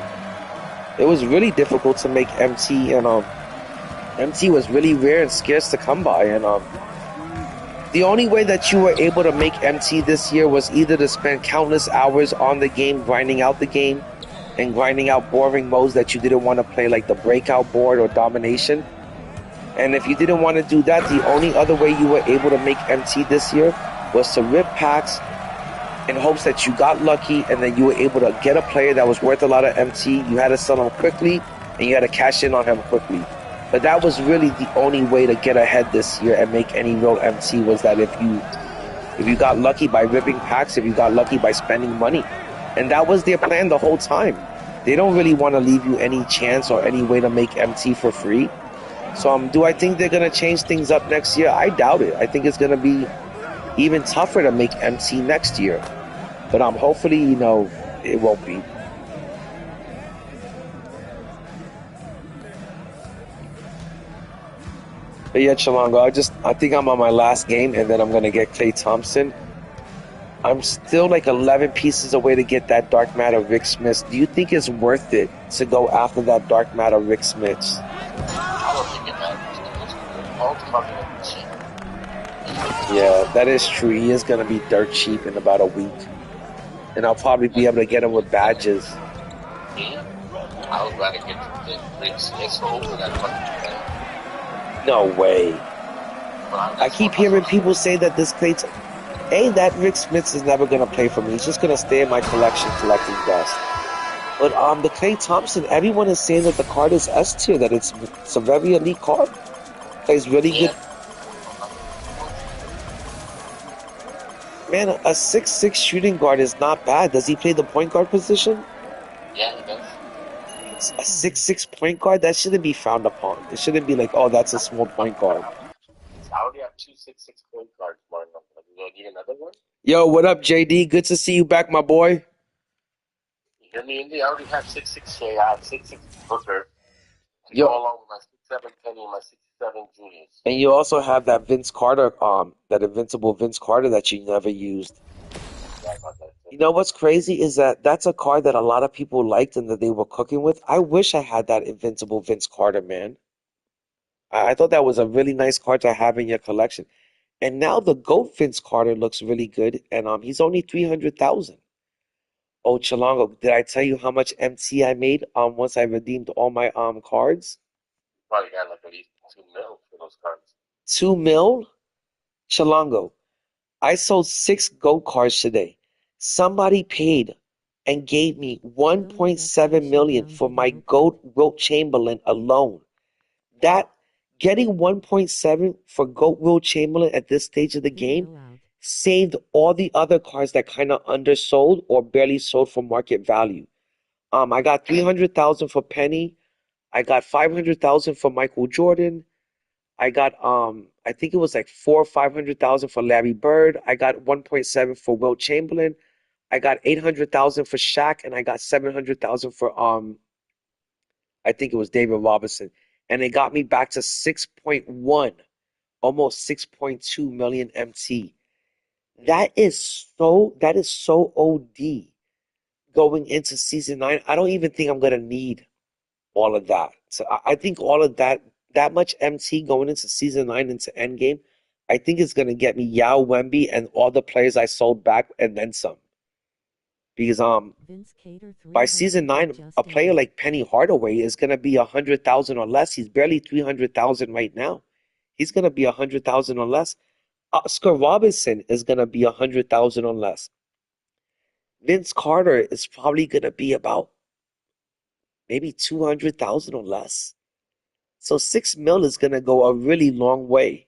it was really difficult to make MT, and MT was really rare and scarce to come by. And the only way that you were able to make MT this year was either to spend countless hours on the game, grinding out the game, and grinding out boring modes that you didn't want to play, like the breakout board or domination. And if you didn't want to do that, the only other way you were able to make MT this year was to rip packs in hopes that you got lucky and then you were able to get a player that was worth a lot of MT. You had to sell him quickly and you had to cash in on him quickly. But that was really the only way to get ahead this year and make any real MT, was that if you got lucky by ripping packs, if you got lucky by spending money. And that was their plan the whole time. They don't really want to leave you any chance or any way to make MT for free. So do I think they're going to change things up next year? I doubt it. I think it's going to be even tougher to make MT next year. But hopefully, it won't be. But yeah, Chalongo, I think I'm on my last game, and then I'm going to get Klay Thompson. I'm still like 11 pieces away to get that Dark Matter Rick Smith. Do you think it's worth it to go after that Dark Matter Rick Smith? I don't think it matters. All the fucking cheap. Yeah, that is true. He is going to be dirt cheap in about a week. And I'll probably be able to get him with badges. Yeah. I would rather get the Rick Smith over that fucking guy. No way. I keep hearing people say that this Klay... that Rick Smith is never going to play for me. He's just going to stay in my collection collecting dust. But the Klay Thompson, everyone is saying that the card is S tier, that it's a very elite card. Plays really good. Man, a 6'6" shooting guard is not bad. Does he play the point guard position? Yeah, he does. A 6'6" point guard? That shouldn't be frowned upon. It shouldn't be like, oh, that's a small point guard. I already have 2 6'6" point guards, Martin. You need another one? Yo, what up, JD? Good to see you back, my boy. You hear me, Indy? I already have 6'6" Shea. I have 6'6" Booker. To go along with my 6'7" Penny and my 6'7" Julius. And you also have that Vince Carter, that Invincible Vince Carter that you never used. You know what's crazy is that that's a card that a lot of people liked and that they were cooking with. I wish I had that Invincible Vince Carter, man. I thought that was a really nice card to have in your collection. And now the GOAT Vince Carter looks really good, and he's only 300,000. Oh, Chalongo, did I tell you how much MT I made once I redeemed all my cards? Probably got like at least 2 mil for those cards. 2 mil? Chalongo, I sold 6 GOAT cards today. Somebody paid and gave me 1.7 million for my GOAT Wilt Chamberlain alone. That getting 1.7 for GOAT Wilt Chamberlain at this stage of the game saved all the other cards that kind of undersold or barely sold for market value. I got 300,000 for Penny. I got 500,000 for Michael Jordan. I got I think it was like 400,000 or 500,000 for Larry Bird. I got 1.7 for Wilt Chamberlain. I got 800,000 for Shaq, and I got 700,000 for I think it was David Robinson. And it got me back to 6.1, almost 6.2 million MT. That is so OD going into season 9. I don't even think I'm gonna need all of that. So I think all of that much MT going into season 9 into endgame, I think it's gonna get me Yao Wemby and all the players I sold back and then some. Because Vince Cater by 300 season for 9, a player Justin. like Penny Hardaway is gonna be 100,000 or less. He's barely 300,000 right now. He's gonna be 100,000 or less. Oscar Robinson is gonna be 100,000 or less. Vince Carter is probably gonna be about maybe 200,000 or less. So 6 mil is gonna go a really long way.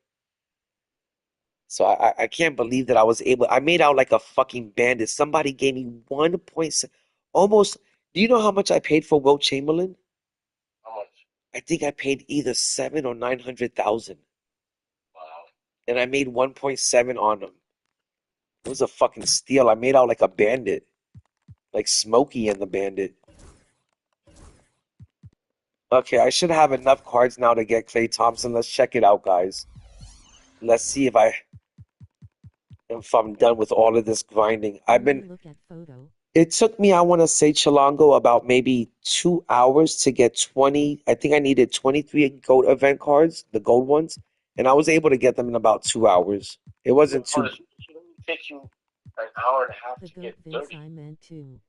So I can't believe that I was able. I made out like a fucking bandit. Somebody gave me 1.7, almost. Do you know how much I paid for Wilt Chamberlain? How much? I think I paid either 7 or 900,000, Wow. and I made 1.7 on him. It was a fucking steal. I made out like a bandit, like Smokey and the Bandit. Okay, I should have enough cards now to get Klay Thompson. Let's check it out, guys. Let's see if I'm done with all of this grinding. Look at photo. It took me, I want to say, Chilango, about maybe 2 hours to get 20. I think I needed 23 gold event cards, the gold ones, and I was able to get them in about 2 hours. It wasn't too, It should only take you an hour and a half The to goat get Vince 30. I meant to.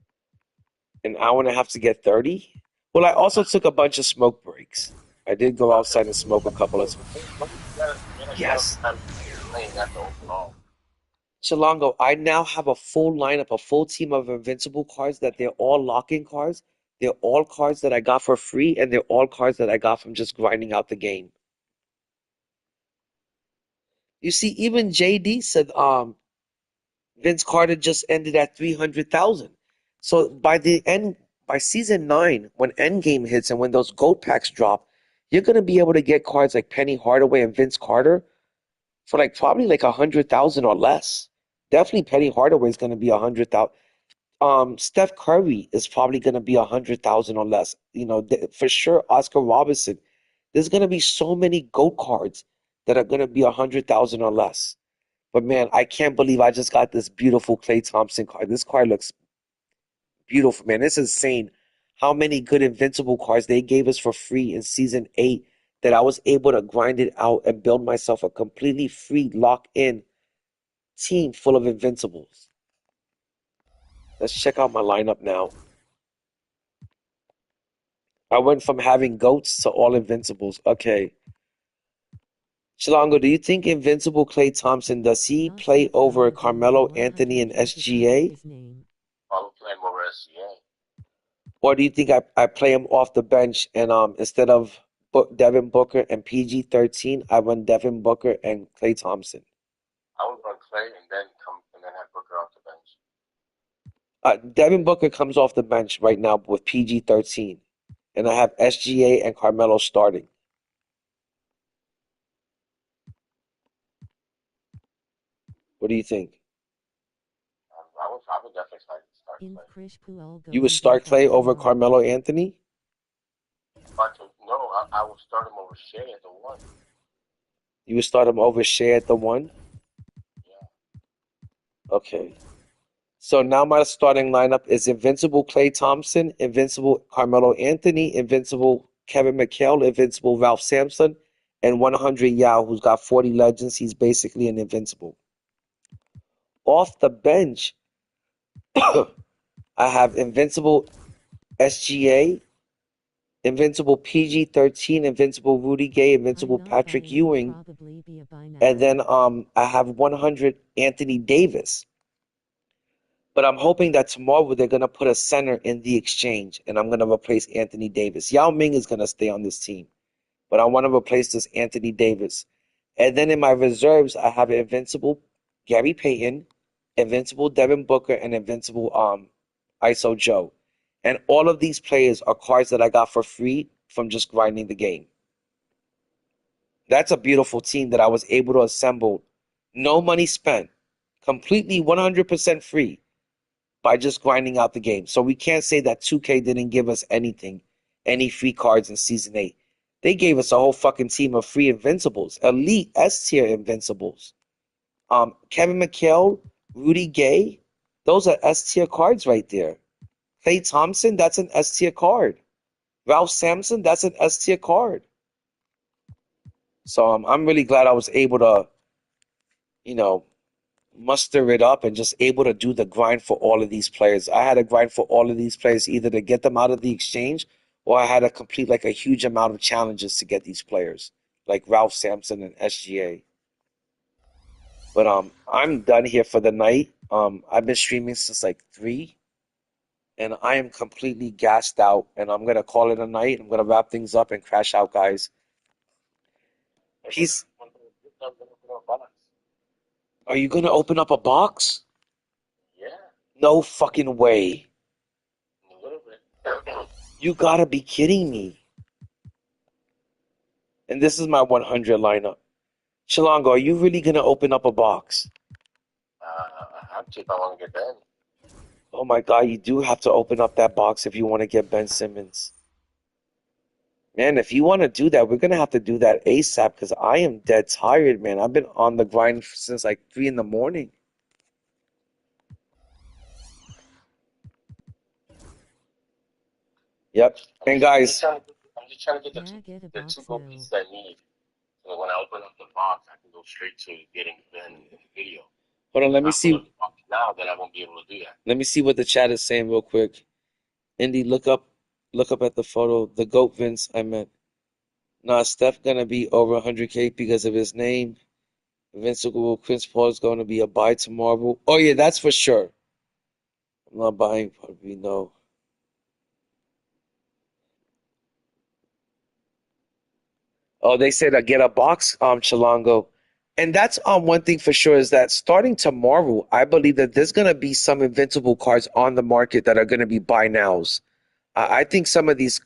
an hour and a half to get 30. Well, I also took a bunch of smoke breaks. I did go Okay. outside and smoke a couple of. You gotta Yes. time playing that the overall. Chilango, I now have a full lineup, a full team of Invincible cards that they're all lock-in cards. They're all cards that I got for free, and they're all cards that I got from just grinding out the game. You see, even JD said Vince Carter just ended at 300,000. So by season 9, when Endgame hits and when those gold packs drop, you're gonna be able to get cards like Penny Hardaway and Vince Carter for like probably like 100,000 or less. Definitely Penny Hardaway is gonna be 100,000. Steph Curry is probably gonna be 100,000 or less. For sure, Oscar Robertson. There's gonna be so many gold cards that are gonna be 100,000 or less. But man, I can't believe I just got this beautiful Klay Thompson card. This card looks beautiful, man. It's insane how many good Invincible cards they gave us for free in season 8 that I was able to grind it out and build myself a completely free lock-in team full of Invincibles. Let's check out my lineup now. I went from having goats to all Invincibles. Okay. Chilango, do you think Invincible Klay Thompson, does he play over Carmelo Anthony and SGA? I'll play him over SCA. Or do you think I play him off the bench and instead of Devin Booker and PG-13, I run Devin Booker and Klay Thompson? I would run Klay and then have Booker off the bench. Devin Booker comes off the bench right now with PG-13, and I have SGA and Carmelo starting. What do you think? I would definitely start Klay. You would start Klay over Carmelo Anthony? But no, I will start him over Shea at the 1. You would start him over Shea at the 1? Yeah. Okay. So now my starting lineup is Invincible Klay Thompson, Invincible Carmelo Anthony, Invincible Kevin McHale, Invincible Ralph Sampson, and 100 Yao, who's got 40 legends. He's basically an Invincible. Off the bench, I have Invincible SGA, Invincible PG-13, Invincible Rudy Gay, Invincible Patrick Ewing, and then I have 100 Anthony Davis. But I'm hoping that tomorrow they're going to put a center in the exchange, and I'm going to replace Anthony Davis. Yao Ming is going to stay on this team, but I want to replace this Anthony Davis. And then in my reserves, I have Invincible Gary Payton, Invincible Devin Booker, and Invincible ISO Joe. And all of these players are cards that I got for free from just grinding the game. That's a beautiful team that I was able to assemble. No money spent. Completely 100% free by just grinding out the game. So we can't say that 2K didn't give us anything, any free cards in Season 8. They gave us a whole fucking team of free Invincibles. Elite S-tier Invincibles. Kevin McHale, Rudy Gay, those are S-tier cards right there. Klay Thompson, that's an S-tier card. Ralph Sampson, that's an S-tier card. So I'm really glad I was able to, muster it up and just able to do the grind for all of these players. I had to grind for all of these players either to get them out of the exchange or I had to complete like a huge amount of challenges to get these players, like Ralph Sampson and SGA. But I'm done here for the night. I've been streaming since like 3. And I am completely gassed out, and I'm gonna call it a night. I'm gonna wrap things up and crash out, guys. Peace. Are you gonna open up a box? Yeah, No fucking way. a little bit. You gotta be kidding me. And this is my 100 lineup. Chilango, are you really gonna open up a box? I have to if I want to get Ben. Oh my God, you do have to open up that box if you want to get Ben Simmons. Man, if you want to do that, we're gonna have to do that ASAP because I am dead tired, man. I've been on the grind since like 3 in the morning. Yep. And guys, I'm just trying to get Yeah, get a the box two gold now. pieces I need. So when I open up the box, I can go straight to getting Ben in the video. hold on, let If me I see. open up the box now, then I won't be able to do that. Let me see what the chat is saying real quick. Indy, look up at the photo. The GOAT Vince I meant. Nah, Steph gonna be over 100K because of his name. Invincible Chris Paul is going to be a buy tomorrow. Oh yeah, that's for sure. I'm not buying, probably no. Oh, they said get a box, Chilango. And that's one thing for sure is that starting tomorrow, I believe that there's gonna be some invincible cards on the market that are gonna be buy nows. I think some of these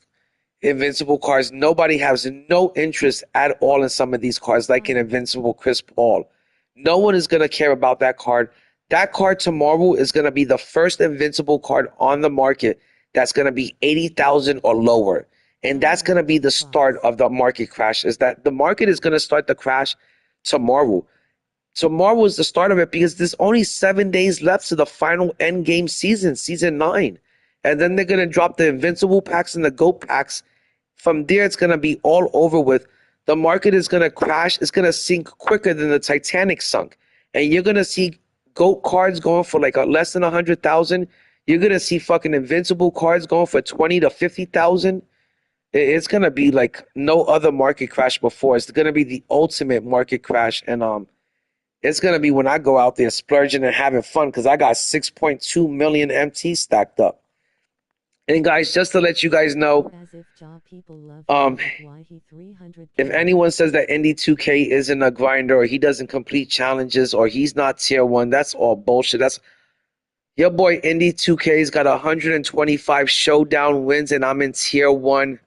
invincible cards, nobody has no interest at all in some of these cards, like an invincible Chris Paul. No one is gonna care about that card. That card tomorrow is gonna be the first invincible card on the market that's gonna be 80,000 or lower. And that's going to be the start of the market crash, is that the market is going to start the crash tomorrow. Tomorrow is the start of it because there's only 7 days left to the final end game season, season 9. And then they're going to drop the Invincible packs and the GOAT packs. From there, it's going to be all over with. The market is going to crash. It's going to sink quicker than the Titanic sunk. And you're going to see GOAT cards going for like less than 100,000. You're going to see fucking Invincible cards going for 20 to 50,000. It's gonna be like no other market crash before. It's gonna be the ultimate market crash, and it's gonna be when I go out there splurging and having fun because I got 6.2 million MT stacked up. And guys, just to let you guys know, if anyone says that ND2K isn't a grinder or he doesn't complete challenges or he's not tier 1, that's all bullshit. That's your boy ND2K's got 125 showdown wins, and I'm in tier 1.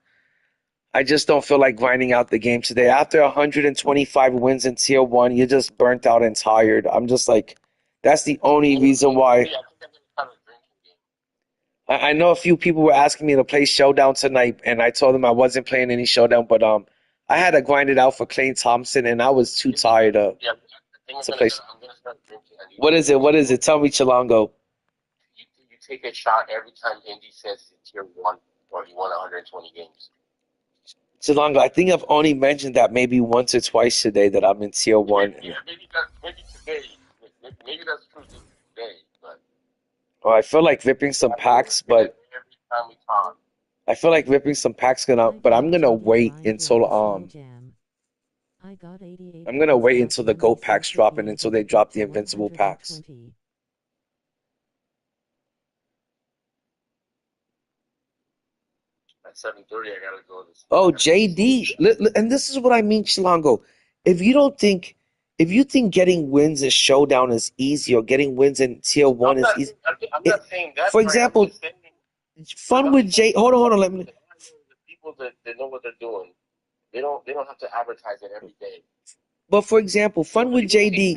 I just don't feel like grinding out the game today. After 125 wins in tier 1, you're just burnt out and tired. I'm just like, that's the only reason why. I know a few people were asking me to play Showdown tonight, and I told them I wasn't playing any Showdown, but I had to grind it out for Klay Thompson, and I was too tired to play. What is it? What is it? Tell me, Chilango. You take a shot every time Indy says it's tier 1 or you won 120 games. Chilango, I think I've only mentioned that maybe once or twice today that I'm in tier 1. Yeah, maybe today. Maybe that's true today, but. Oh, I feel like ripping some packs, but every time we talk. I feel like ripping some packs but I'm gonna wait until I'm gonna wait until the GOAT packs drop and until they drop the Invincible packs. At 7:30, I gotta go. Oh, JD, and this is what I mean, Chilango. If you think getting wins in Showdown is easy or getting wins in tier 1 is easy. I'm not saying that. For example, Fun with J. Hold on. Let me. The people that know what they're doing, they don't have to advertise it every day. But for example, fun with JD.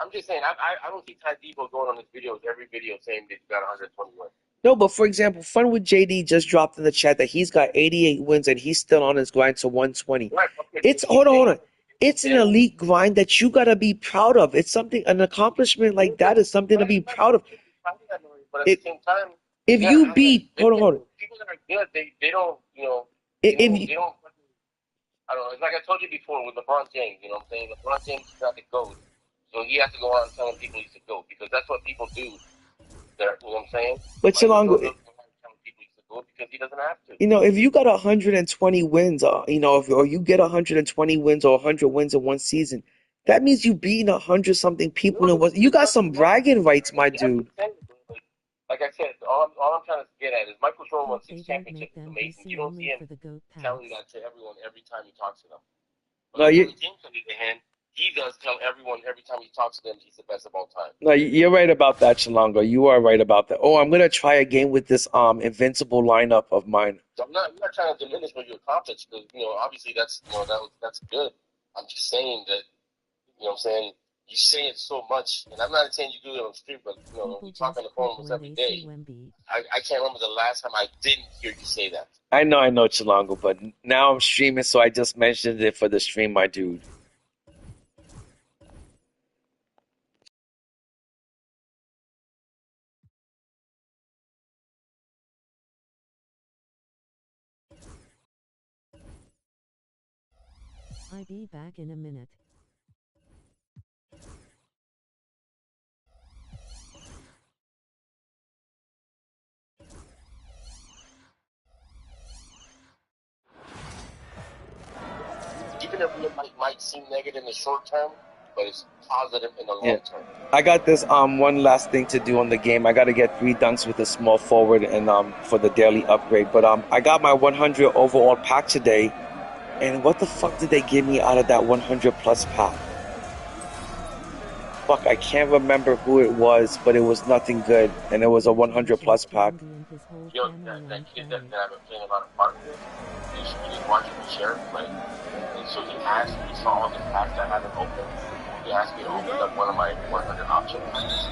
I'm just saying, I don't see Ty Debo going on his videos, every video saying that you got 121. No, but for example, Fun with JD just dropped in the chat that he's got 88 wins and he's still on his grind to 120. Right, okay, It's hold on. It's an elite grind that you gotta be proud of. It's something, an accomplishment like that is something to be proud of. But at the same time, if you beat, hold on. People that are good, they don't, you know, If they don't. I don't know. It's like I told you before with LeBron James. You know what I'm saying? LeBron James is not the GOAT, so he has to go around telling people he's the GOAT because that's what people do. There, you know what I'm saying? But Chilongo, because he doesn't have to. You know, if you got 120 wins, you know, or you get 120 wins or 100 wins in one season, that means you beating 100-something people in one. You got some bragging rights, my dude. Like I said, all I'm trying to get at is Michael Jordan won 6 championships. It's amazing. You don't see him telling that to everyone every time he talks to them. But no, James, on the other hand, he does tell everyone every time he talks to them he's the best of all time. No, you're right about that, Chilongo. You are right about that. Oh, I'm gonna try a game with this Invincible lineup of mine. So I'm not trying to diminish what you accomplished because obviously that's that's good. I'm just saying that what I'm saying. You say it so much, and I'm not saying you do it on the street, but you talk on the phone almost every day. I can't remember the last time I didn't hear you say that. I know, Chilongo, but now I'm streaming, so I just mentioned it for the stream, my dude. I'll be back in a minute. Even if it might seem negative in the short term, but it's positive in the long term. I got this one last thing to do on the game. I got to get 3 dunks with a small forward and for the daily upgrade. But I got my 100 overall pack today. And what the fuck did they give me out of that 100 plus pack? Fuck, I can't remember who it was, but it was nothing good. And it was a 100 plus pack. Yo, that kid that I've been playing a lot of park with, he's watching the sheriff play. And so he saw all the packs I haven't opened. He asked me to open up one of my 100 option packs.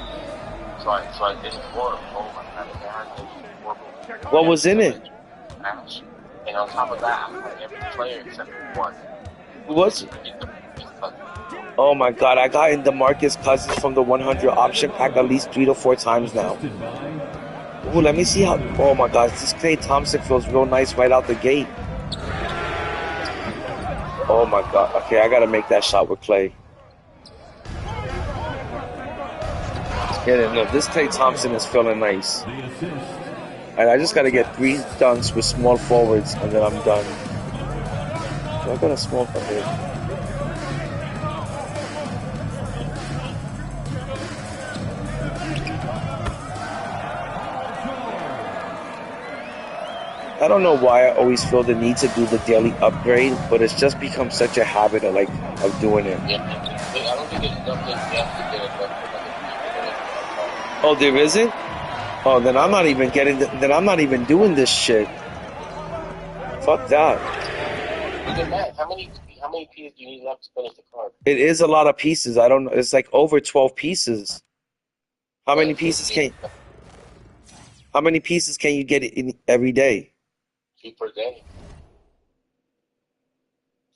So I did it for him. Oh my god, it was horrible. What was in it? Ash. And on top of that, I had every player except for one. What? Oh my god, I got in DeMarcus Cousins from the 100 option pack at least 3 to 4 times now. Ooh, let me see how. Oh my god, this Klay Thompson feels real nice right out the gate. Oh my god. Okay, I gotta make that shot with Klay. Yeah, no, this Klay Thompson is feeling nice. And I just gotta get 3 dunks with small forwards, and then I'm done. So I got a small for here. I don't know why I always feel the need to do the daily upgrade, but it's just become such a habit of doing it. Yeah, I don't think there's nothing to get it done. Oh, there isn't? Oh, then I'm not even getting. Then I'm not even doing this shit. Fuck that. How many pieces do you need left to finish the card? It is a lot of pieces. I don't know. It's like over 12 pieces. How many pieces can? How many pieces can you get in every day? 2 per day.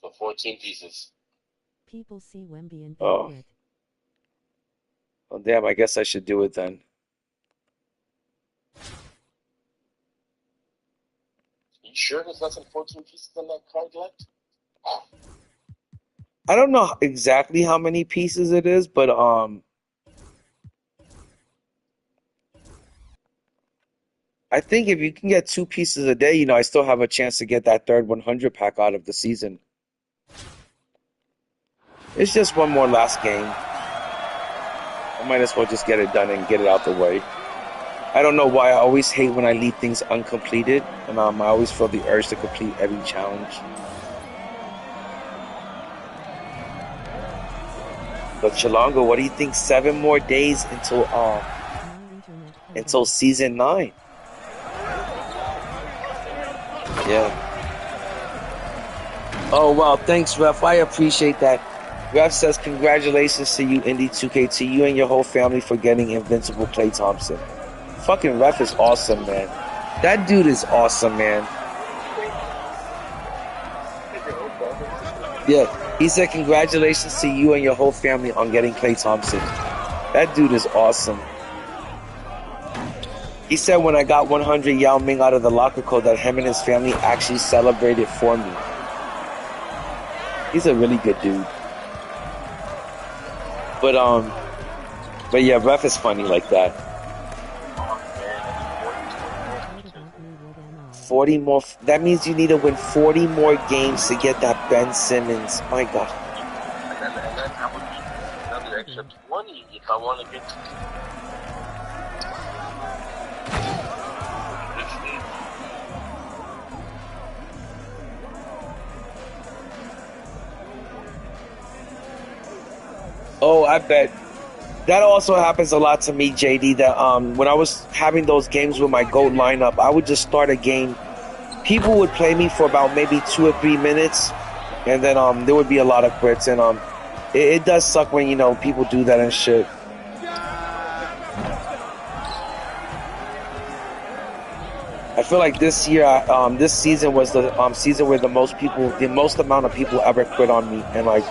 So 14 pieces. People see Wemby and Oh. Oh damn! I guess I should do it then. You sure there's less than 14 pieces on that card left? Oh. I don't know exactly how many pieces it is, but I think if you can get 2 pieces a day, I still have a chance to get that third 100 pack out of the season. It's just one more last game. I might as well just get it done and get it out the way. I don't know why I always hate when I leave things uncompleted, and I always feel the urge to complete every challenge. But Chilongo, what do you think? 7 more days until season 9. Yeah. Oh, wow. Thanks, Ref. I appreciate that. Ref says, congratulations to you, Indy2K, to you and your whole family for getting Invincible Klay Thompson. Fucking Ref is awesome, man. That dude is awesome, man. Yeah. He said, congratulations to you and your whole family on getting Klay Thompson. That dude is awesome. He said when I got 100 Yao Ming out of the locker code that him and his family actually celebrated for me. He's a really good dude. But yeah, Ref is funny like that. 40 more. That means you need to win 40 more games to get that Ben Simmons. My God. And then I would need another extra 20 if I want to get to Oh, I bet. That also happens a lot to me, JD, that when I was having those games with my GOAT lineup, I would just start a game. People would play me for about maybe 2 or 3 minutes, and then there would be a lot of quits, and it does suck when, you know, people do that and shit. I feel like this year, this season was the season where the most amount of people ever quit on me, and like,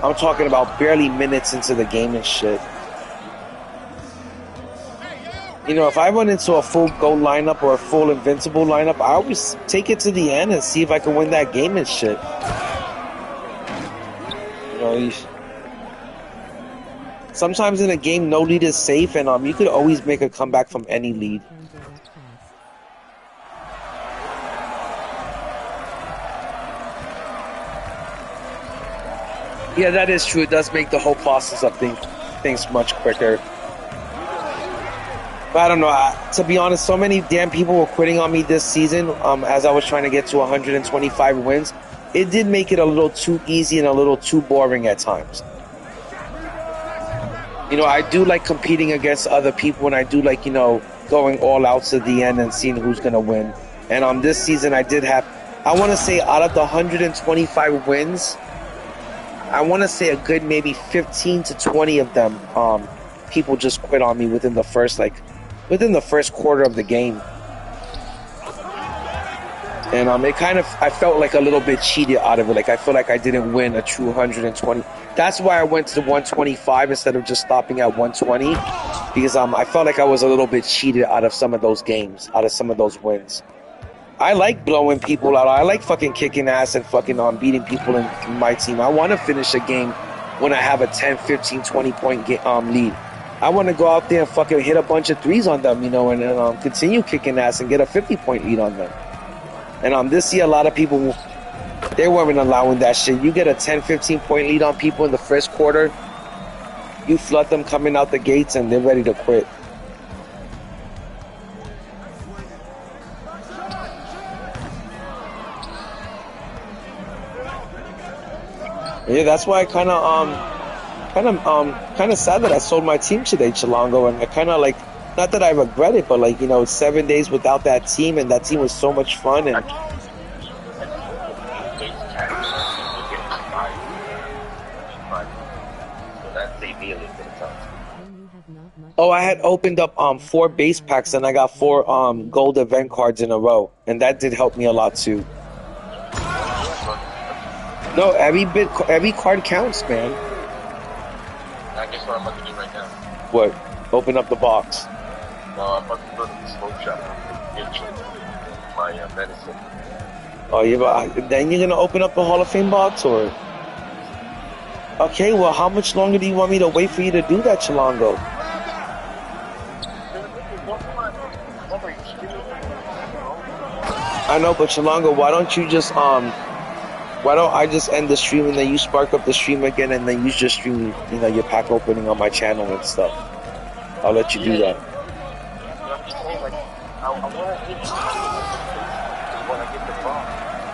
I'm talking about barely minutes into the game and shit. You know, if I went into a full GOAT lineup or a full Invincible lineup, I always take it to the end and see if I can win that game and shit. You know, sometimes in a game, no lead is safe, and you could always make a comeback from any lead. Yeah, that is true. It does make the whole process of things much quicker. But I don't know. To be honest, so many damn people were quitting on me this season as I was trying to get to 125 wins. It did make it a little too easy and a little too boring at times. You know, I do like competing against other people, and I do like, you know, going all out to the end and seeing who's going to win. And this season I did have, I want to say out of the 125 wins, I want to say a good maybe 15 to 20 of them, people just quit on me within the first quarter of the game. And it kind of, I felt like a little bit cheated out of it. Like, I feel like I didn't win a true 120. That's why I went to the 125 instead of just stopping at 120, because I felt like I was a little bit cheated out of some of those games, out of some of those wins. I like blowing people out. I like fucking kicking ass and fucking beating people in my team. I want to finish a game when I have a 10, 15, 20 point lead. I want to go out there and fucking hit a bunch of threes on them, you know, and continue kicking ass and get a 50-point lead on them. And this year, a lot of people, they weren't allowing that shit. You get a 10, 15-point lead on people in the first quarter, you flood them coming out the gates, and they're ready to quit. Yeah, that's why I kind of sad that I sold my team today, Chilango, and I kind of like, not that I regret it, but like, you know, 7 days without that team, and that team was so much fun. And oh, I had opened up 4 base packs, and I got 4 gold event cards in a row, and that did help me a lot too. No, every card counts, man. I guess what I'm about to do right now. What? Open up the box. No, I'm about to go to the smoke shop and get my medicine. Oh, then you're gonna open up the Hall of Fame box, or? Okay, well, how much longer do you want me to wait for you to do that, Chilango? I know, but Chilango, why don't you just why don't I just end the stream and then you spark up the stream again, and then you just stream, you know, your pack opening on my channel and stuff. I'll let you do that. I'm just saying, like, I want to hit when I get the box.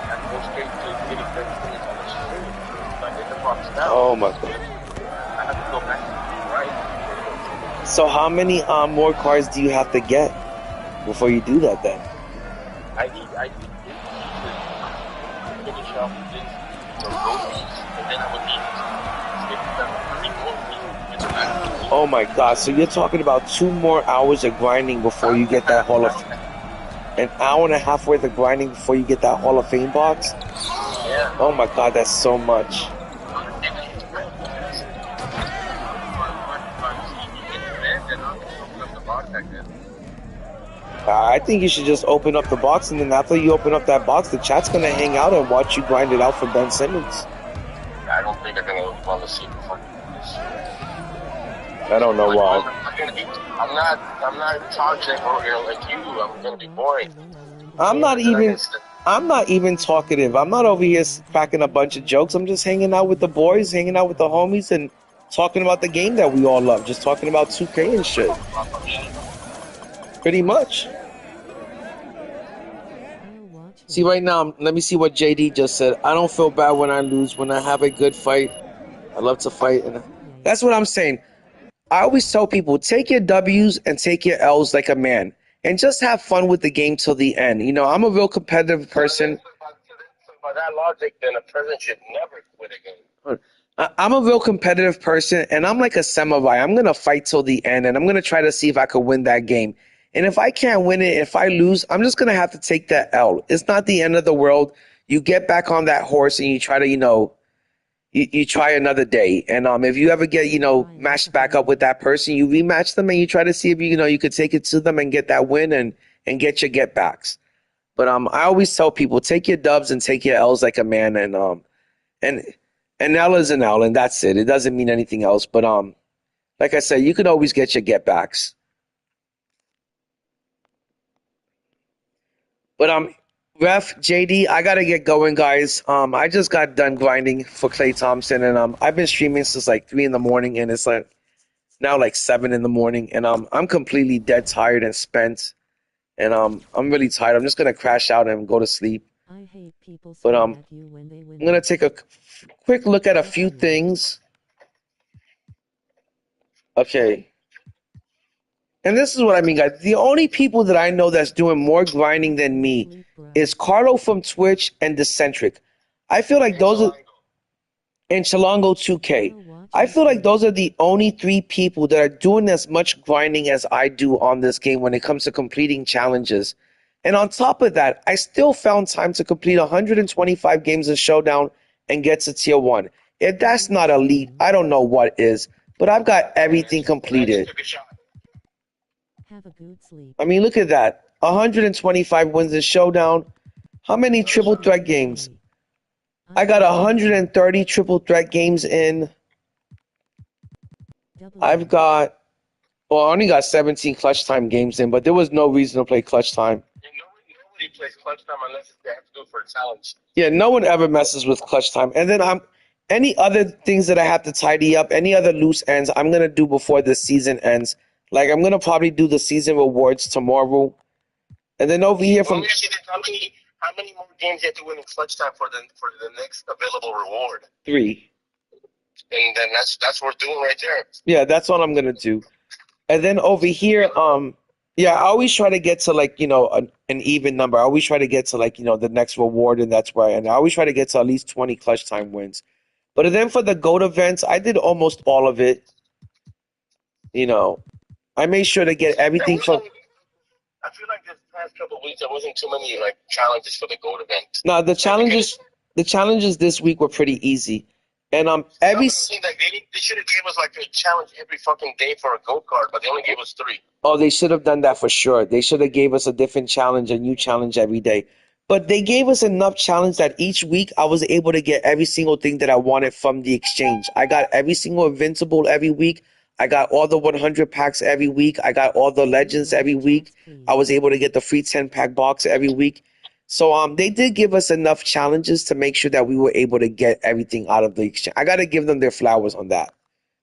I can go straight to getting things on the stream. If I get the box now, oh my God, I have to go back to the right. So how many more cards do you have to get before you do that then? I need Oh my God! So you're talking about 2 more hours of grinding before you get that Hall of, an hour and a half worth of grinding before you get that Hall of Fame box. Yeah. Oh my God, that's so much. I think you should just open up the box, and then after you open up that box, the chat's gonna hang out and watch you grind it out for Ben Simmons. I don't think they're gonna want to see me fucking this. I don't know why. I'm not toxic or like you. I'm gonna be boring. I'm not even talkative. I'm not over here cracking a bunch of jokes. I'm just hanging out with the boys, hanging out with the homies, and talking about the game that we all love. Just talking about 2K and shit. Pretty much. See, right now, let me see what JD just said. I don't feel bad when I lose. When I have a good fight, I love to fight. And that's what I'm saying. I always tell people, take your W's and take your L's like a man. And just have fun with the game till the end. You know, I'm a real competitive person. By that logic, then a president should never quit a game. I'm a real competitive person, and I'm like a samurai. I'm going to fight till the end, and I'm going to try to see if I could win that game. And if I can't win it, if I lose, I'm just going to have to take that L. It's not the end of the world. You get back on that horse, and you try to, you try another day. And if you ever get, matched back up with that person, you rematch them, and you try to see if, you could take it to them and get that win and get your get-backs. But I always tell people, take your dubs and take your L's like a man, and an L is an L, and that's it. It doesn't mean anything else. But like I said, you can always get your get backs. But Ref JD, I gotta get going, guys. I just got done grinding for Klay Thompson, and I've been streaming since like 3 a.m, and it's like now like 7 a.m, and I'm completely dead tired and spent, and I'm really tired. I'm just gonna crash out and go to sleep. I hate people But at you when they win. I'm gonna take a quick look at a few things. Okay. And this is what I mean, guys. The only people that I know that's doing more grinding than me is Carlo from Twitch and Decentric. I feel like those are, and Chalongo 2K. I feel like those are the only 3 people that are doing as much grinding as I do on this game when it comes to completing challenges. And on top of that, I still found time to complete 125 games of Showdown and get to Tier 1. If that's not elite, I don't know what is. But I've got everything completed. Have a good sleep. I mean, look at that. 125 wins in Showdown. How many triple threat games? I got 130 triple threat games in. I only got 17 clutch time games in, but there was no reason to play clutch time. Nobody plays clutch time unless they have to do it for a challenge. Yeah, no one ever messes with clutch time. And then any other things that I have to tidy up, any other loose ends, I'm going to do before the season ends. Like, I'm going to probably do the season rewards tomorrow. And then over here from... How many more games you have to win in clutch time for the next available reward? 3. And then that's what we're doing right there. Yeah, that's what I'm going to do. And then over here, I always try to get to, like, an even number. I always try to get to, like, the next reward, and that's where I always try to get to at least 20 clutch time wins. But then for the GOAT events, I did almost all of it. I made sure to get everything from... I feel like this past couple of weeks there wasn't too many like challenges for the GOAT event. No, the challenges this week were pretty easy. And they should have gave us like a challenge every fucking day for a GOAT card, but they only gave us 3. Oh, they should have done that for sure. They should have gave us a different challenge, a new challenge every day. But they gave us enough challenge that each week I was able to get every single thing that I wanted from the exchange. I got every single Invincible every week. I got all the 100 packs every week. I got all the legends every week. I was able to get the free 10-pack box every week. So they did give us enough challenges to make sure that we were able to get everything out of the exchange. I got to give them their flowers on that.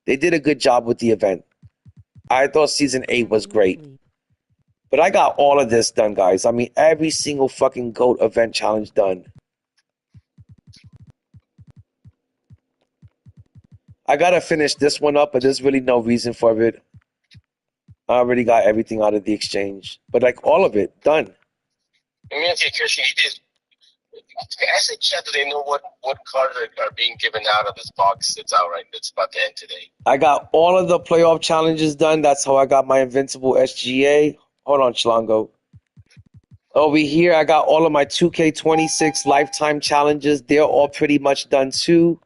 They did a good job with the event. I thought Season 8 was great. But I got all of this done, guys. I mean, every single fucking GOAT event challenge done. I gotta finish this one up, but there's really no reason for it. I already got everything out of the exchange. But like all of it, done. Let me ask you a question. I said, chat, do they know what cards are being given out of this box? It's out right. It's about to end today. I got all of the playoff challenges done. That's how I got my Invincible SGA. Hold on, Chilango. Over here, I got all of my 2K26 lifetime challenges. They're all pretty much done too.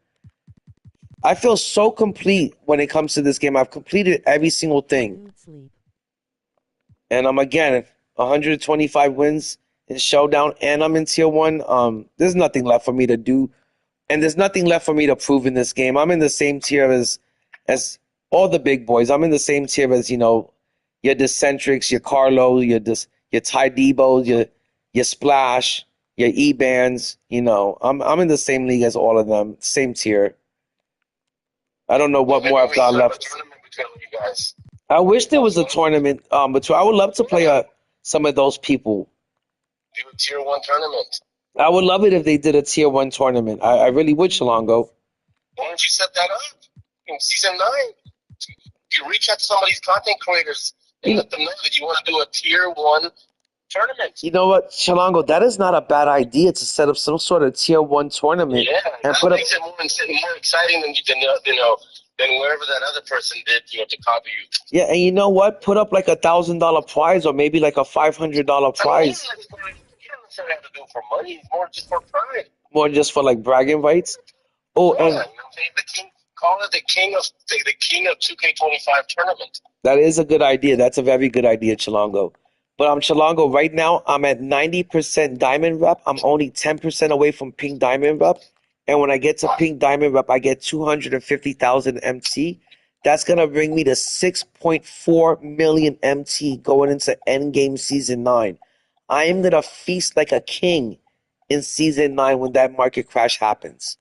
I feel so complete when it comes to this game. I've completed every single thing. And I'm again 125 wins in Showdown, and I'm in Tier 1. There's nothing left for me to do. And there's nothing left for me to prove in this game. I'm in the same tier as all the big boys. I'm in the same tier as, your Decentrics, your Carlo, your Ty Debos, your Splash, your E-Bands. I'm in the same league as all of them, same tier. I don't know what more I've got left. You guys. I wish there was a tournament between. I would love to play some of those people. Do a Tier 1 tournament. I would love it if they did a Tier 1 tournament. I really would, Shalongo. Why don't you set that up in Season 9? You reach out to some of these content creators and let them know that you want to do a Tier 1 tournament. You know what, Shalongo? That is not a bad idea to set up some sort of Tier 1 tournament. Yeah, and that makes it more exciting than wherever that other person did, to copy you. Yeah, and you know what? Put up like $1,000 prize or maybe like a $500 prize. You don't necessarily have to do it for money. It's more just for pride. More just for like bragging rights. Oh, yeah, and the king, call it the king of 2K25 tournament. That is a good idea. That's a very good idea, Chilongo. But Chilongo, right now I'm at 90% diamond rep. I'm only 10% away from pink diamond rep. And when I get to pink diamond rep, I get 250,000 MT. That's going to bring me to 6.4 million MT going into Endgame Season 9. I am going to feast like a king in Season 9 when that market crash happens.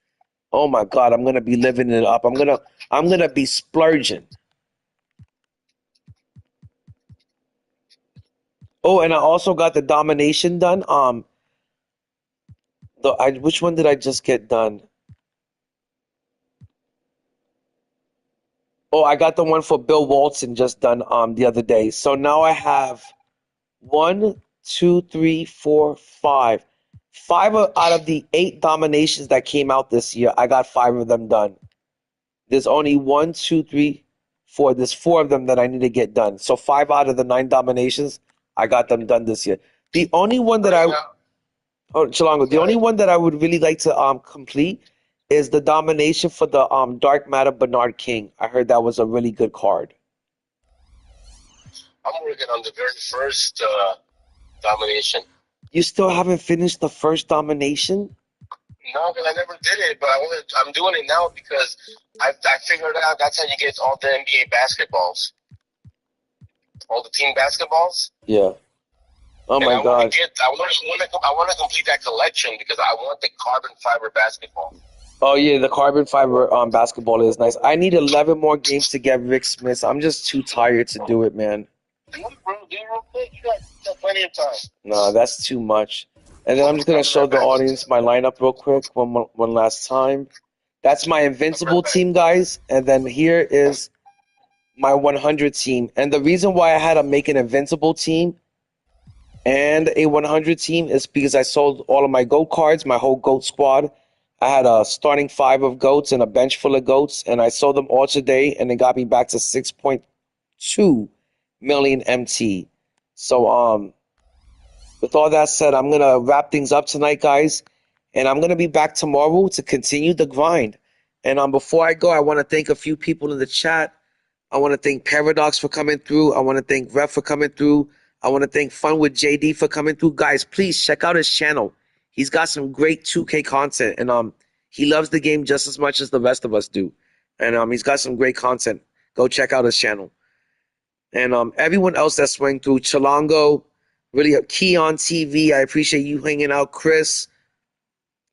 Oh my God, I'm going to be living it up. I'm going to be splurging. Oh, and I also got the domination done. Which one did I just get done? Oh, I got the one for Bill Walton just done the other day. So now I have 1, 2, 3, 4, 5. 5 out of the 8 dominations that came out this year, I got 5 of them done. There's only 1, 2, 3, 4. There's 4 of them that I need to get done. So 5 out of the 9 dominations, I got them done this year. The only one that Chilongo, the only one that I would really like to complete is the domination for the Dark Matter Bernard King. I heard that was a really good card. I'm working on the very first domination. You still haven't finished the first domination? No, because I never did it, but I'm doing it now because I figured out that's how you get all the NBA basketballs. All the team basketballs. Yeah. Oh my God. I want to complete that collection because I want the carbon fiber basketball. Oh yeah, the carbon fiber basketball is nice. I need 11 more games to get Rick Smith. I'm just too tired to do it, man. Do it real quick. You got plenty of time. No, that's too much. And then I'm just gonna show the audience my lineup real quick one last time. That's my Invincible team, guys. And then here is my 100 team. And the reason why I had to make an Invincible team and a 100 team is because I sold all of my GOAT cards, my whole GOAT squad. I had a starting 5 of GOATs and a bench full of GOATs, and I sold them all today, and it got me back to 6.2 million MT. So, with all that said, I'm going to wrap things up tonight, guys, and I'm going to be back tomorrow to continue the grind. And before I go, I want to thank a few people in the chat. I want to thank Paradox for coming through. I want to thank Ref for coming through. I want to thank Fun with JD for coming through. Guys, please check out his channel. He's got some great 2K content, and he loves the game just as much as the rest of us do. And he's got some great content. Go check out his channel. And everyone else that swung through, Chilongo, really Key on TV. I appreciate you hanging out, Chris.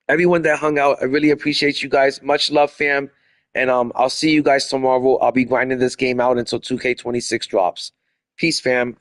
Everyone that hung out, I really appreciate you guys. Much love, fam. And I'll see you guys tomorrow. I'll be grinding this game out until 2K26 drops. Peace, fam.